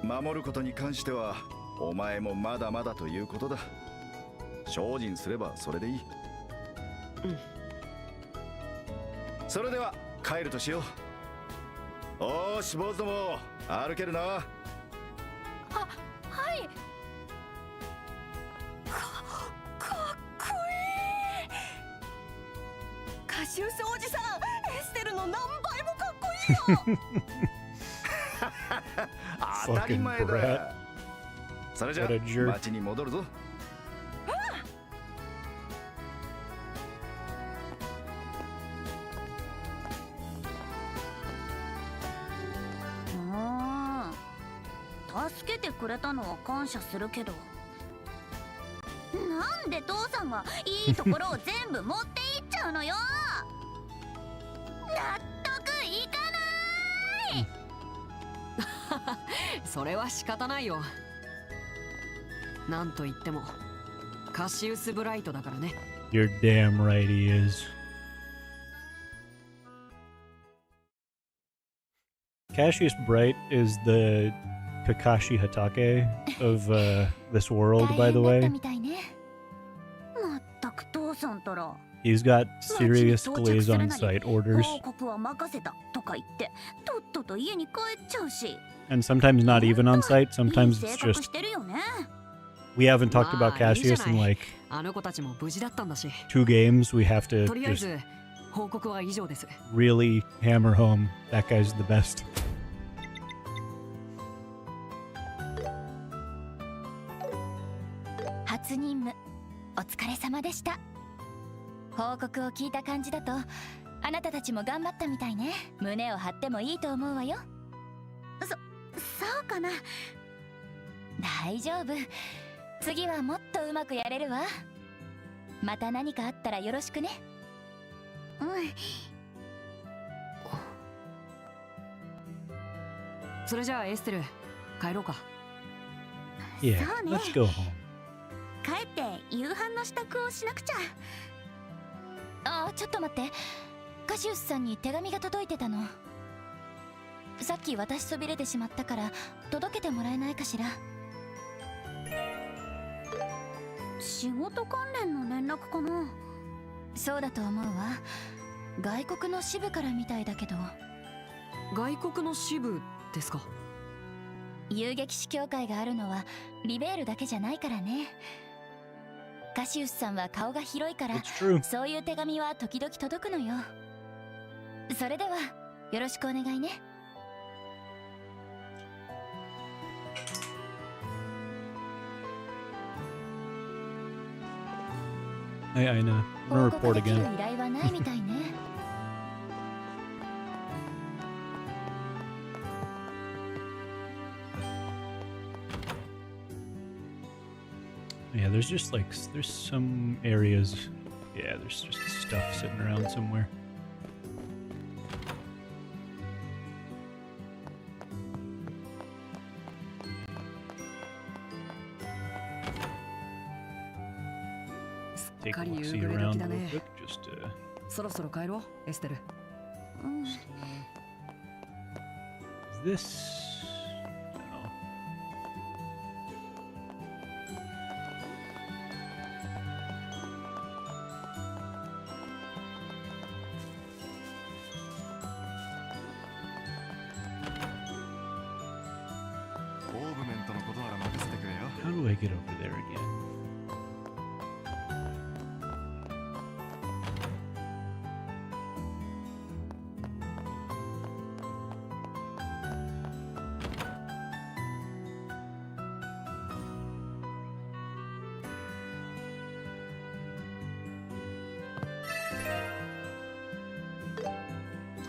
守ることに関してはお前もまだまだということだ。精進すればそれでいい。それでは帰るとしよう。おーし坊主ども歩けるな。はい。かっこいい。カシウスおじさん、エステルの何倍もかっこいいよ。当たり前 Fucking brat. だ。それじゃ What a jerk. 町に戻るぞ。助けてくれたのは感謝するけど、なんで父さんがいいところを全部持っていっちゃうのよ。納得いかない。それは仕方ないよ。なんと言ってもカシウスブライトだからね。 You're damn right he is. Cassius Bright is the Kakashi Hatake of this world, by the 大変だった way. みたいね。まったく父さんたら He's got serious glaze on sight orders, 報告は任せたとか言ってとっとと家に帰っちゃうし。 and sometimes not even on sight. いい Sometimes 性 it's 格 just してるよね。 we haven't talked about まあ、いいじゃ Cassius in ない。 like あの子たちも無事だったんだし。 2 games. We have to とりあえ just ず報告は以上です。 really hammer home that guy's the best. 初任務お疲れ様でした。報告を聞いた感じだとあなたたちも頑張ったみたいね。胸を張ってもいいと思うわよ。そうかな。大丈夫、次はもっとうまくやれるわ。また何かあったらよろしくね。それじゃあエステル帰ろうか。 Yeah, そうね。 let's go home. 帰って夕飯の支度をしなくちゃ。ちょっと待って。カシウスさんに手紙が届いてたの。さっき渡しそびれてしまったから届けてもらえないかしら。仕事関連の連絡かな。そうだと思うわ。外国の支部からみたいだけど。外国の支部ですか？遊撃士協会があるのはリベールだけじゃないからね。カシウスさんは顔が広いから、 It's true. そういう手紙は時々届くのよ。それではよろしくお願いね。Hey, Aina. I'm 報 gonna 告 report できる again. 依頼はないみたいね。Yeah, there's just like there's some areas. Yeah, there's just stuff sitting around somewhere. Take a look, see around real quick. Just そろそろ帰ろう、エステル。うん、 is this? I don't know. How do I get over there again?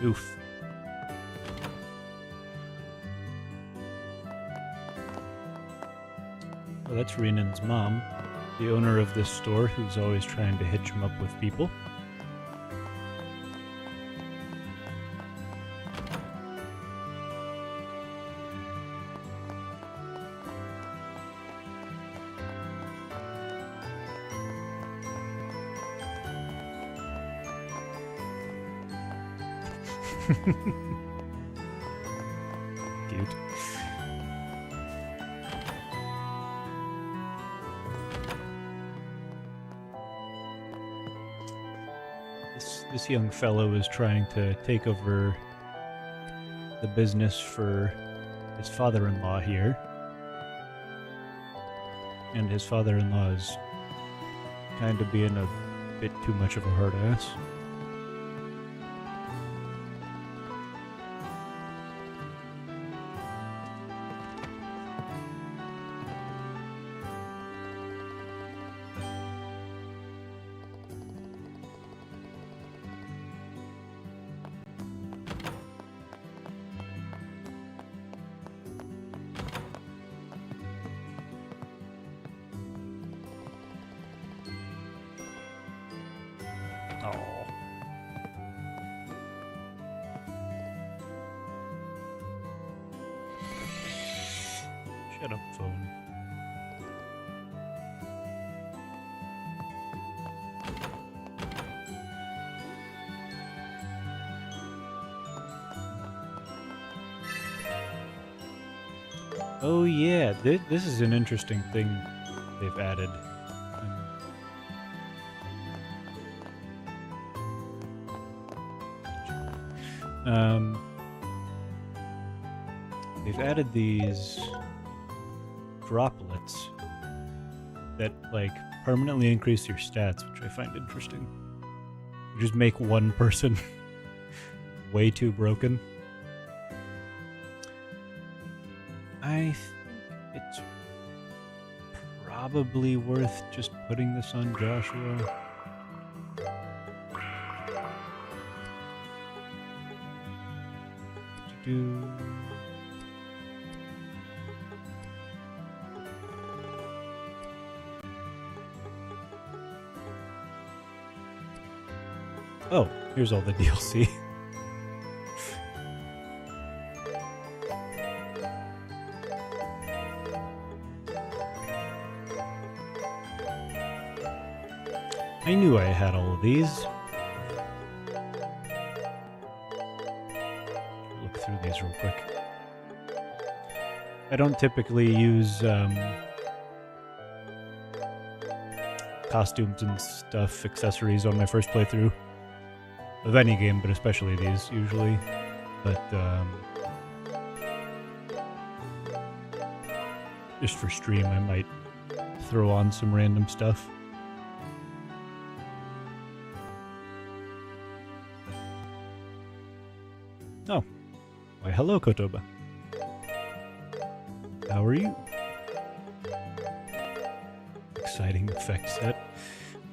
Oof. Well, that's Renan's mom, the owner of this store, who's always trying to hitch him up with people. Cute. This young fellow is trying to take over the business for his father-in-law here. And his father-in-law is kind of being a bit too much of a hard ass. Oh. Shut up, phone. Oh yeah, this is an interesting thing they've added. They've added these droplets that like permanently increase your stats, which I find interesting. You just make one person way too broken. I think it's probably worth just putting this on Joshua. Oh, here's all the DLC. I knew I had all of these. Look through these real quick. I don't typically use costumes and stuff, accessories on my first playthrough of any game, but especially these usually. But just for stream, I might throw on some random stuff. Oh. Why, hello, Kotoba. How are you? Exciting effect set.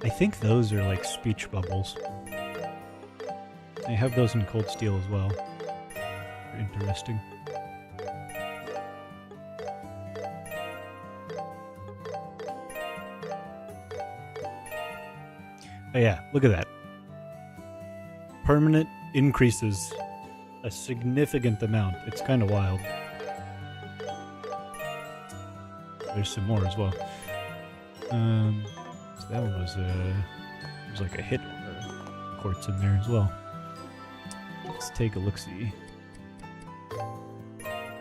I think those are like speech bubbles. I have those in Cold Steel as well. They're interesting. Oh yeah, look at that. Permanent increases a significant amount. It's kind of wild. There's some more as well. So that one was there's like a hit quartz in there as well. Let's take a look-see.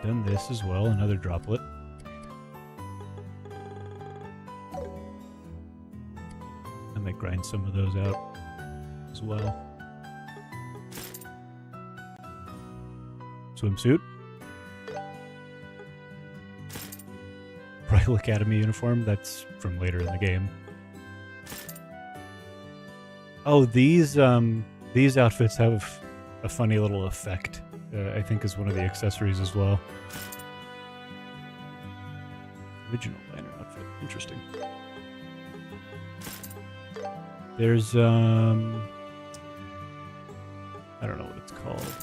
Done this as well, another droplet. I might grind some of those out as well. Swimsuit. Royal Academy uniform, that's from later in the game. Oh, these outfits have a funny little effect. I think is one of the accessories as well. Original banner outfit. Interesting. There's I don't know what it's called.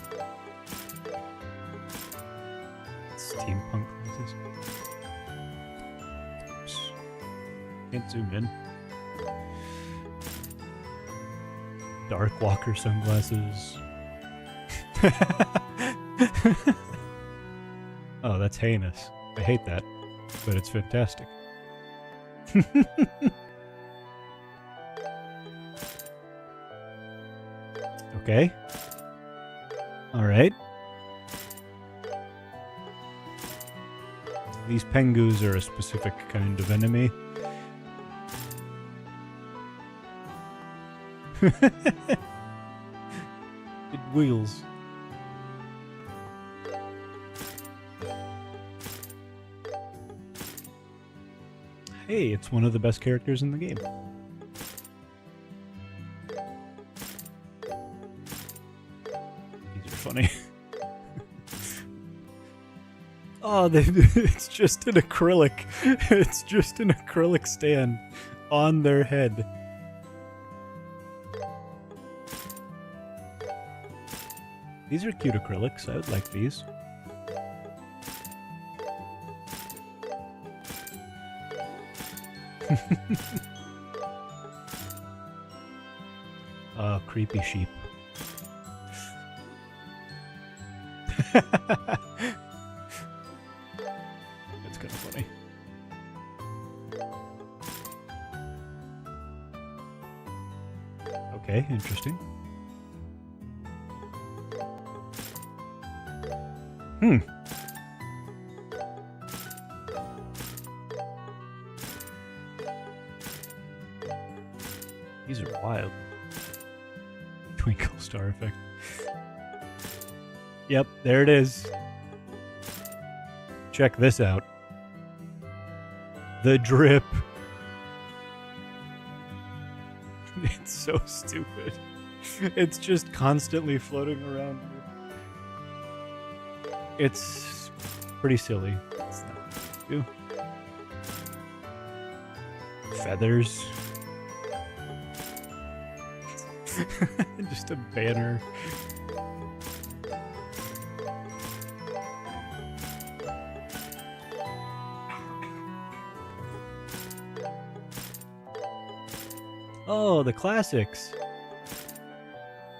Steampunk glasses. Oops. Can't zoom in. Dark Walker sunglasses. Oh, that's heinous. I hate that, but it's fantastic. Okay. Alright. These pengus are a specific kind of enemy. It wheels. Hey, it's one of the best characters in the game. These are funny. Oh, it's just an acrylic. It's just an acrylic stand on their head. These are cute acrylics. I would like these. Creepy sheep. That's kind of funny. Okay, interesting. These are wild. Twinkle star effect. Yep, there it is. Check this out. The drip. It's so stupid. It's just constantly floating around. It's pretty silly. It's not what to do. Feathers. Just a banner. Oh, the classics.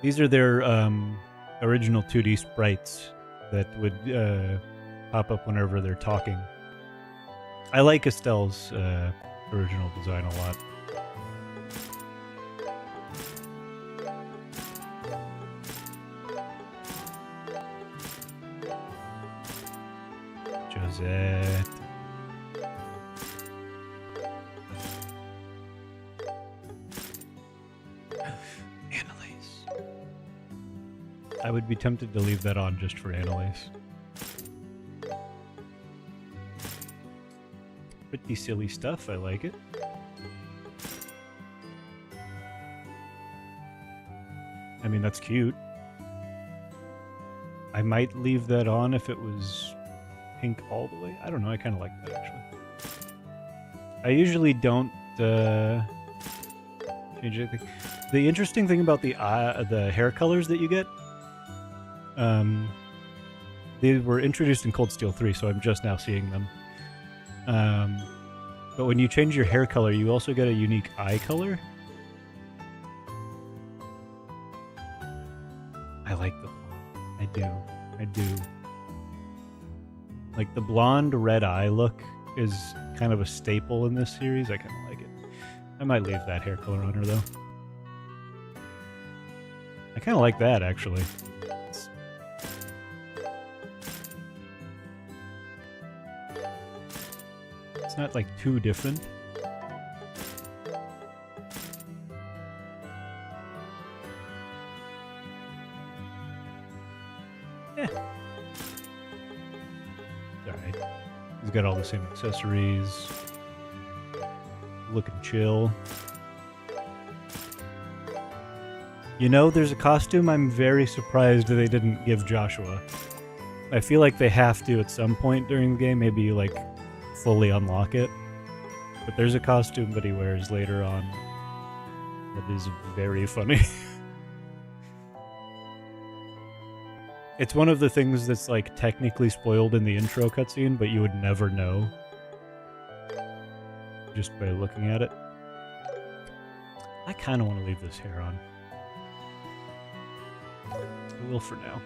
These are their original 2D sprites that would pop up whenever they're talking. I like Estelle's original design a lot. Josette. I would be tempted to leave that on just for Annalise. Pretty silly stuff, I like it. I mean, that's cute. I might leave that on if it was pink all the way. I don't know, I kind of like that, actually. I usually don't change anything. The interesting thing about the hair colors that you get, they were introduced in Cold Steel 3, so I'm just now seeing them. But when you change your hair color, you also get a unique eye color. I like the blonde. I do. Like, the blonde red eye look is kind of a staple in this series. I kind of like it. I might leave that hair color on her, though. I kind of like that, actually. It's not, like, too different. Yeah. It's alright. He's got all the same accessories. Looking chill. You know, there's a costume I'm very surprised they didn't give Joshua. I feel like they have to at some point during the game, maybe, like, fully unlock it. But there's a costume that he wears later on that is very funny. It's one of the things that's, like, technically spoiled in the intro cutscene, but you would never know just by looking at it. I kind of want to leave this hair on. I will for now.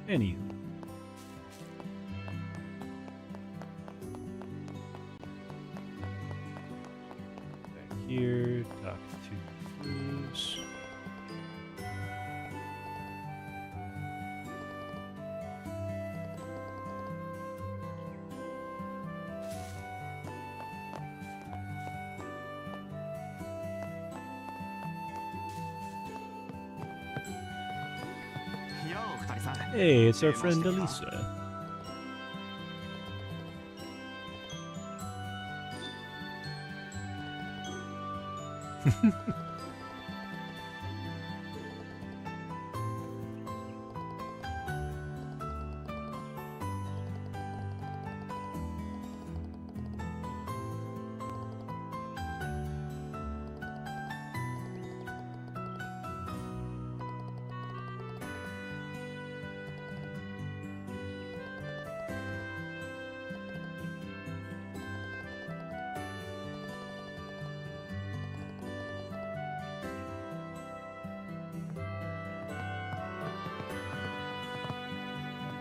Anywho. Back here, talk to Bruce. Hey, it's our friend Elisa.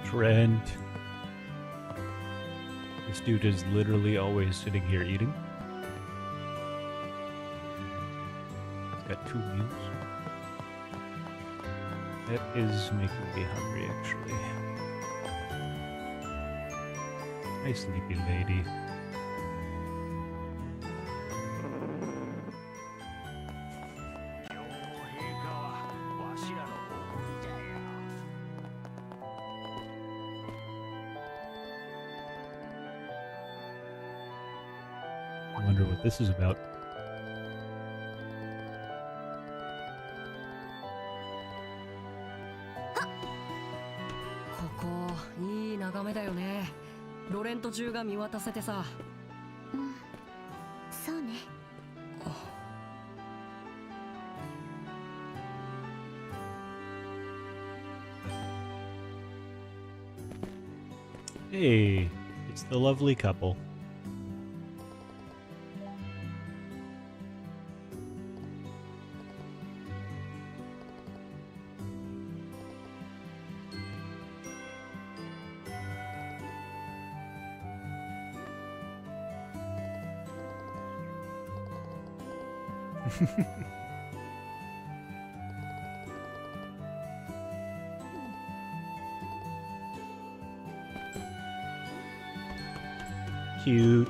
Trent. This dude is literally always sitting here eating. He's got 2 meals. That is making me hungry, actually. Hi, sleepy lady. I wonder what this is about.いい眺めだよね。ロレント中が見渡せてさ。そうね。Hey, it's the lovely couple. cute.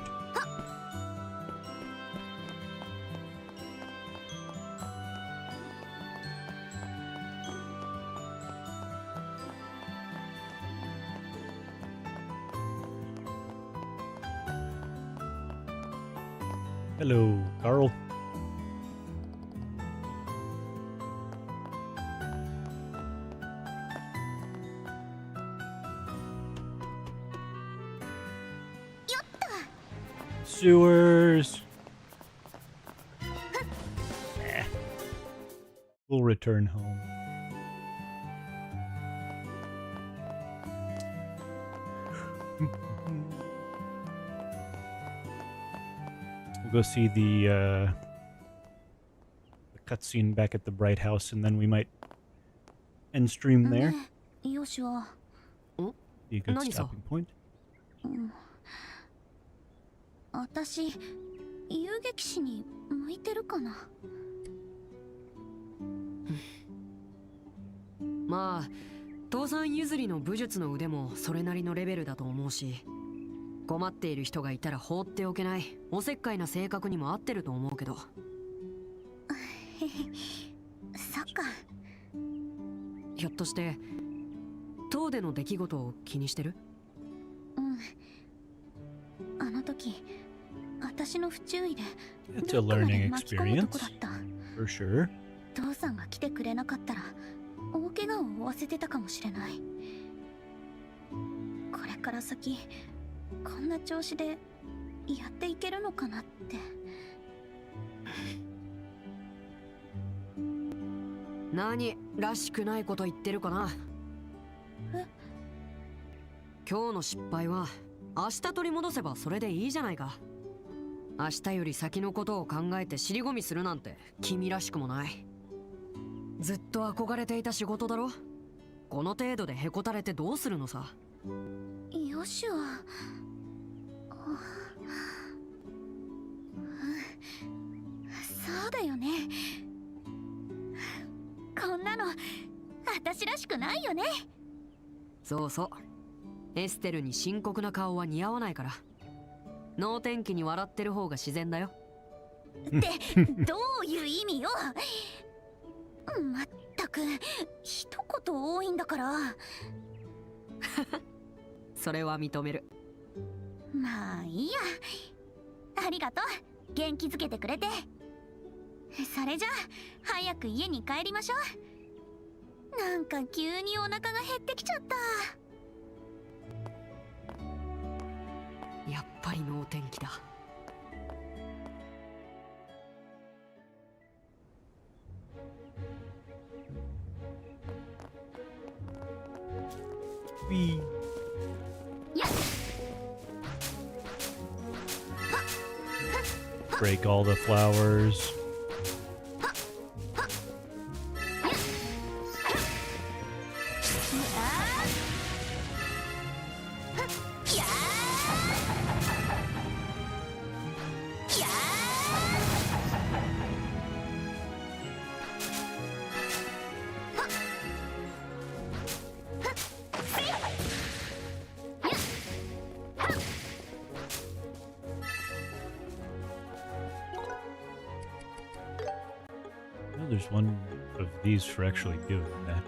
Hello, Carl. Sewers. We'll return home. We'll go see the cutscene back at the Bright House, and then we might end stream there. ねえヨシュア Be a good 何さ stopping point. 私遊撃士に向いてるかな。まあ父さん譲りの武術の腕もそれなりのレベルだと思うし、困っている人がいたら放っておけないおせっかいな性格にも合ってると思うけど。そっか。ひょっとして塔での出来事を気にしてる？あの時私の不注意で It's a どっかまで learning 巻き込むとこ experience, だった。 for sure. 父さんが来てくれなかったら大怪我を負わせてたかもしれない。これから先こんな調子でやっていけるのかなって。何らしくないこと言ってるかな。今日の失敗は明日取り戻せばそれでいいじゃないか。明日より先のことを考えて尻込みするなんて君らしくもない。ずっと憧れていた仕事だろ。この程度でへこたれてどうするのさ。ヨシュア、そうだよね。こんなの私らしくないよね。そうそう、エステルに深刻な顔は似合わないから。能天気に笑ってる方が自然だよ。ってどういう意味よ。まったく一言多いんだから。それは認める。まあいいや。ありがとう、元気づけてくれて。それじゃあ早く家に帰りましょう。なんか急にお腹が減ってきちゃった。やっぱり能天気だ。Whee. Break all the flowers. Well, there's one of these for actually doing that.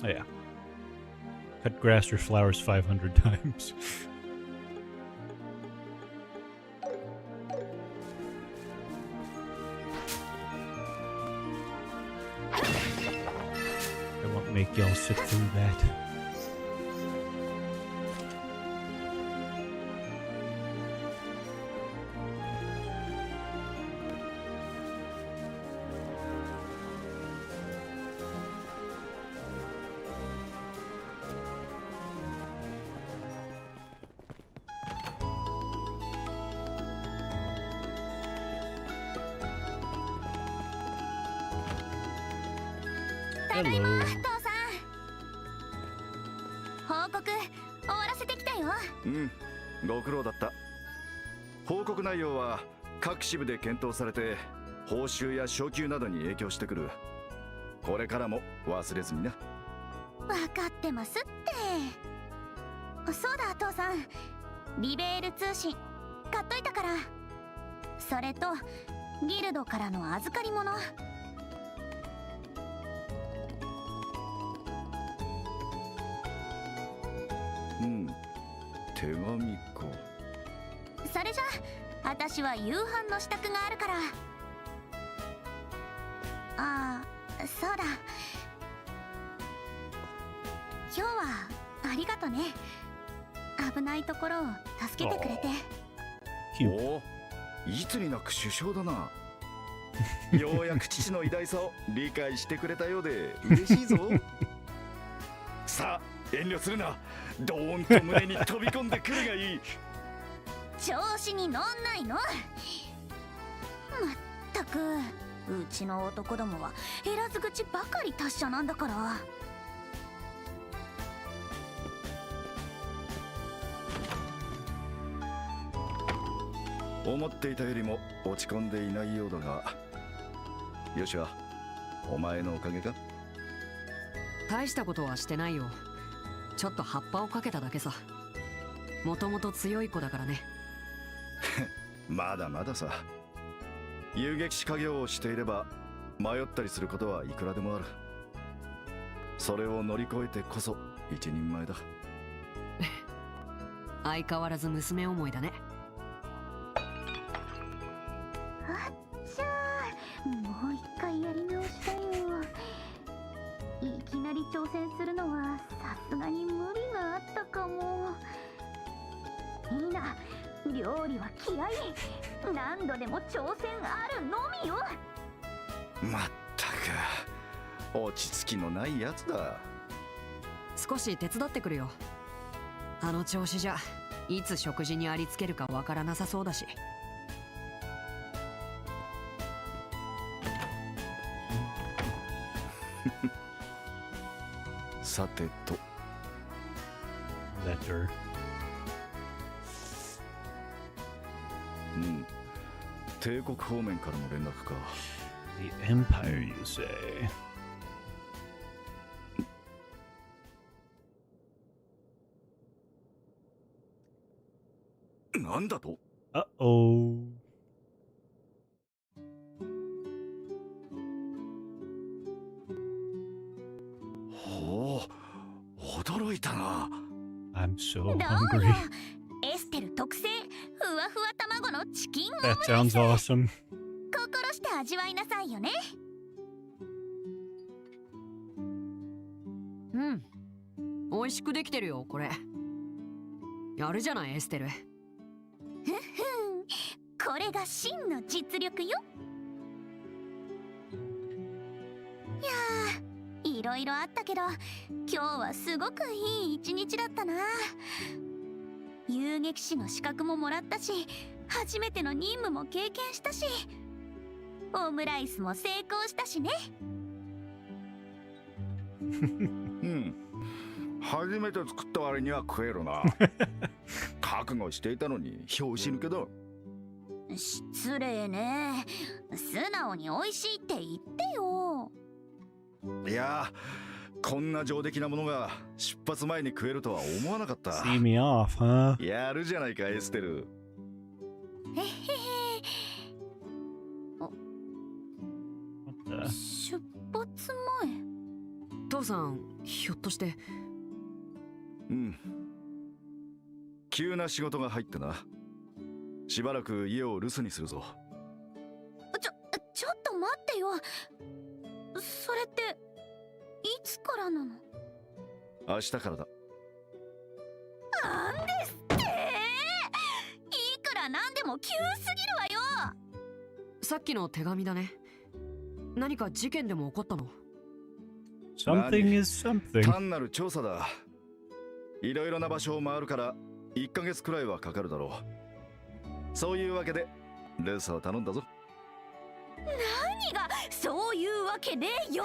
Oh, yeah. Cut grass or flowers 500 times. I won't make y'all sit through that. ただいま Hello. 父さん。報告終わらせてきたよ。うん、ご苦労だった。報告内容は各支部で検討されて報酬や昇給などに影響してくる。これからも忘れずにな。分かってますって。そうだ父さん、リベール通信買っといたから。それとギルドからの預かり物。うん、手紙か。それじゃあ私は夕飯の支度があるから。ああ、そうだ、今日はありがとね。危ないところを助けてくれて。Cute. おお、いつになく首相だな。ようやく父の偉大さを理解してくれたようで嬉しいぞ。さあ遠慮するな、ドーンと胸に飛び込んでくるがいい。調子に乗んないの。まったくうちの男どもは減らず口ばかり達者なんだから。思っていたよりも落ち込んでいないようだが、よしはお前のおかげか。大したことはしてないよ。ちょっと葉っぱをかけただけさ。もともと強い子だからね。まだまださ。遊撃士家業をしていれば迷ったりすることはいくらでもある。それを乗り越えてこそ一人前だ。相変わらず娘思いだね。あっちゃー、もう一回やり直したいよ。いきなり挑戦するのはさすがに無理があったかも。いいな、料理は気合い。何度でも挑戦あるのみよ。まったく落ち着きのないやつだ。少し手伝ってくるよ。あの調子じゃいつ食事にありつけるかわからなさそうだし。さてと。Letter. うん、帝国方面からの連絡か。 The Empire, you say? なんだと。 Uh-oh. ほう、驚いたな。I'm so どうよ、 hungry. エステル特製ふわふわ卵のチキンオム That ライス。 sounds awesome. 心して味わいなさいよね。うん。美味しくできてるよ、これ。やるじゃない、エステル。これが真の実力よ。いやー、いろいろあったけど今日はすごくいい一日だったな。遊撃士の資格ももらったし、初めての任務も経験したし、オムライスも成功したしね。うん、初めて作った割には食えるな。覚悟していたのに拍子抜けだ。失礼ね。素直に美味しいって言ってよ。いやー、こんな上出来なものが出発前に食えるとは思わなかった。 See me off, huh? やるじゃないか、エステル。へへへ。 What the? 出発前。父さん、ひょっとして。うん。急な仕事が入ってな。しばらく家を留守にするぞ。ちょっと待ってよ。それっていつからなの？明日からだ。なんですって？いくらなんでも急すぎるわよ。さっきの手紙だね。何か事件でも起こったの？ Something is something. 単なる調査だ。いろいろな場所を回るから1ヶ月くらいはかかるだろう。そういうわけで留守を頼んだぞ。何がそういうわけでよ。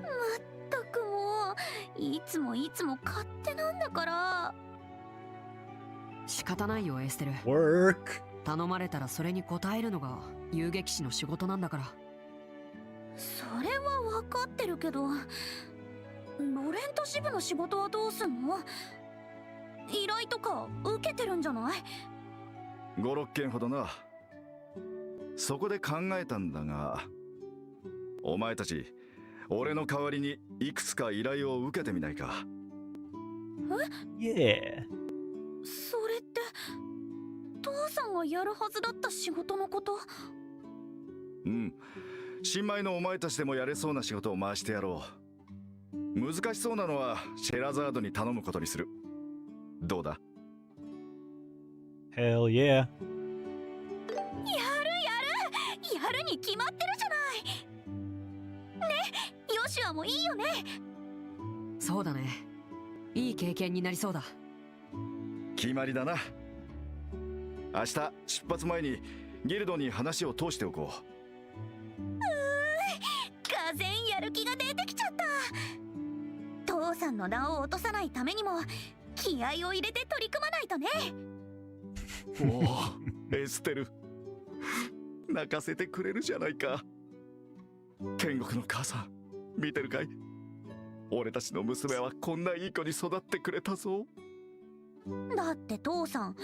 ったくもういつも勝手なんだから。仕方ないよエステル。 Work. 頼まれたらそれに応えるのが遊撃士の仕事なんだから。それは分かってるけど、ロレント支部の仕事はどうすんの？依頼とか受けてるんじゃない？5、6件ほどな。そこで考えたんだが、お前たち俺の代わりにいくつか依頼を受けてみないか。Yeah. それって父さんがやるはずだった仕事のこと？うん、新米のお前たちでもやれそうな仕事を回してやろう。難しそうなのはシェラザードに頼むことにする。どうだ？ Hell yeah. やるに決まってるじゃない。ね、ヨシュアもいいよね。そうだね、いい経験になりそうだ。決まりだな。明日出発前にギルドに話を通しておこがぜんやる気が出てきちゃった。父さんの名を落とさないためにも気合を入れて取り組まないとね。おお、エステル、泣かせてくれるじゃないか。天国の母さん、見てるかい？俺たちの娘はこんないい子に育ってくれたぞ。だって父さん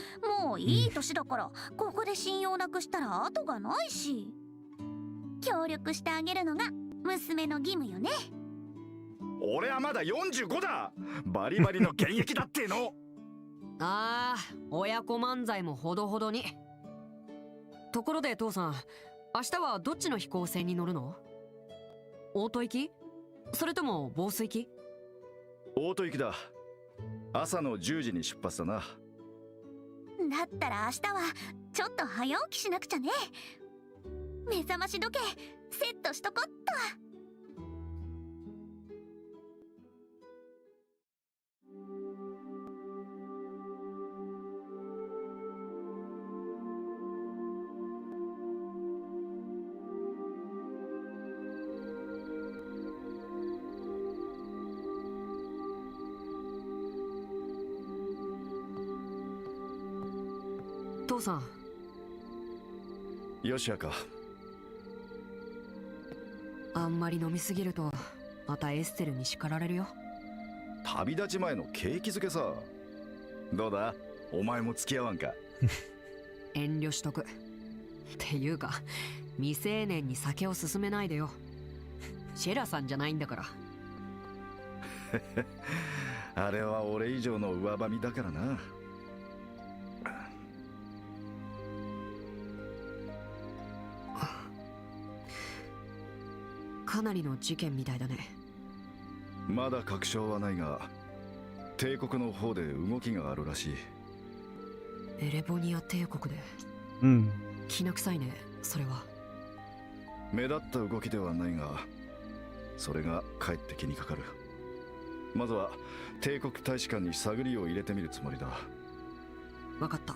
もういい年だから、ここで信用なくしたら後がないし、協力してあげるのが娘の義務よね。俺はまだ45だ。バリバリの現役だっての。ああ、親子漫才もほどほどに。ところで父さん、明日はどっちの飛行船に乗るの？オート行き？それとも防水機？オート行きだ。朝の10時に出発だな。だったら明日はちょっと早起きしなくちゃね。目覚まし時計セットしとこっと。父さん。よしやか。あんまり飲みすぎるとまたエステルに叱られるよ。旅立ち前の景気づけさ。どうだ、お前も付き合わんか？遠慮しとく。っていうか未成年に酒を勧めないでよ。シェラさんじゃないんだから。あれは俺以上の上ばみだからな。かなりの事件みたいだね。まだ確証はないが、帝国の方で動きがあるらしい。エレボニア帝国で。きな臭いね、それは。目立った動きではないが、それがかえって気にかかる。まずは帝国大使館に探りを入れてみるつもりだ。わかった。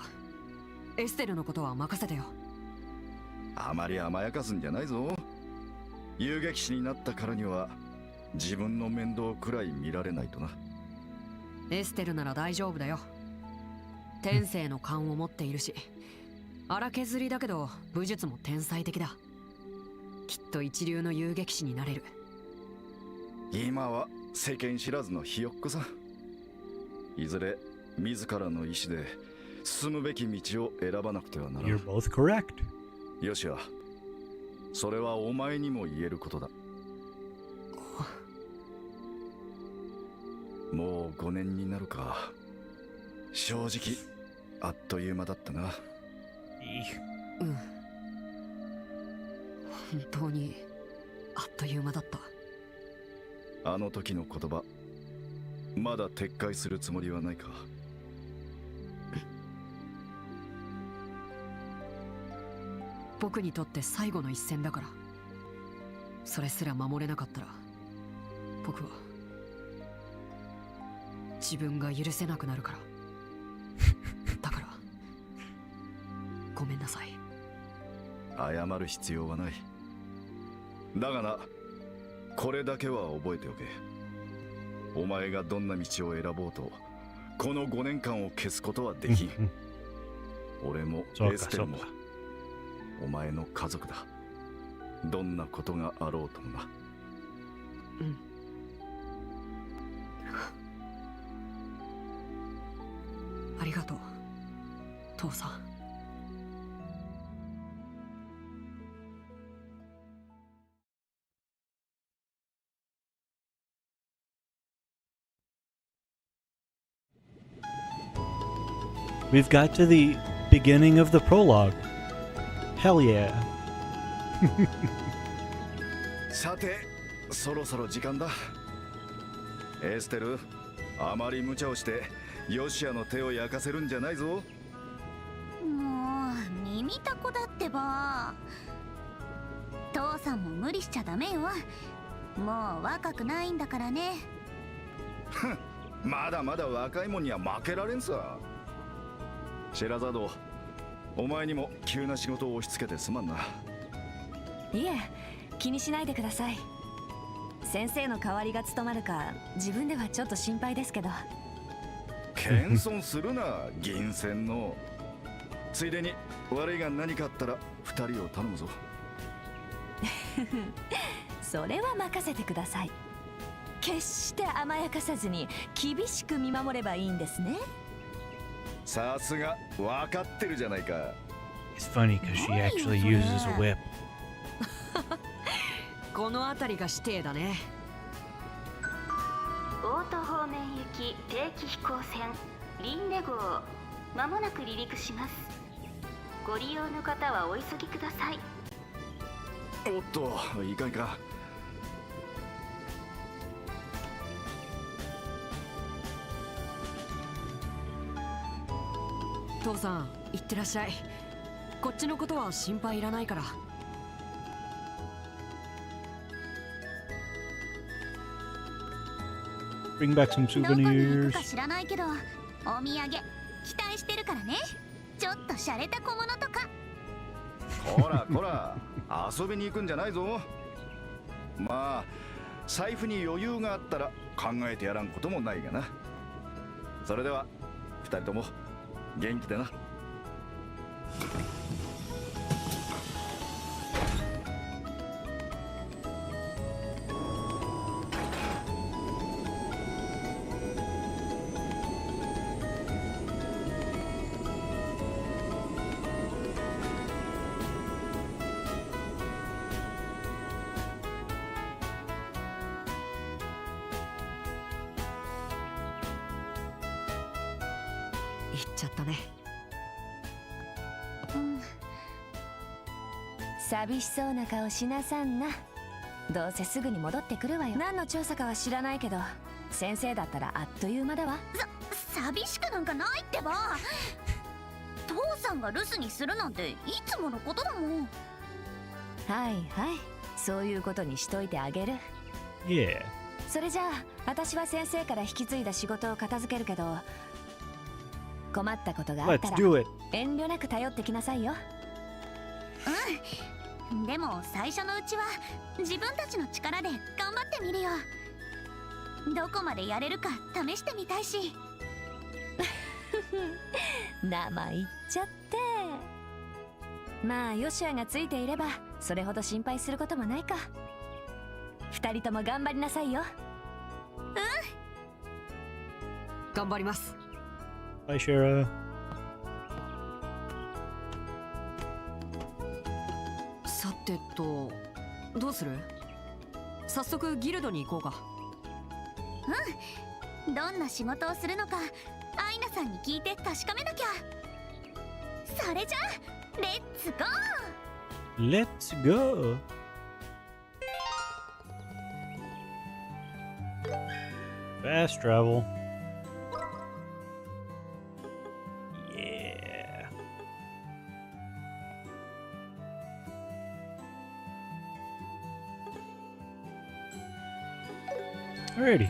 エステルのことは任せてよ。あまり甘やかすんじゃないぞ。遊撃士になったからには自分の面倒くらい見られないとな。エステルなら大丈夫だよ。天性の勘を持っているし、荒削りだけど武術も天才的だ。きっと一流の遊撃士になれる。今は世間知らずのひよっこさ。いずれ自らの意志で進むべき道を選ばなくてはならない。 You're both correct. よしや、それはお前にも言えることだ。もう5年になるか。正直あっという間だったな。うん、本当にあっという間だった。あの時の言葉、まだ撤回するつもりはないか？僕にとって最後の一戦だから。それすら守れなかったら、僕は自分が許せなくなるから。だからごめんなさい。謝る必要はない。だがな、これだけは覚えておけ。お前がどんな道を選ぼうとこの5年間を消すことはできん。俺もエステルもお前の家族だ。どんなことがあろうともな。うん。ありがとう、父さん。We've got to the beginning of the prologue. Hell yeah. さて、そろそろ時間だ。エステル、あまり無茶をしてヨシアの手を焼かせるんじゃないぞ。もう耳たこだってば。父さんも無理しちゃダメよ。もう若くないんだからね。まだまだ若いもんには負けられんさ。シェラザード、お前にも急な仕事を押し付けてすまんな。いえ、気にしないでください。先生の代わりが務まるか自分ではちょっと心配ですけど。謙遜するな、銀線の。ついでに悪いが何かあったら2人を頼むぞ。それは任せてください。決して甘やかさずに厳しく見守ればいいんですね。さすが分かってるじゃないか。 It's funny because she actually uses a whip. この辺りが指定だね。大都方面行き定期飛行船リンネ号、まもなく離陸します。ご利用の方はお急ぎください。おっと、いかんいかん。父さん、行ってらっしゃい。こっちのことは心配いらないから。Bring back some どこに行く souvenirs. か知らないけど、お土産期待してるからね。ちょっと洒落た小物とか。こらこら、遊びに行くんじゃないぞ。まあ財布に余裕があったら考えてやらんこともないがな。それでは2人とも元気でな。行っちゃったね。寂しそうな顔しなさんな。どうせすぐに戻ってくるわよ。何の調査かは知らないけど、先生だったらあっという間だわ。寂しくなんかないってば。父さんが留守にするなんていつものことだもん。はいはい、そういうことにしといてあげる。 Yeah. それじゃあ私は先生から引き継いだ仕事を片付けるけど、困ったことがあった Let's ら do it. 遠慮なく頼ってきなさいよ。でも最初のうちは自分たちの力で頑張ってみるよ。どこまでやれるか試してみたいし。生言っちゃって。まあヨシアがついていればそれほど心配することもないか。二人とも頑張りなさいよ。頑張ります。 Bye, Shara. さてと、どうする？早速ギルドに行こうか。どんな仕事をするのかアイナさんに聞いて確かめなきゃ。それじゃあレッツゴー。 Let's go. Fast travel. Yeah. Alrighty.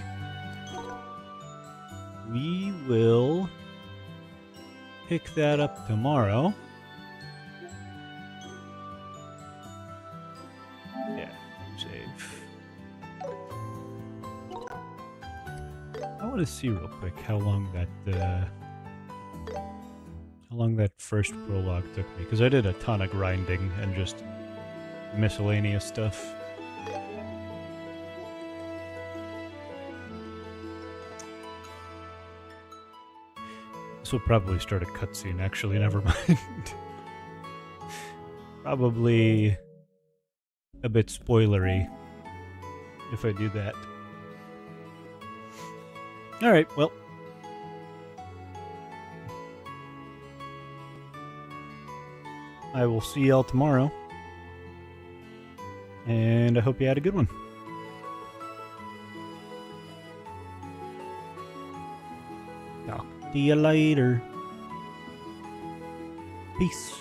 We will pick that up tomorrow. Yeah, save. want to see real quick how long that first prologue took me, because I did a ton of grinding and just miscellaneous stuff. This will probably start a cutscene, actually, never mind. Probably a bit spoilery if I do that. Alright, well. I will see y'all tomorrow. And I hope you had a good one. Talk to you later. Peace.